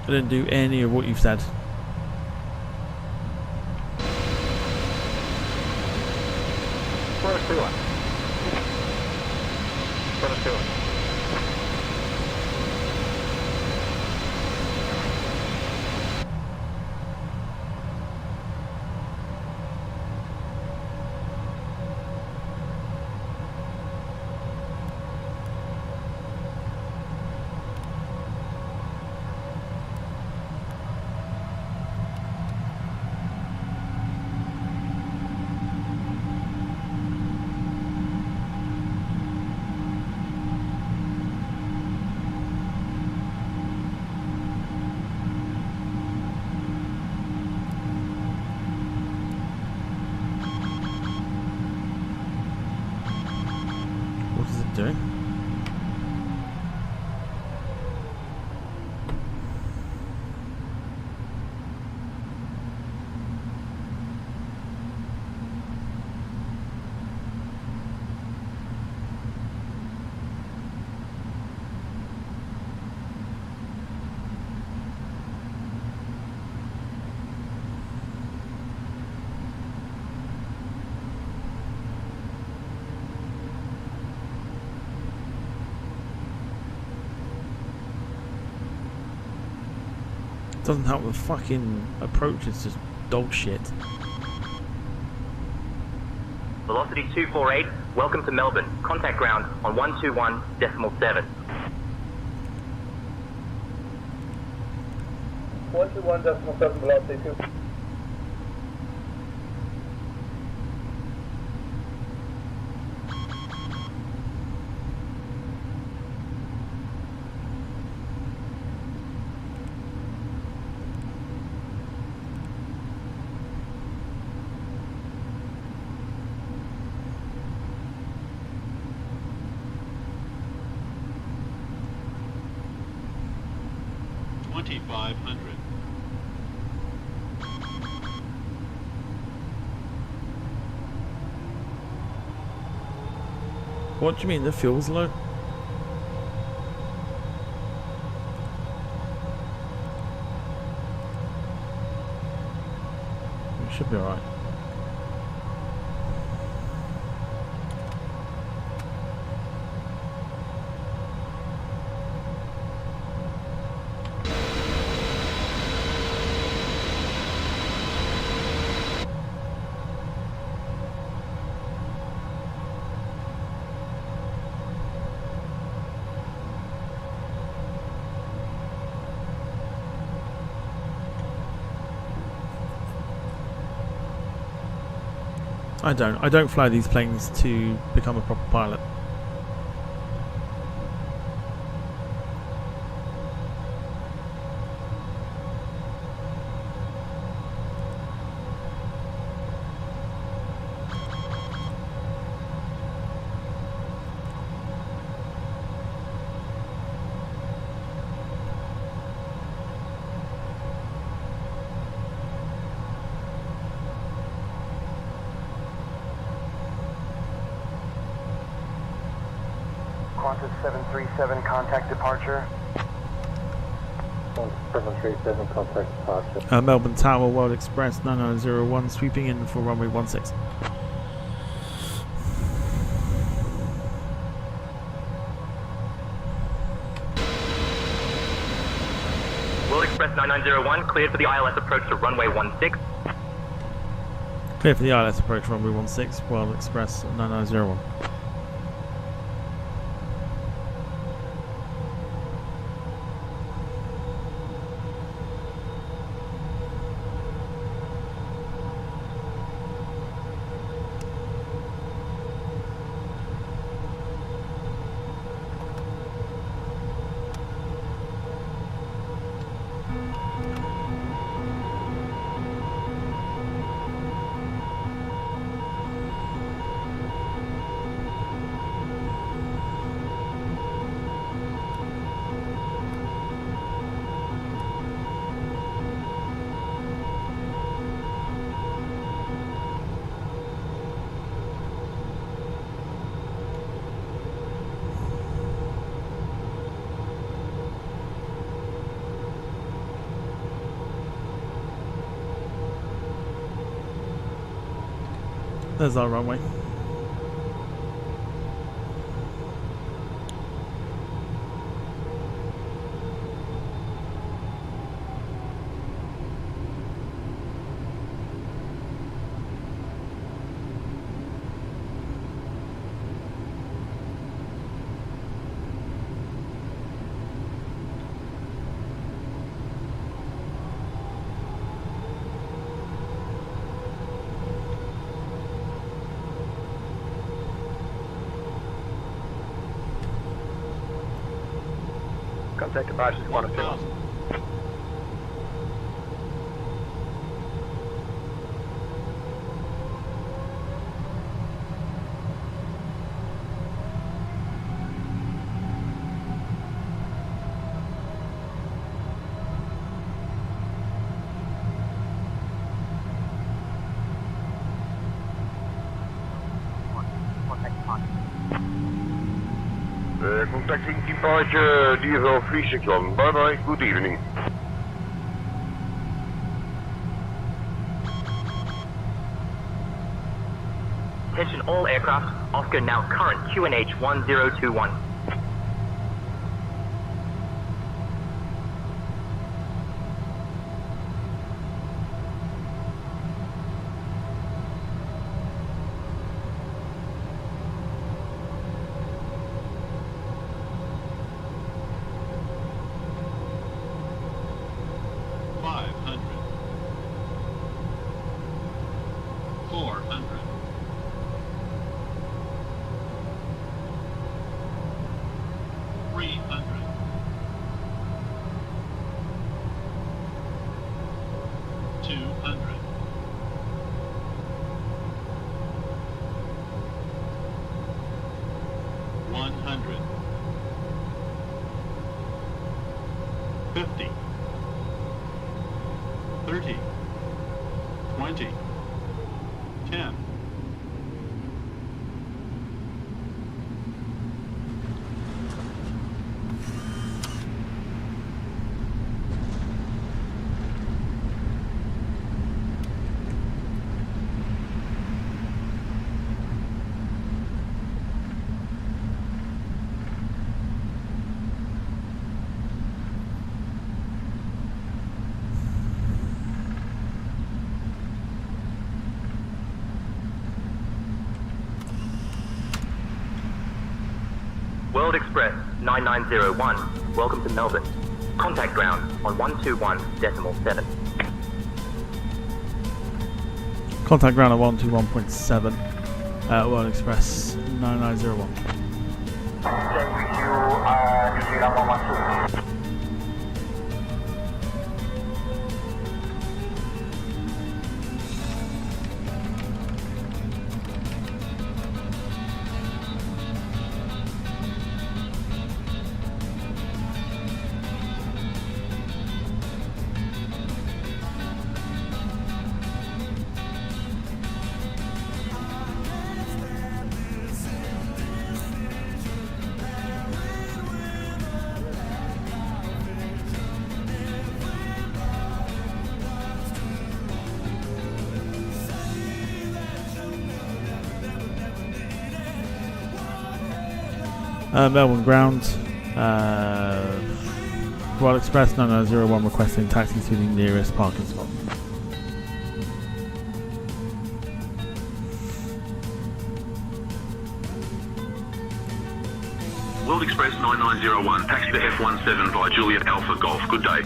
I didn't do any of what you've said. First two one. First two one. What is it doing? Doesn't help the fucking approach, it's just dog shit. Velocity 248, welcome to Melbourne. Contact ground on 121.7. 121.7 velocity 2. What do you mean the fuel's low? We should be alright. I don't fly these planes to become a proper pilot. Qantas 737, contact departure. 737, contact departure. Melbourne Tower, World Express 9901, sweeping in for runway 16. World Express 9901, cleared for the ILS approach to runway 16. Clear for the ILS approach runway 16, World Express 9901. There's our runway. Contact departures 107. Contacting departure DFL 361. Bye bye, good evening. Attention all aircraft, Oscar now current QNH 1021. World Express 9901, welcome to Melbourne. Contact ground on 121.7. Contact ground at 121.7. World Express 9901. New Zealand 112. Melbourne ground. World Express 9901 requesting taxi to the nearest parking spot. World Express 9901, taxi to F17 via Juliet Alpha Golf. Good day.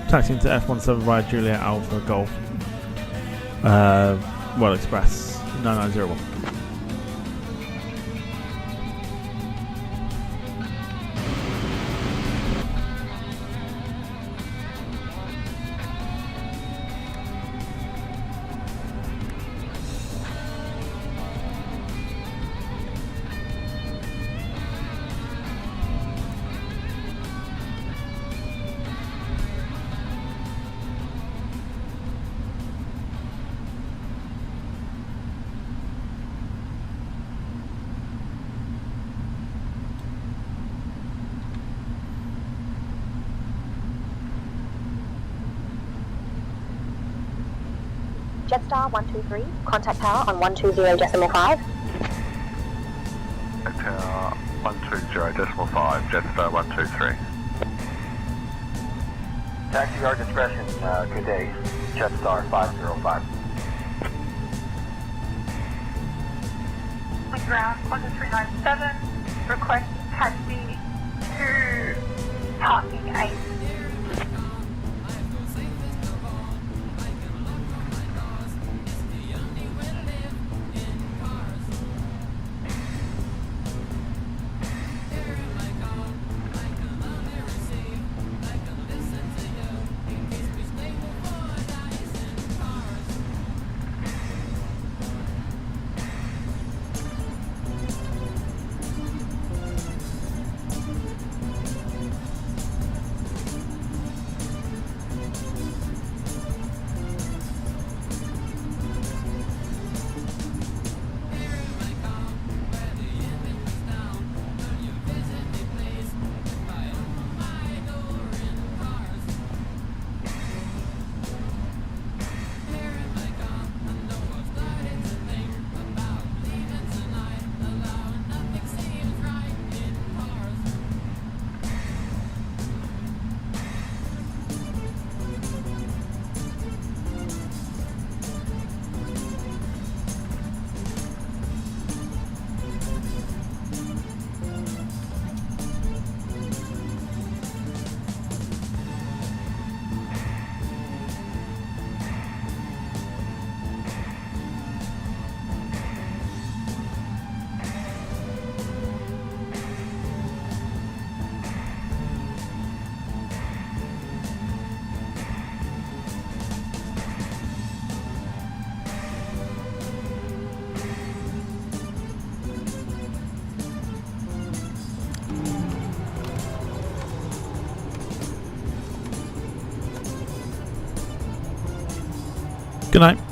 Taxiing to F17 via Juliet Alpha Golf. World Express 9901. Jetstar 123, contact tower on 120.5. Tower 120.5, Jetstar 123. Taxi yard discretion, good day. Jetstar 505. With ground 1397, request taxi to parking 8. Good night.